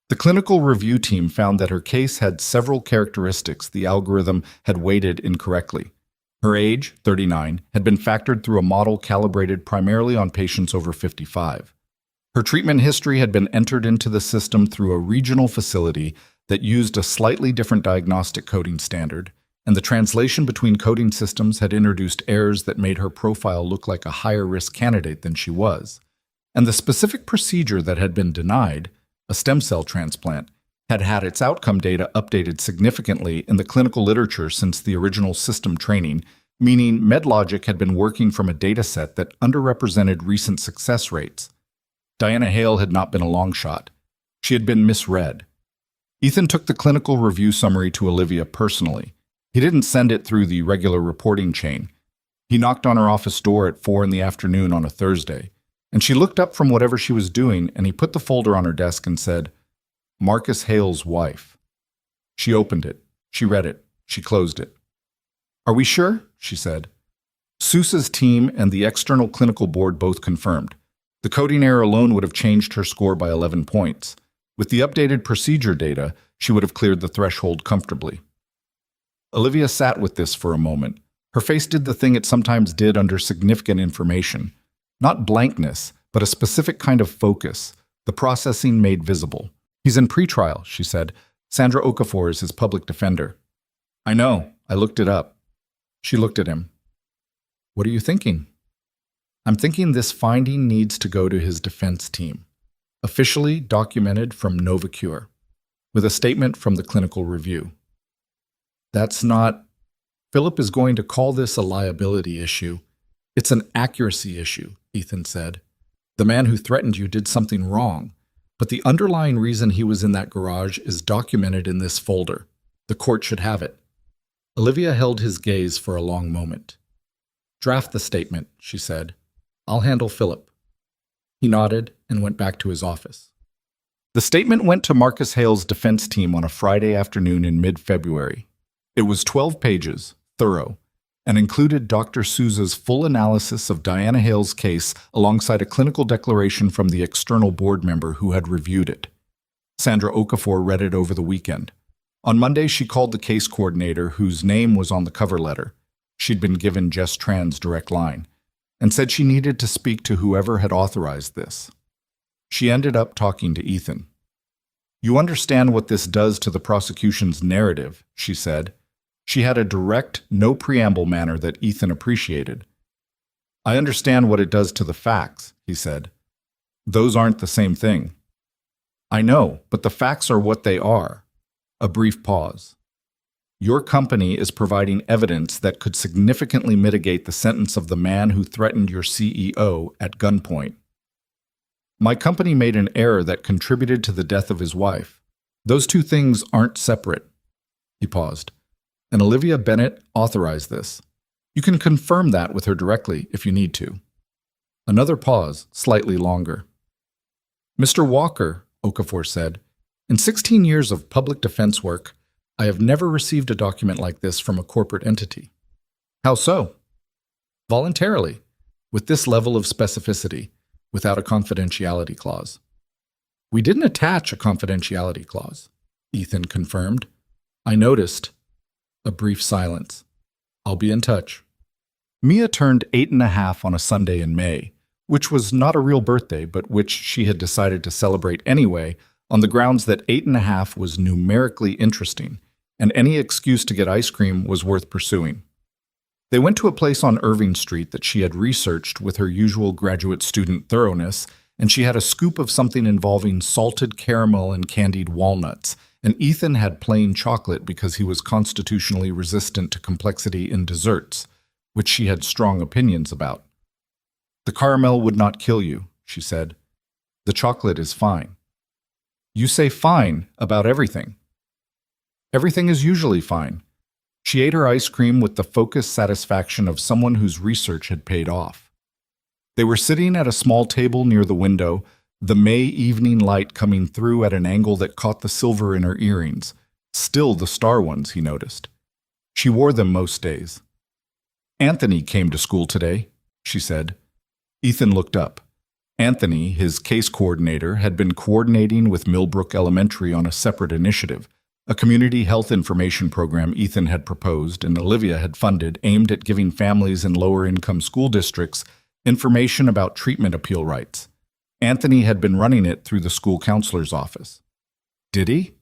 The clinical review team found that her case had several characteristics the algorithm had weighted incorrectly. Her age, 39, had been factored through a model calibrated primarily on patients over 55. Her treatment history had been entered into the system through a regional facility that used a slightly different diagnostic coding standard, and the translation between coding systems had introduced errors that made her profile look like a higher-risk candidate than she was. And the specific procedure that had been denied, a stem cell transplant, had had its outcome data updated significantly in the clinical literature since the original system training, meaning MedLogic had been working from a dataset that underrepresented recent success rates. Diana Hale had not been a long shot. She had been misread. Ethan took the clinical review summary to Olivia personally. He didn't send it through the regular reporting chain. He knocked on her office door at 4 p.m. on a Thursday, and she looked up from whatever she was doing, and he put the folder on her desk and said, "Marcus Hale's wife." She opened it. She read it. She closed it. "Are we sure?" she said. Sousa's team and the external clinical board both confirmed. The coding error alone would have changed her score by 11 points. With the updated procedure data, she would have cleared the threshold comfortably. Olivia sat with this for a moment. Her face did the thing it sometimes did under significant information. Not blankness, but a specific kind of focus, the processing made visible. "He's in pretrial," she said. "Sandra Okafor is his public defender." "I know. I looked it up." She looked at him. "What are you thinking?" "I'm thinking this finding needs to go to his defense team. Officially documented from Novacure, with a statement from the clinical review." "That's not... Philip is going to call this a liability issue. It's an accuracy issue," Ethan said. "The man who threatened you did something wrong, but the underlying reason he was in that garage is documented in this folder. The court should have it." Olivia held his gaze for a long moment. "Draft the statement," she said. "I'll handle Philip." He nodded and went back to his office. The statement went to Marcus Hale's defense team on a Friday afternoon in mid-February. It was 12 pages, thorough, and included Dr. Sousa's full analysis of Diana Hale's case alongside a clinical declaration from the external board member who had reviewed it. Sandra Okafor read it over the weekend. On Monday, she called the case coordinator, whose name was on the cover letter. She'd been given Gestran's direct line, and said she needed to speak to whoever had authorized this. She ended up talking to Ethan. "You understand what this does to the prosecution's narrative," she said. She had a direct, no-preamble manner that Ethan appreciated. "I understand what it does to the facts," he said. "Those aren't the same thing." "I know, but the facts are what they are." A brief pause. "Your company is providing evidence that could significantly mitigate the sentence of the man who threatened your CEO at gunpoint. My company made an error that contributed to the death of his wife. Those two things aren't separate." He paused. "And Olivia Bennett authorized this. You can confirm that with her directly if you need to." Another pause, slightly longer. "Mr. Walker," Okafor said, "in 16 years of public defense work, I have never received a document like this from a corporate entity." "How so?" "Voluntarily, with this level of specificity, without a confidentiality clause." "We didn't attach a confidentiality clause," Ethan confirmed. "I noticed." A brief silence. "I'll be in touch." Mia turned 8.5 on a Sunday in May, which was not a real birthday, but which she had decided to celebrate anyway, on the grounds that 8.5 was numerically interesting, and any excuse to get ice cream was worth pursuing. They went to a place on Irving Street that she had researched with her usual graduate student thoroughness, and she had a scoop of something involving salted caramel and candied walnuts, and Ethan had plain chocolate because he was constitutionally resistant to complexity in desserts, which she had strong opinions about. The caramel would not kill you, she said. The chocolate is fine. You say fine about everything. Everything is usually fine. She ate her ice cream with the focused satisfaction of someone whose research had paid off. They were sitting at a small table near the window, the May evening light coming through at an angle that caught the silver in her earrings, still the star ones, he noticed. She wore them most days. Anthony came to school today, she said. Ethan looked up. Anthony, his case coordinator, had been coordinating with Millbrook Elementary on a separate initiative, a community health information program Ethan had proposed and Olivia had funded aimed at giving families in lower-income school districts information about treatment appeal rights. Anthony had been running it through the school counselor's office. Did he?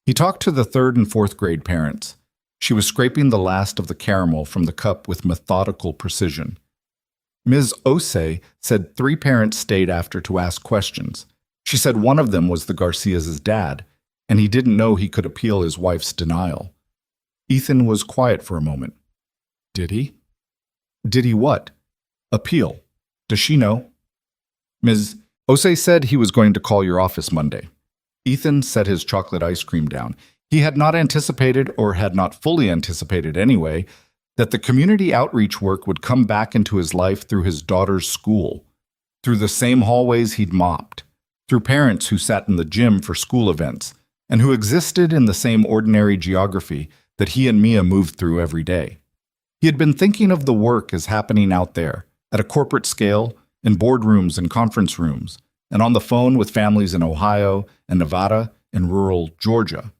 He talked to the 3rd and 4th grade parents. She was scraping the last of the caramel from the cup with methodical precision. Ms. Osei said 3 parents stayed after to ask questions. She said one of them was the Garcias' dad, and he didn't know he could appeal his wife's denial. Ethan was quiet for a moment. Did he? Did he what? Appeal. Does she know? Ms. Osei said he was going to call your office Monday. Ethan set his chocolate ice cream down. He had not anticipated, or had not fully anticipated anyway, that the community outreach work would come back into his life through his daughter's school, through the same hallways he'd mopped, through parents who sat in the gym for school events, and who existed in the same ordinary geography that he and Mia moved through every day. He had been thinking of the work as happening out there, at a corporate scale, in boardrooms and conference rooms, and on the phone with families in Ohio and Nevada and rural Georgia.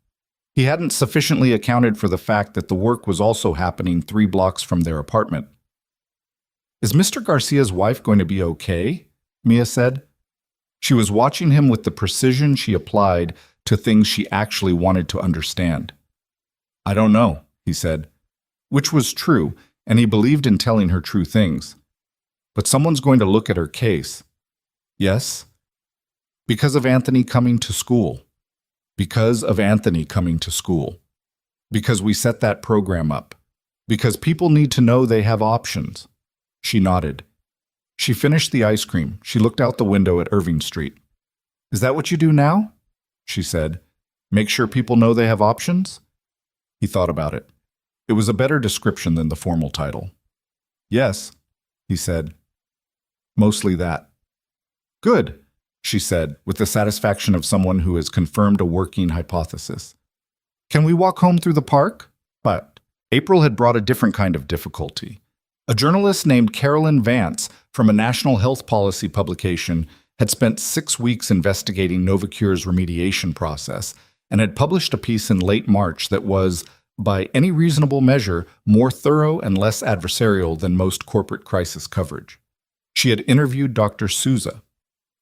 He hadn't sufficiently accounted for the fact that the work was also happening 3 blocks from their apartment. Is Mr. Garcia's wife going to be okay? Mia said. She was watching him with the precision she applied to things she actually wanted to understand. I don't know, he said, which was true, and he believed in telling her true things. But someone's going to look at her case. Yes? Because of Anthony coming to school. Because of Anthony coming to school. Because we set that program up. Because people need to know they have options. She nodded. She finished the ice cream. She looked out the window at Irving Street. Is that what you do now? She said. Make sure people know they have options? He thought about it. It was a better description than the formal title. Yes, he said. Mostly that. Good, she said, with the satisfaction of someone who has confirmed a working hypothesis. Can we walk home through the park? But April had brought a different kind of difficulty. A journalist named Carolyn Vance from a national health policy publication had spent 6 weeks investigating Novocure's remediation process and had published a piece in late March that was, by any reasonable measure, more thorough and less adversarial than most corporate crisis coverage. She had interviewed Dr. Souza.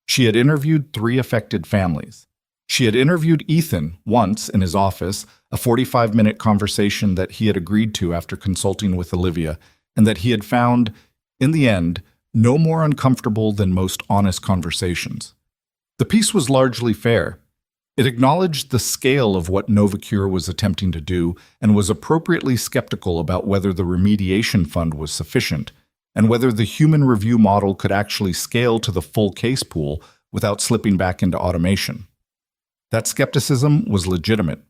She had interviewed 3 affected families. She had interviewed Ethan once in his office, a 45-minute conversation that he had agreed to after consulting with Olivia, and that he had found, in the end, no more uncomfortable than most honest conversations. The piece was largely fair. It acknowledged the scale of what Novocure was attempting to do and was appropriately skeptical about whether the remediation fund was sufficient and whether the human review model could actually scale to the full case pool without slipping back into automation. That skepticism was legitimate.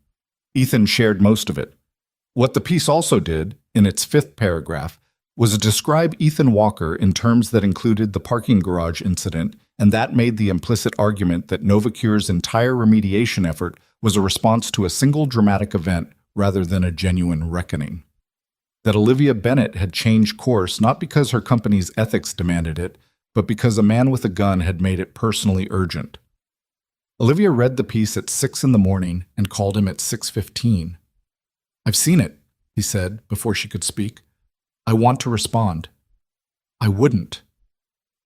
Ethan shared most of it. What the piece also did, in its 5th paragraph, was describe Ethan Walker in terms that included the parking garage incident, and that made the implicit argument that Novocure's entire remediation effort was a response to a single dramatic event rather than a genuine reckoning. That Olivia Bennett had changed course not because her company's ethics demanded it, but because a man with a gun had made it personally urgent. Olivia read the piece at 6 in the morning and called him at 6:15. I've seen it, he said before she could speak. I want to respond. I wouldn't.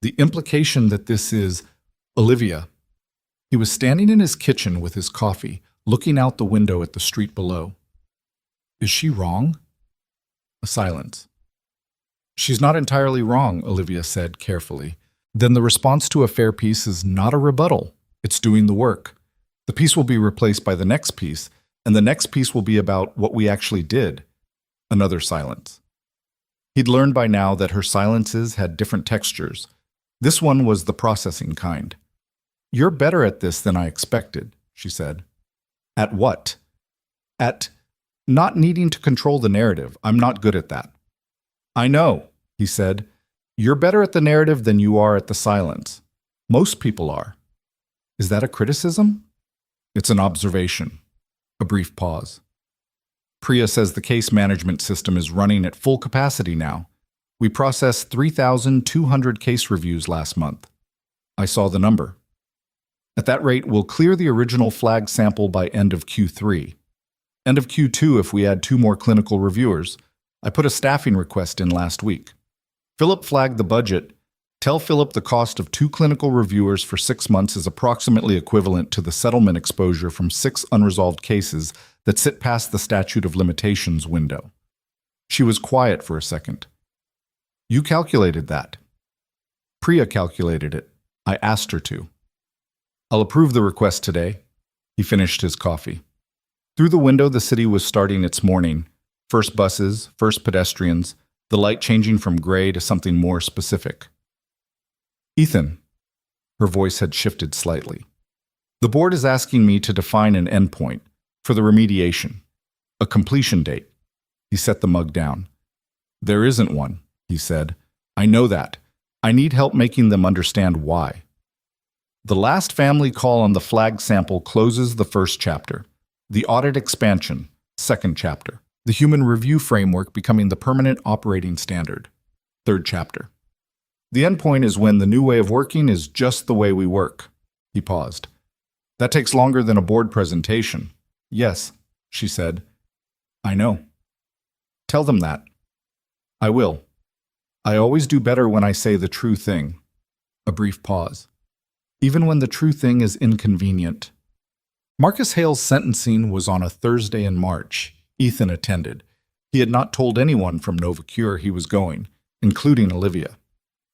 The implication that this is Olivia. He was standing in his kitchen with his coffee, looking out the window at the street below. Is she wrong? A silence. She's not entirely wrong, Olivia said carefully. Then the response to a fair piece is not a rebuttal. It's doing the work. The piece will be replaced by the next piece, and the next piece will be about what we actually did. Another silence. He'd learned by now that her silences had different textures, This one was the processing kind. "You're better at this than I expected," she said. "At what?" "At not needing to control the narrative. I'm not good at that." "I know," he said. "You're better at the narrative than you are at the silence. Most people are." "Is that a criticism?" "It's an observation." A brief pause. "Priya says the case management system is running at full capacity now. We processed 3,200 case reviews last month." I saw the number. "At that rate, we'll clear the original flag sample by end of Q3. End of Q2 if we add 2 more clinical reviewers. I put a staffing request in last week." Philip flagged the budget. "Tell Philip the cost of 2 clinical reviewers for 6 months is approximately equivalent to the settlement exposure from 6 unresolved cases that sit past the statute of limitations window." She was quiet for a second. "You calculated that." "Priya calculated it. I asked her to." "I'll approve the request today." He finished his coffee. Through the window, the city was starting its morning. First buses, first pedestrians, the light changing from gray to something more specific. "Ethan," her voice had shifted slightly, "the board is asking me to define an endpoint for the remediation, a completion date." He set the mug down. "There isn't one," he said. "I know that. I need help making them understand why." The last family call on the flag sample closes the first chapter. The audit expansion, second chapter. The human review framework becoming the permanent operating standard, third chapter. The endpoint is when the new way of working is just the way we work. He paused. "That takes longer than a board presentation." "Yes," she said. "I know." "Tell them that." "I will. I always do better when I say the true thing." A brief pause. "Even when the true thing is inconvenient." Marcus Hale's sentencing was on a Thursday in March. Ethan attended. He had not told anyone from Novacure he was going, including Olivia.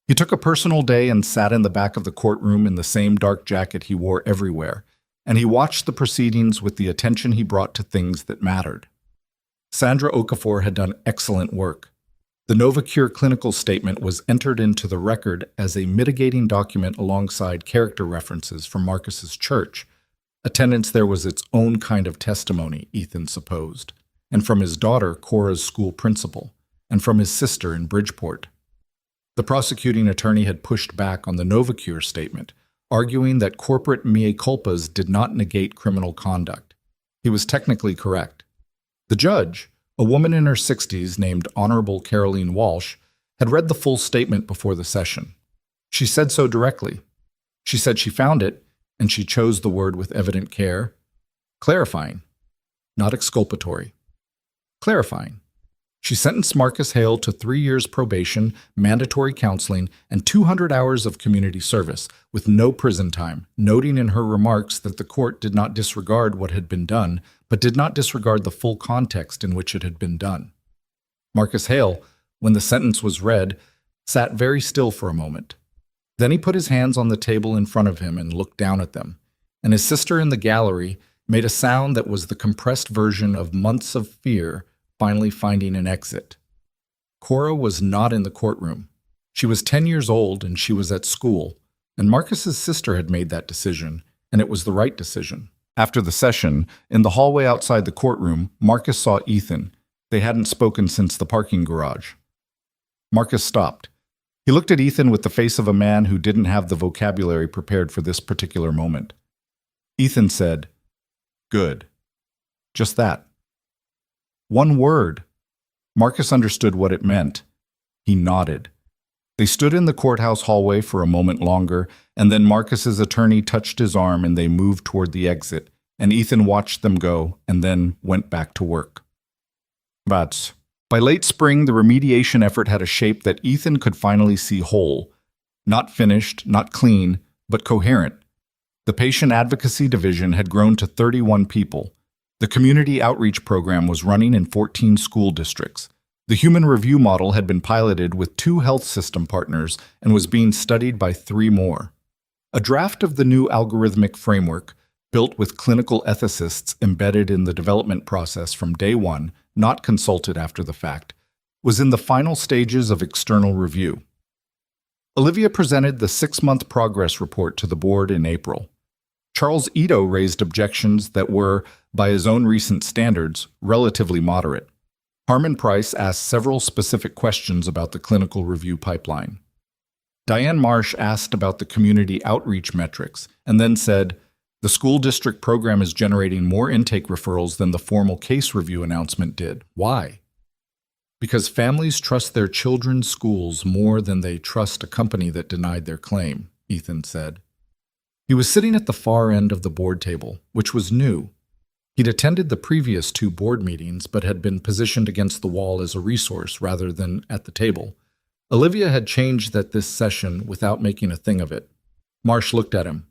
He took a personal day and sat in the back of the courtroom in the same dark jacket he wore everywhere, and he watched the proceedings with the attention he brought to things that mattered. Sandra Okafor had done excellent work. The Novacure clinical statement was entered into the record as a mitigating document alongside character references from Marcus's church. Attendance there was its own kind of testimony, Ethan supposed, and from his daughter, Cora's school principal, and from his sister in Bridgeport. The prosecuting attorney had pushed back on the Novacure statement, arguing that corporate mea culpas did not negate criminal conduct. He was technically correct. The judge, a woman in her 60s named Honorable Caroline Walsh, had read the full statement before the session. She said so directly. She said she found it, and she chose the word with evident care. Clarifying, not exculpatory. Clarifying. She sentenced Marcus Hale to 3 years probation, mandatory counseling, and 200 hours of community service, with no prison time, noting in her remarks that the court did not disregard what had been done, but did not disregard the full context in which it had been done. Marcus Hale, when the sentence was read, sat very still for a moment. Then he put his hands on the table in front of him and looked down at them, and his sister in the gallery made a sound that was the compressed version of months of fear finally finding an exit. Cora was not in the courtroom. She was 10 years old and she was at school, and Marcus's sister had made that decision, and it was the right decision. After the session, in the hallway outside the courtroom, Marcus saw Ethan. They hadn't spoken since the parking garage. Marcus stopped. He looked at Ethan with the face of a man who didn't have the vocabulary prepared for this particular moment. Ethan said, "Good." Just that. One word. Marcus understood what it meant. He nodded. They stood in the courthouse hallway for a moment longer, and then Marcus's attorney touched his arm and they moved toward the exit, and Ethan watched them go and then went back to work. But by late spring, the remediation effort had a shape that Ethan could finally see whole. Not finished, not clean, but coherent. The Patient Advocacy Division had grown to 31 people. The community outreach program was running in 14 school districts. The human review model had been piloted with 2 health system partners and was being studied by 3 more. A draft of the new algorithmic framework, built with clinical ethicists embedded in the development process from day one, not consulted after the fact, was in the final stages of external review. Olivia presented the 6-month progress report to the board in April. Charles Ito raised objections that were, by his own recent standards, relatively moderate. Harmon Price asked several specific questions about the clinical review pipeline. Diane Marsh asked about the community outreach metrics and then said, "The school district program is generating more intake referrals than the formal case review announcement did. Why?" "Because families trust their children's schools more than they trust a company that denied their claim," Ethan said. He was sitting at the far end of the board table, which was new. He'd attended the previous 2 board meetings, but had been positioned against the wall as a resource rather than at the table. Olivia had changed that this session without making a thing of it. Marsh looked at him.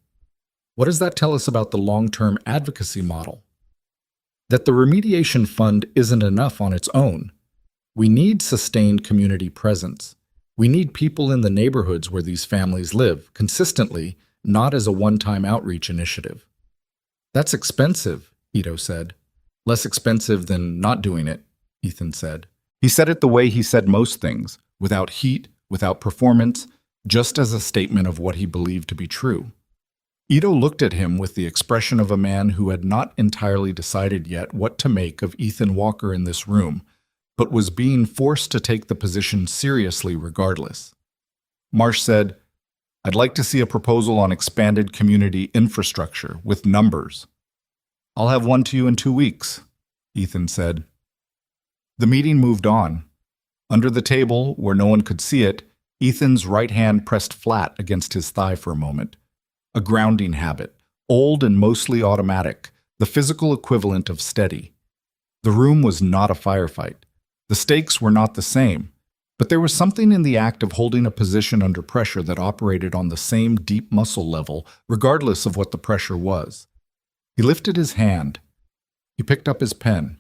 "What does that tell us about the long-term advocacy model?" "That the remediation fund isn't enough on its own. We need sustained community presence. We need people in the neighborhoods where these families live, consistently, not as a one-time outreach initiative." "That's expensive," Ito said. "Less expensive than not doing it," Ethan said. He said it the way he said most things, without heat, without performance, just as a statement of what he believed to be true. Ito looked at him with the expression of a man who had not entirely decided yet what to make of Ethan Walker in this room, but was being forced to take the position seriously regardless. Marsh said, "I'd like to see a proposal on expanded community infrastructure with numbers." "I'll have one to you in 2 weeks," Ethan said. The meeting moved on. Under the table, where no one could see it, Ethan's right hand pressed flat against his thigh for a moment. A grounding habit, old and mostly automatic, the physical equivalent of steady. The room was not a firefight. The stakes were not the same, but there was something in the act of holding a position under pressure that operated on the same deep muscle level, regardless of what the pressure was. He lifted his hand. He picked up his pen.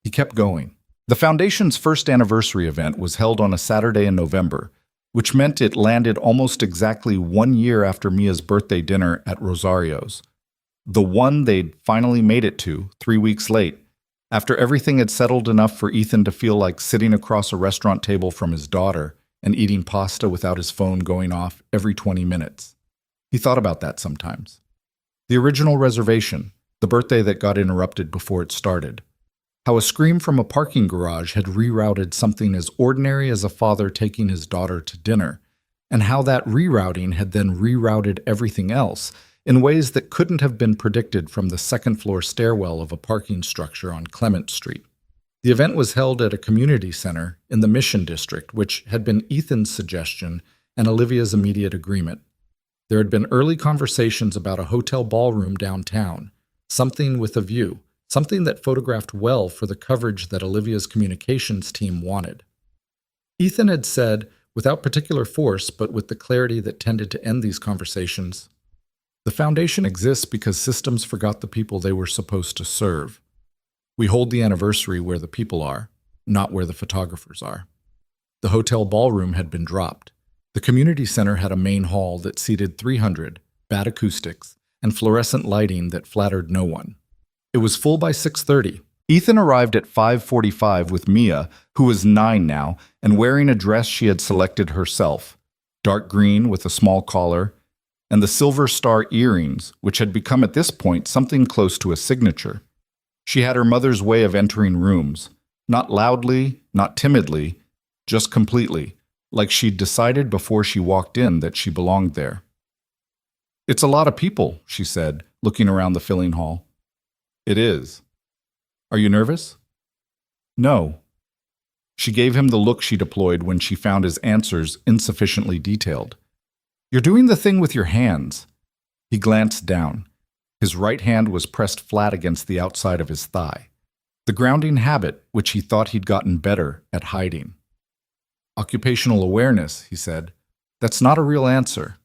He kept going. The Foundation's first anniversary event was held on a Saturday in November, which meant it landed almost exactly 1 year after Mia's birthday dinner at Rosario's. The one they'd finally made it to, 3 weeks late, after everything had settled enough for Ethan to feel like sitting across a restaurant table from his daughter and eating pasta without his phone going off every 20 minutes. He thought about that sometimes. The original reservation, the birthday that got interrupted before it started. How a scream from a parking garage had rerouted something as ordinary as a father taking his daughter to dinner, and how that rerouting had then rerouted everything else in ways that couldn't have been predicted from the second-floor stairwell of a parking structure on Clement Street. The event was held at a community center in the Mission District, which had been Ethan's suggestion and Olivia's immediate agreement. There had been early conversations about a hotel ballroom downtown, something with a view, something that photographed well for the coverage that Olivia's communications team wanted. Ethan had said, without particular force but with the clarity that tended to end these conversations, "The Foundation exists because systems forgot the people they were supposed to serve. We hold the anniversary where the people are, not where the photographers are." The hotel ballroom had been dropped. The community center had a main hall that seated 300, bad acoustics, and fluorescent lighting that flattered no one. It was full by 6:30. Ethan arrived at 5:45 with Mia, who was 9 now, and wearing a dress she had selected herself, dark green with a small collar, and the silver star earrings, which had become at this point something close to a signature. She had her mother's way of entering rooms, not loudly, not timidly, just completely, like she'd decided before she walked in that she belonged there. "It's a lot of people," she said, looking around the filling hall. "It is. Are you nervous?" "No." She gave him the look she deployed when she found his answers insufficiently detailed. "You're doing the thing with your hands." He glanced down. His right hand was pressed flat against the outside of his thigh. The grounding habit, which he thought he'd gotten better at hiding. "Occupational awareness," he said. "That's not a real answer."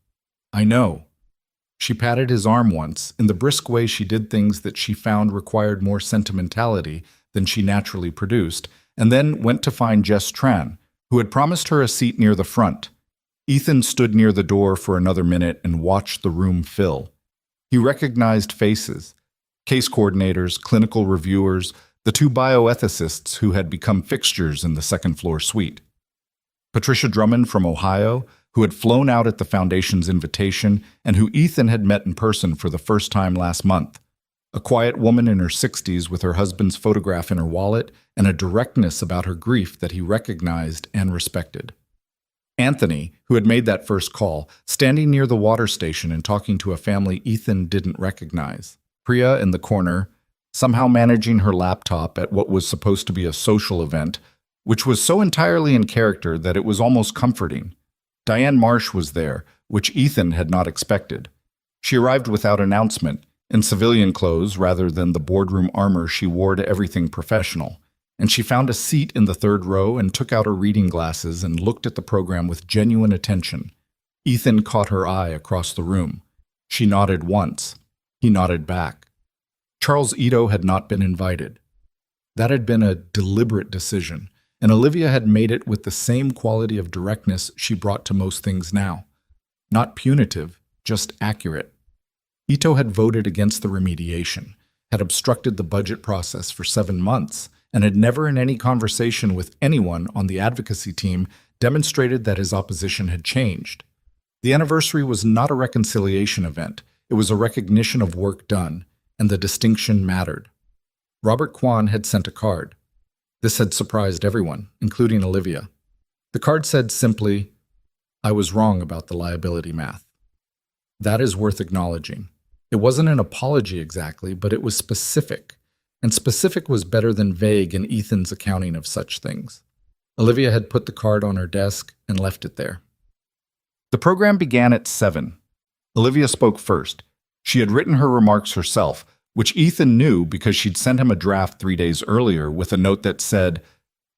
"I know." She patted his arm once, in the brisk way she did things that she found required more sentimentality than she naturally produced, and then went to find Jess Tran, who had promised her a seat near the front. Ethan stood near the door for another minute and watched the room fill. He recognized faces, case coordinators, clinical reviewers, the 2 bioethicists who had become fixtures in the second-floor suite. Patricia Drummond from Ohio, who had flown out at the Foundation's invitation and who Ethan had met in person for the first time last month. A quiet woman in her 60s with her husband's photograph in her wallet and a directness about her grief that he recognized and respected. Anthony, who had made that first call, standing near the water station and talking to a family Ethan didn't recognize. Priya in the corner, somehow managing her laptop at what was supposed to be a social event, which was so entirely in character that it was almost comforting. Diane Marsh was there, which Ethan had not expected. She arrived without announcement, in civilian clothes rather than the boardroom armor she wore to everything professional, and she found a seat in the third row and took out her reading glasses and looked at the program with genuine attention. Ethan caught her eye across the room. She nodded once. He nodded back. Charles Ito had not been invited. That had been a deliberate decision, and Olivia had made it with the same quality of directness she brought to most things now. Not punitive, just accurate. Ito had voted against the remediation, had obstructed the budget process for 7 months, and had never in any conversation with anyone on the advocacy team demonstrated that his opposition had changed. The anniversary was not a reconciliation event. It was a recognition of work done, and the distinction mattered. Robert Kwan had sent a card. This had surprised everyone, including Olivia. The card said simply, "I was wrong about the liability math." That is worth acknowledging. It wasn't an apology exactly, but it was specific. And specific was better than vague in Ethan's accounting of such things. Olivia had put the card on her desk and left it there. The program began at 7. Olivia spoke first. She had written her remarks herself, which Ethan knew because she'd sent him a draft 3 days earlier with a note that said,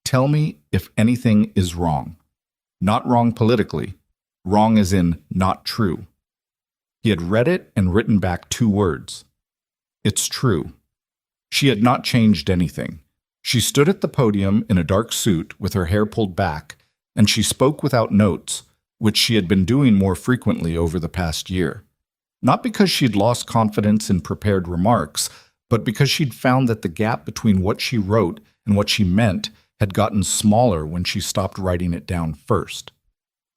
"Tell me if anything is wrong. Not wrong politically, wrong as in not true." He had read it and written back 2 words. "It's true." She had not changed anything. She stood at the podium in a dark suit with her hair pulled back, and she spoke without notes, which she had been doing more frequently over the past year. Not because she'd lost confidence in prepared remarks, but because she'd found that the gap between what she wrote and what she meant had gotten smaller when she stopped writing it down first.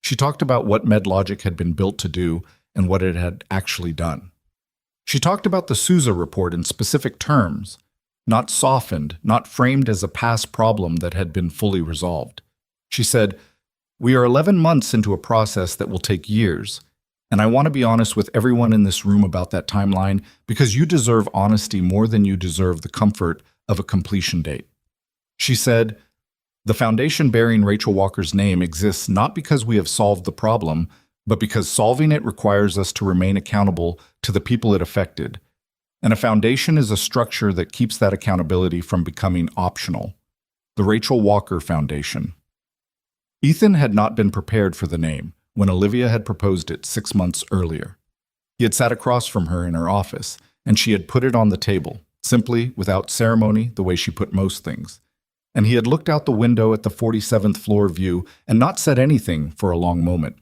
She talked about what MedLogic had been built to do and what it had actually done. She talked about the Sousa report in specific terms, not softened, not framed as a past problem that had been fully resolved. She said, "We are 11 months into a process that will take years, and I want to be honest with everyone in this room about that timeline because you deserve honesty more than you deserve the comfort of a completion date." She said, "The foundation bearing Rachel Walker's name exists not because we have solved the problem, but because solving it requires us to remain accountable to the people it affected. And a foundation is a structure that keeps that accountability from becoming optional. The Rachel Walker Foundation." Ethan had not been prepared for the name when Olivia had proposed it 6 months earlier. He had sat across from her in her office, and she had put it on the table, simply, without ceremony, the way she put most things. And he had looked out the window at the 47th floor view and not said anything for a long moment.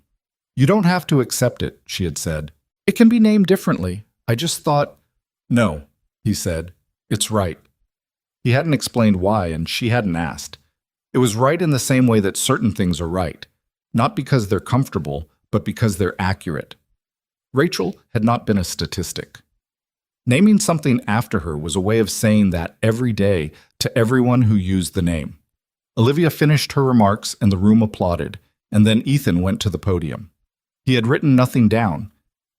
"You don't have to accept it," she had said. "It can be named differently. I just thought—" "No," he said. "It's right." He hadn't explained why, and she hadn't asked. It was right in the same way that certain things are right, not because they're comfortable, but because they're accurate. Rachel had not been a statistic. Naming something after her was a way of saying that every day to everyone who used the name. Olivia finished her remarks and the room applauded, and then Ethan went to the podium. He had written nothing down.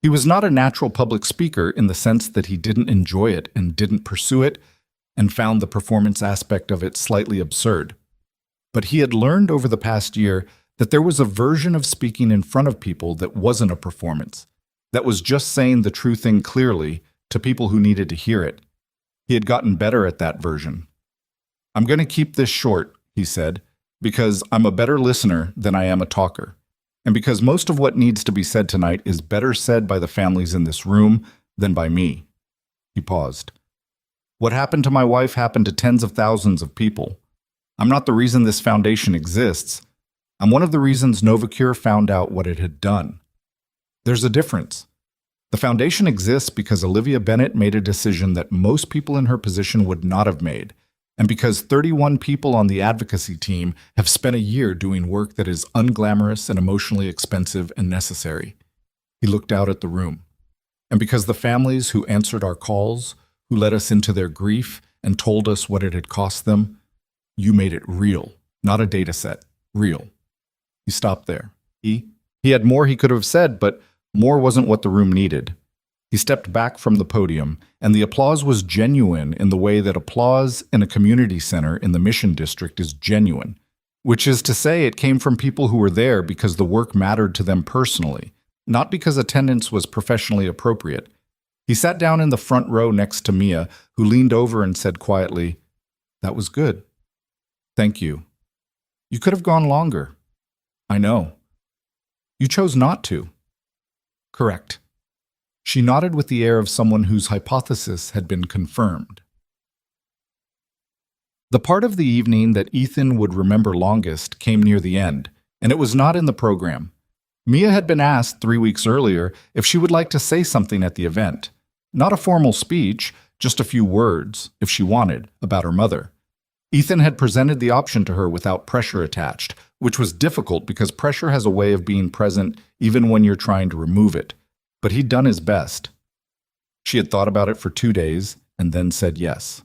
He was not a natural public speaker in the sense that he didn't enjoy it and didn't pursue it and found the performance aspect of it slightly absurd. But he had learned over the past year that there was a version of speaking in front of people that wasn't a performance, that was just saying the true thing clearly to people who needed to hear it. He had gotten better at that version. "I'm going to keep this short," he said, "because I'm a better listener than I am a talker. And because most of what needs to be said tonight is better said by the families in this room than by me." He paused. "What happened to my wife happened to tens of thousands of people. I'm not the reason this foundation exists. I'm one of the reasons Novacure found out what it had done. There's a difference. The foundation exists because Olivia Bennett made a decision that most people in her position would not have made, And because 31 people on the advocacy team have spent a year doing work that is unglamorous and emotionally expensive and necessary. He looked out at the room. And because the families who answered our calls, who let us into their grief and told us what it had cost them, you made it real, not a data set, real. He stopped there. He had more he could have said, but more wasn't what the room needed. He stepped back from the podium, and the applause was genuine in the way that applause in a community center in the Mission District is genuine, which is to say it came from people who were there because the work mattered to them personally, not because attendance was professionally appropriate. He sat down in the front row next to Mia, who leaned over and said quietly, "That was good. Thank you. You could have gone longer. I know. You chose not to." Correct. She nodded with the air of someone whose hypothesis had been confirmed. The part of the evening that Ethan would remember longest came near the end, and it was not in the program. Mia had been asked 3 weeks earlier if she would like to say something at the event. Not a formal speech, just a few words, if she wanted, about her mother. Ethan had presented the option to her without pressure attached, which was difficult because pressure has a way of being present even when you're trying to remove it. But he'd done his best. She had thought about it for 2 days and then said yes.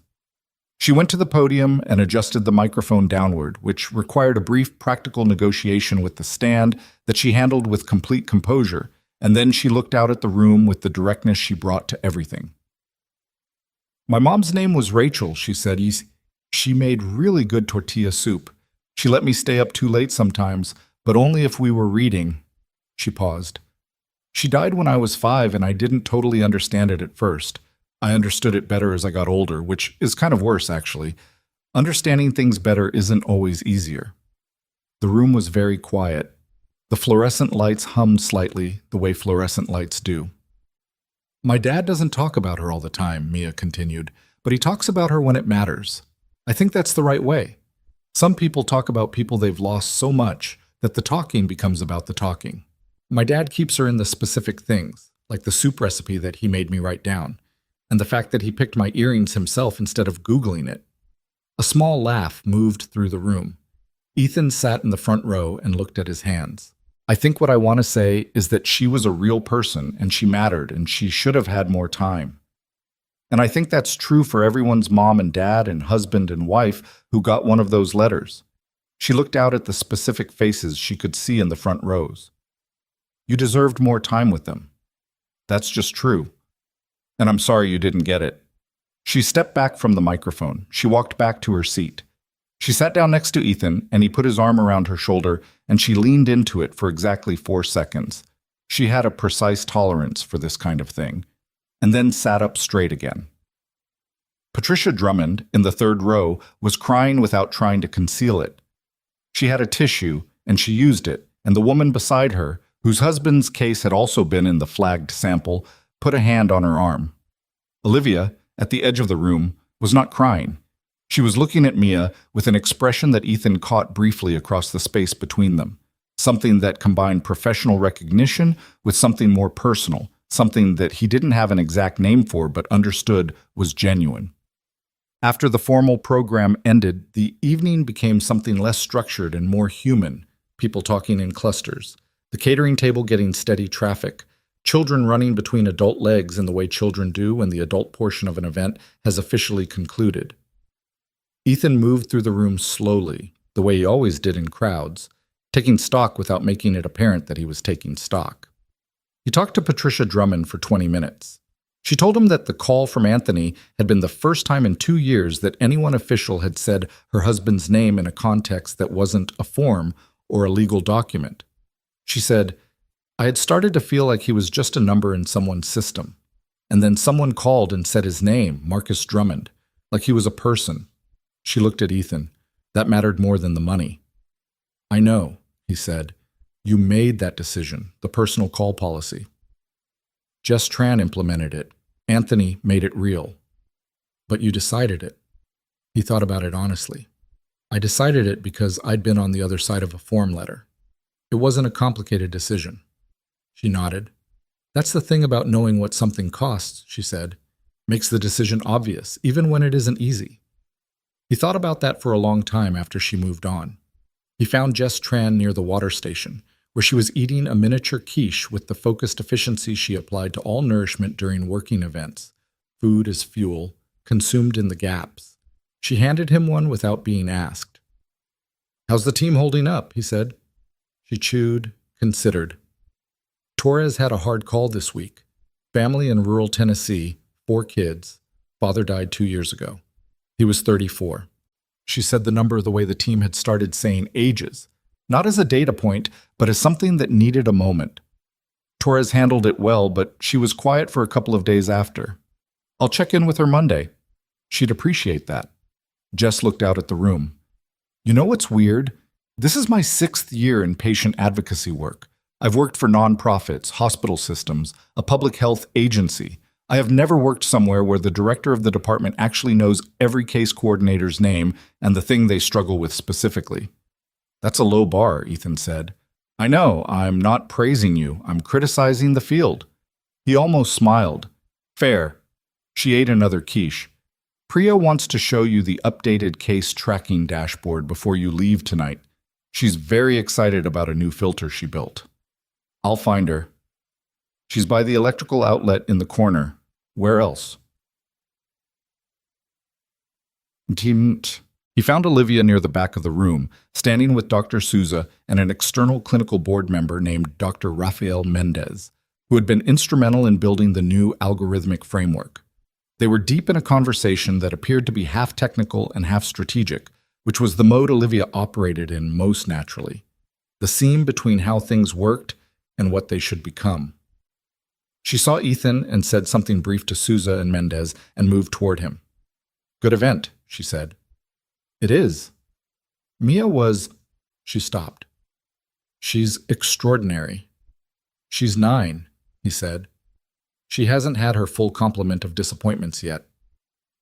She went to the podium and adjusted the microphone downward, which required a brief practical negotiation with the stand that she handled with complete composure, and then she looked out at the room with the directness she brought to everything. "My mom's name was Rachel," she said. She made really good tortilla soup. She let me stay up too late sometimes, but only if we were reading." She paused. "She died when I was 5, and I didn't totally understand it at first. I understood it better as I got older, which is kind of worse, actually. Understanding things better isn't always easier." The room was very quiet. The fluorescent lights hummed slightly, the way fluorescent lights do. "My dad doesn't talk about her all the time," Mia continued, "but he talks about her when it matters. I think that's the right way. Some people talk about people they've lost so much that the talking becomes about the talking. My dad keeps her in the specific things, like the soup recipe that he made me write down, and the fact that he picked my earrings himself instead of Googling it." A small laugh moved through the room. Ethan sat in the front row and looked at his hands. "I think what I want to say is that she was a real person, and she mattered, and she should have had more time. And I think that's true for everyone's mom and dad and husband and wife who got one of those letters." She looked out at the specific faces she could see in the front rows. "You deserved more time with them. That's just true. And I'm sorry you didn't get it." She stepped back from the microphone. She walked back to her seat. She sat down next to Ethan, and he put his arm around her shoulder, and she leaned into it for exactly 4 seconds. She had a precise tolerance for this kind of thing, and then sat up straight again. Patricia Drummond, in the 3rd row, was crying without trying to conceal it. She had a tissue, and she used it, and the woman beside her, whose husband's case had also been in the flagged sample, put a hand on her arm. Olivia, at the edge of the room, was not crying. She was looking at Mia with an expression that Ethan caught briefly across the space between them, something that combined professional recognition with something more personal, something that he didn't have an exact name for but understood was genuine. After the formal program ended, the evening became something less structured and more human, people talking in clusters, the catering table getting steady traffic, children running between adult legs in the way children do when the adult portion of an event has officially concluded. Ethan moved through the room slowly, the way he always did in crowds, taking stock without making it apparent that he was taking stock. He talked to Patricia Drummond for 20 minutes. She told him that the call from Anthony had been the first time in 2 years that anyone official had said her husband's name in a context that wasn't a form or a legal document. She said, "I had started to feel like he was just a number in someone's system. And then someone called and said his name, Marcus Drummond, like he was a person." She looked at Ethan. That mattered more than the money. "I know," he said. "You made that decision, the personal call policy. Jess Tran implemented it. Anthony made it real. But you decided it." He thought about it honestly. "I decided it because I'd been on the other side of a form letter. It wasn't a complicated decision." She nodded. "That's the thing about knowing what something costs," she said. "Makes the decision obvious, even when it isn't easy." He thought about that for a long time after she moved on. He found Jess Tran near the water station, where she was eating a miniature quiche with the focused efficiency she applied to all nourishment during working events. Food as fuel, consumed in the gaps. She handed him one without being asked. "How's the team holding up?" he said. She chewed, considered. Torres had a hard call this week. Family in rural Tennessee, 4 kids. Father died 2 years ago. He was 34. She said the number the way the team had started saying ages, not as a data point, but as something that needed a moment. Torres handled it well, but she was quiet for a couple of days after. "I'll check in with her Monday." She'd appreciate that. Jess looked out at the room. "You know what's weird? This is my 6th year in patient advocacy work. I've worked for nonprofits, hospital systems, a public health agency. I have never worked somewhere where the director of the department actually knows every case coordinator's name and the thing they struggle with specifically." "That's a low bar," Ethan said. "I know, I'm not praising you. I'm criticizing the field." He almost smiled. "Fair." She ate another quiche. "Priya wants to show you the updated case tracking dashboard before you leave tonight. She's very excited about a new filter she built." "I'll find her." "She's by the electrical outlet in the corner. Where else?" He found Olivia near the back of the room, standing with Dr. Souza and an external clinical board member named Dr. Rafael Mendez, who had been instrumental in building the new algorithmic framework. They were deep in a conversation that appeared to be half technical and half strategic, which was the mode Olivia operated in most naturally. The seam between how things worked and what they should become. She saw Ethan and said something brief to Souza and Mendez and moved toward him. "Good event," she said. "It is." Mia was... She stopped. "She's extraordinary." "She's 9, he said. "She hasn't had her full complement of disappointments yet."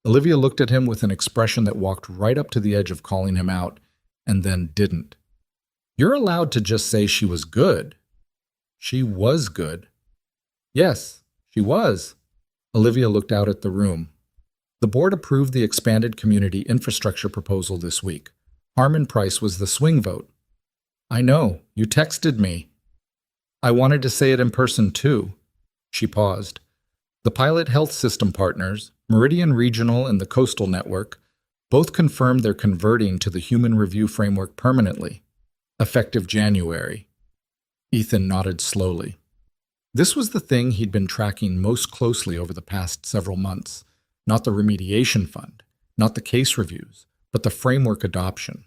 Olivia looked at him with an expression that walked right up to the edge of calling him out, and then didn't. "You're allowed to just say she was good." "She was good." "Yes, she was." Olivia looked out at the room. The board approved the expanded community infrastructure proposal this week. Harmon Price was the swing vote. "I know, you texted me." "I wanted to say it in person too." She paused. The pilot health system partners, Meridian Regional and the Coastal Network, both confirmed they're converting to the Human Review Framework permanently, effective January. Ethan nodded slowly. This was the thing he'd been tracking most closely over the past several months. Not the remediation fund, not the case reviews, but the framework adoption.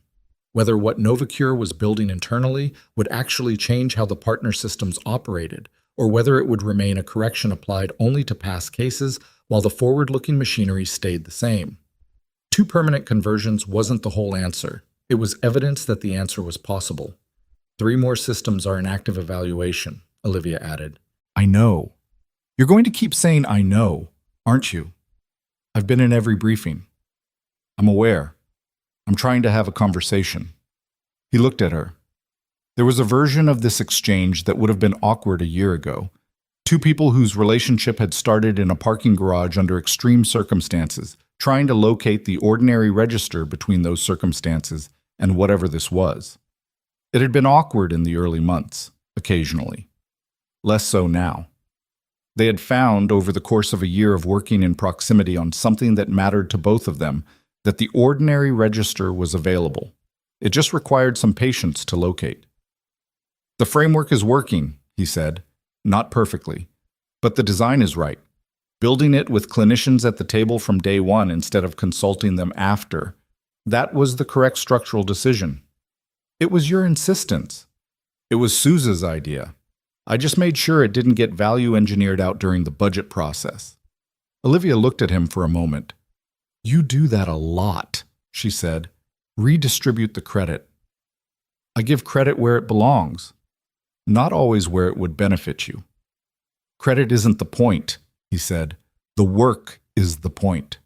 Whether what Novacure was building internally would actually change how the partner systems operated, or whether it would remain a correction applied only to past cases while the forward-looking machinery stayed the same. 2 permanent conversions wasn't the whole answer. It was evidence that the answer was possible. 3 more systems are in active evaluation, Olivia added. "I know. You're going to keep saying I know, aren't you? I've been in every briefing. I'm aware. I'm trying to have a conversation." He looked at her. There was a version of this exchange that would have been awkward a year ago. 2 people whose relationship had started in a parking garage under extreme circumstances, trying to locate the ordinary register between those circumstances and whatever this was. It had been awkward in the early months, occasionally. Less so now. They had found, over the course of a year of working in proximity on something that mattered to both of them, that the ordinary register was available. It just required some patience to locate. "The framework is working," he said. "Not perfectly. But the design is right. Building it with clinicians at the table from day one instead of consulting them after. That was the correct structural decision. It was your insistence. It was Souza's idea. I just made sure it didn't get value engineered out during the budget process." Olivia looked at him for a moment. "You do that a lot," she said. "Redistribute the credit." "I give credit where it belongs. Not always where it would benefit you." "Credit isn't the point," he said. "The work is the point."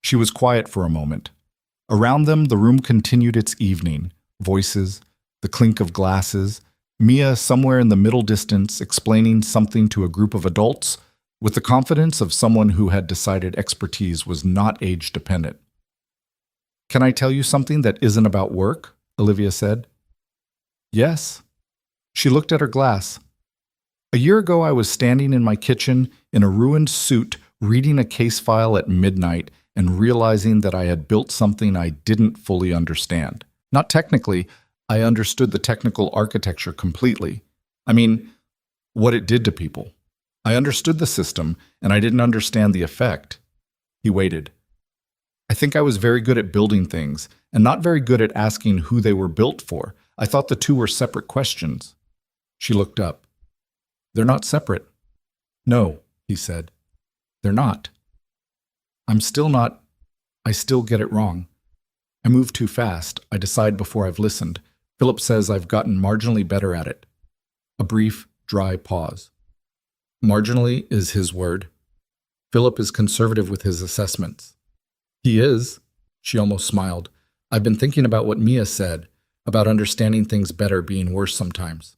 She was quiet for a moment. Around them, the room continued its evening. Voices, the clink of glasses, Mia somewhere in the middle distance explaining something to a group of adults with the confidence of someone who had decided expertise was not age-dependent. Can I tell you something that isn't about work? Olivia said. Yes. She looked at her glass. A year ago, I was standing in my kitchen in a ruined suit, reading a case file at midnight and realizing that I had built something I didn't fully understand. Not technically, I understood the technical architecture completely. I mean, what it did to people. I understood the system, and I didn't understand the effect. He waited. I think I was very good at building things, and not very good at asking who they were built for. I thought the two were separate questions. She looked up. They're not separate. No, he said. They're not. I'm still not. I still get it wrong. I move too fast. I decide before I've listened. Philip says I've gotten marginally better at it. A brief, dry pause. Marginally is his word. Philip is conservative with his assessments. He is. She almost smiled. I've been thinking about what Mia said, about understanding things better being worse sometimes.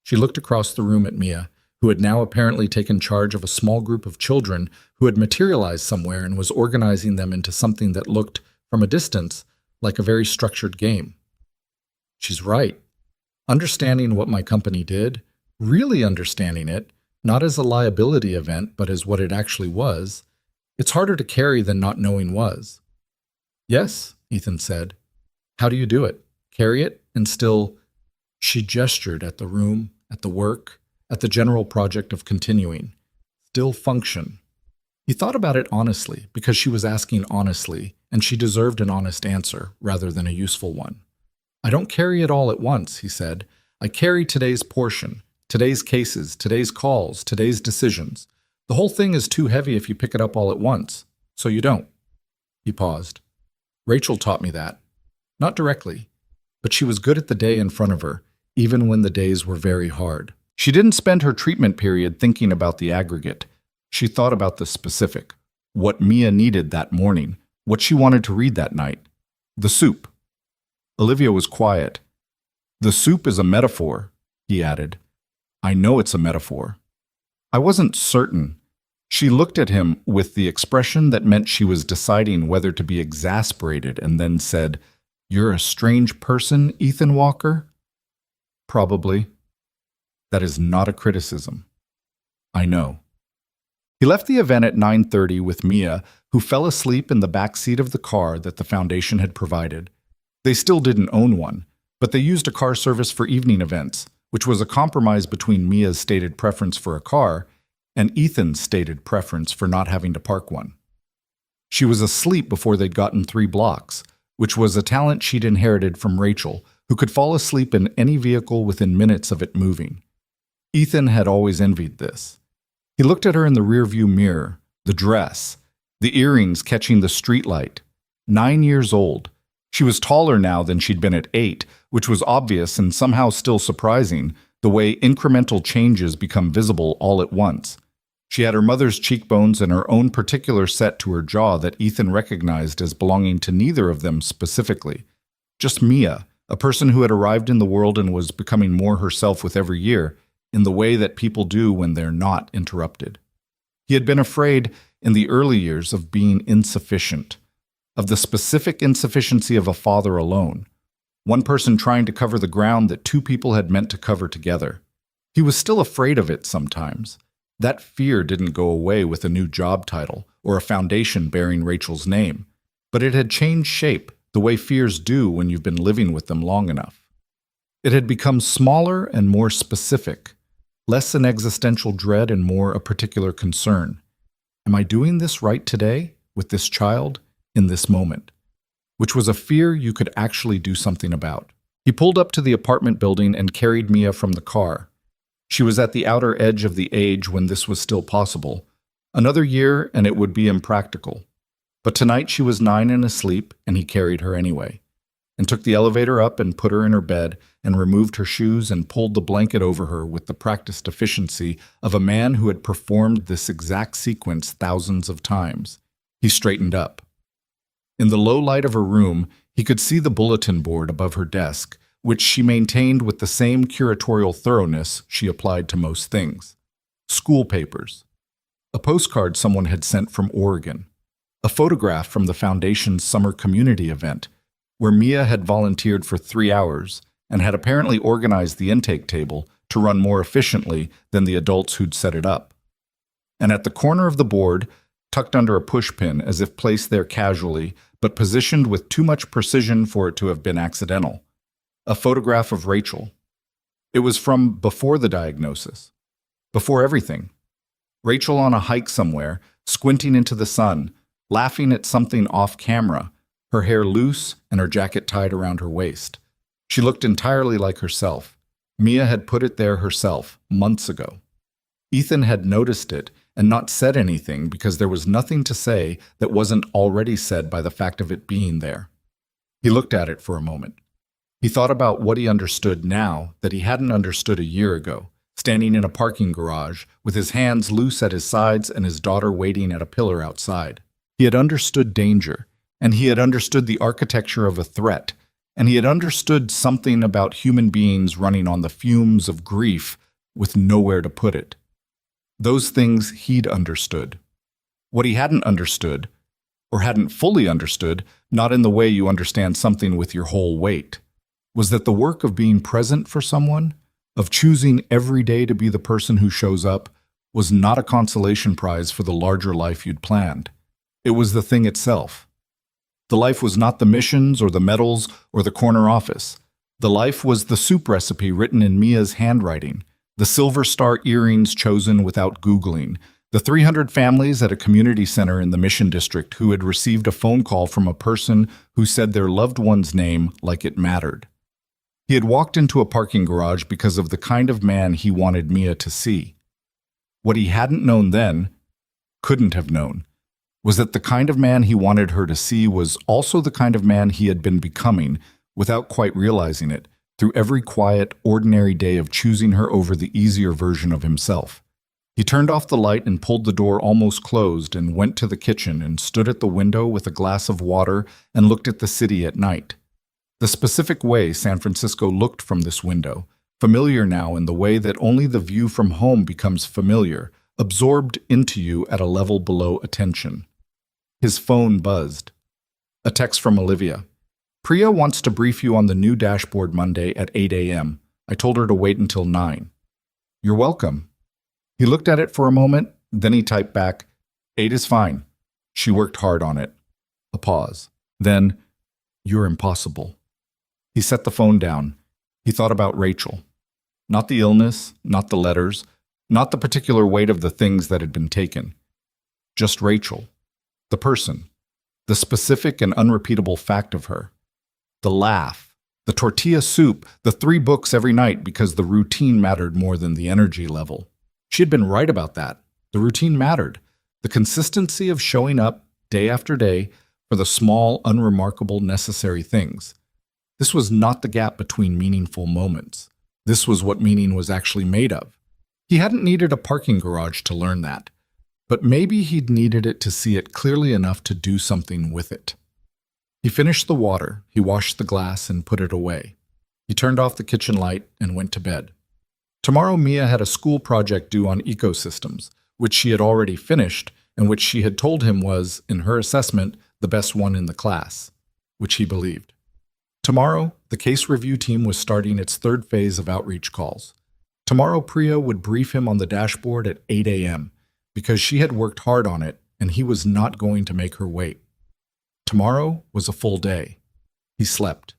She looked across the room at Mia, who had now apparently taken charge of a small group of children who had materialized somewhere and was organizing them into something that looked, from a distance, like a very structured game. She's right. Understanding what my company did, really understanding it, not as a liability event, but as what it actually was, it's harder to carry than not knowing was. Yes, Ethan said. How do you do it? Carry it and still... She gestured at the room, at the work, at the general project of continuing. Still function. He thought about it honestly, because she was asking honestly, and she deserved an honest answer, rather than a useful one. I don't carry it all at once, he said. I carry today's portion, today's cases, today's calls, today's decisions. The whole thing is too heavy if you pick it up all at once, so you don't. He paused. Rachel taught me that. Not directly, but she was good at the day in front of her, even when the days were very hard. She didn't spend her treatment period thinking about the aggregate. She thought about the specific, what Mia needed that morning, what she wanted to read that night. The soup. Olivia was quiet. The soup is a metaphor, he added. I know it's a metaphor. I wasn't certain. She looked at him with the expression that meant she was deciding whether to be exasperated and then said, You're a strange person, Ethan Walker? Probably. That is not a criticism. I know. He left the event at 9:30 with Mia, who fell asleep in the back seat of the car that the foundation had provided. They still didn't own one, but they used a car service for evening events, which was a compromise between Mia's stated preference for a car and Ethan's stated preference for not having to park one. She was asleep before they'd gotten 3 blocks, which was a talent she'd inherited from Rachel, who could fall asleep in any vehicle within minutes of it moving. Ethan had always envied this. He looked at her in the rearview mirror, the dress, the earrings catching the streetlight. 9 years old. She was taller now than she'd been at 8, which was obvious and somehow still surprising, the way incremental changes become visible all at once. She had her mother's cheekbones and her own particular set to her jaw that Ethan recognized as belonging to neither of them specifically. Just Mia, a person who had arrived in the world and was becoming more herself with every year, in the way that people do when they're not interrupted. He had been afraid in the early years of being insufficient, of the specific insufficiency of a father alone, one person trying to cover the ground that 2 people had meant to cover together. He was still afraid of it sometimes. That fear didn't go away with a new job title or a foundation bearing Rachel's name, but it had changed shape the way fears do when you've been living with them long enough. It had become smaller and more specific, less an existential dread and more a particular concern. Am I doing this right today, with this child, in this moment? Which was a fear you could actually do something about. He pulled up to the apartment building and carried Mia from the car. She was at the outer edge of the age when this was still possible. Another year and it would be impractical. But tonight she was 9 and asleep, and he carried her anyway, and took the elevator up and put her in her bed and removed her shoes and pulled the blanket over her with the practiced efficiency of a man who had performed this exact sequence thousands of times. He straightened up. In the low light of her room, he could see the bulletin board above her desk, which she maintained with the same curatorial thoroughness she applied to most things. School papers. A postcard someone had sent from Oregon. A photograph from the Foundation's summer community event, where Mia had volunteered for 3 hours and had apparently organized the intake table to run more efficiently than the adults who'd set it up. And at the corner of the board, tucked under a pushpin as if placed there casually, but positioned with too much precision for it to have been accidental, a photograph of Rachel. It was from before the diagnosis, before everything. Rachel on a hike somewhere, squinting into the sun, laughing at something off camera, her hair loose and her jacket tied around her waist. She looked entirely like herself. Mia had put it there herself, months ago. Ethan had noticed it and not said anything because there was nothing to say that wasn't already said by the fact of it being there. He looked at it for a moment. He thought about what he understood now that he hadn't understood a year ago, standing in a parking garage with his hands loose at his sides and his daughter waiting at a pillar outside. He had understood danger, and he had understood the architecture of a threat, and he had understood something about human beings running on the fumes of grief with nowhere to put it. Those things he'd understood. What he hadn't understood, or hadn't fully understood, not in the way you understand something with your whole weight, was that the work of being present for someone, of choosing every day to be the person who shows up, was not a consolation prize for the larger life you'd planned. It was the thing itself. The life was not the missions or the medals or the corner office. The life was the soup recipe written in Mia's handwriting, the silver star earrings chosen without Googling, the 300 families at a community center in the Mission District who had received a phone call from a person who said their loved one's name like it mattered. He had walked into a parking garage because of the kind of man he wanted Mia to see. What he hadn't known then, couldn't have known, was that the kind of man he wanted her to see was also the kind of man he had been becoming, without quite realizing it, through every quiet, ordinary day of choosing her over the easier version of himself. He turned off the light and pulled the door almost closed and went to the kitchen and stood at the window with a glass of water and looked at the city at night. The specific way San Francisco looked from this window, familiar now in the way that only the view from home becomes familiar, absorbed into you at a level below attention. His phone buzzed. A text from Olivia. Priya wants to brief you on the new dashboard Monday at 8 a.m. I told her to wait until 9. You're welcome. He looked at it for a moment, then he typed back, 8 is fine. She worked hard on it. A pause. Then, you're impossible. He set the phone down. He thought about Rachel. Not the illness, not the letters, not the particular weight of the things that had been taken. Just Rachel. The person. The specific and unrepeatable fact of her. The laugh. The tortilla soup. The 3 books every night because the routine mattered more than the energy level. She had been right about that. The routine mattered. The consistency of showing up day after day for the small, unremarkable, necessary things. This was not the gap between meaningful moments. This was what meaning was actually made of. He hadn't needed a parking garage to learn that, but maybe he'd needed it to see it clearly enough to do something with it. He finished the water, he washed the glass and put it away. He turned off the kitchen light and went to bed. Tomorrow Mia had a school project due on ecosystems, which she had already finished and which she had told him was, in her assessment, the best one in the class, which he believed. Tomorrow, the case review team was starting its 3rd phase of outreach calls. Tomorrow, Priya would brief him on the dashboard at 8 a.m. because she had worked hard on it and he was not going to make her wait. Tomorrow was a full day. He slept.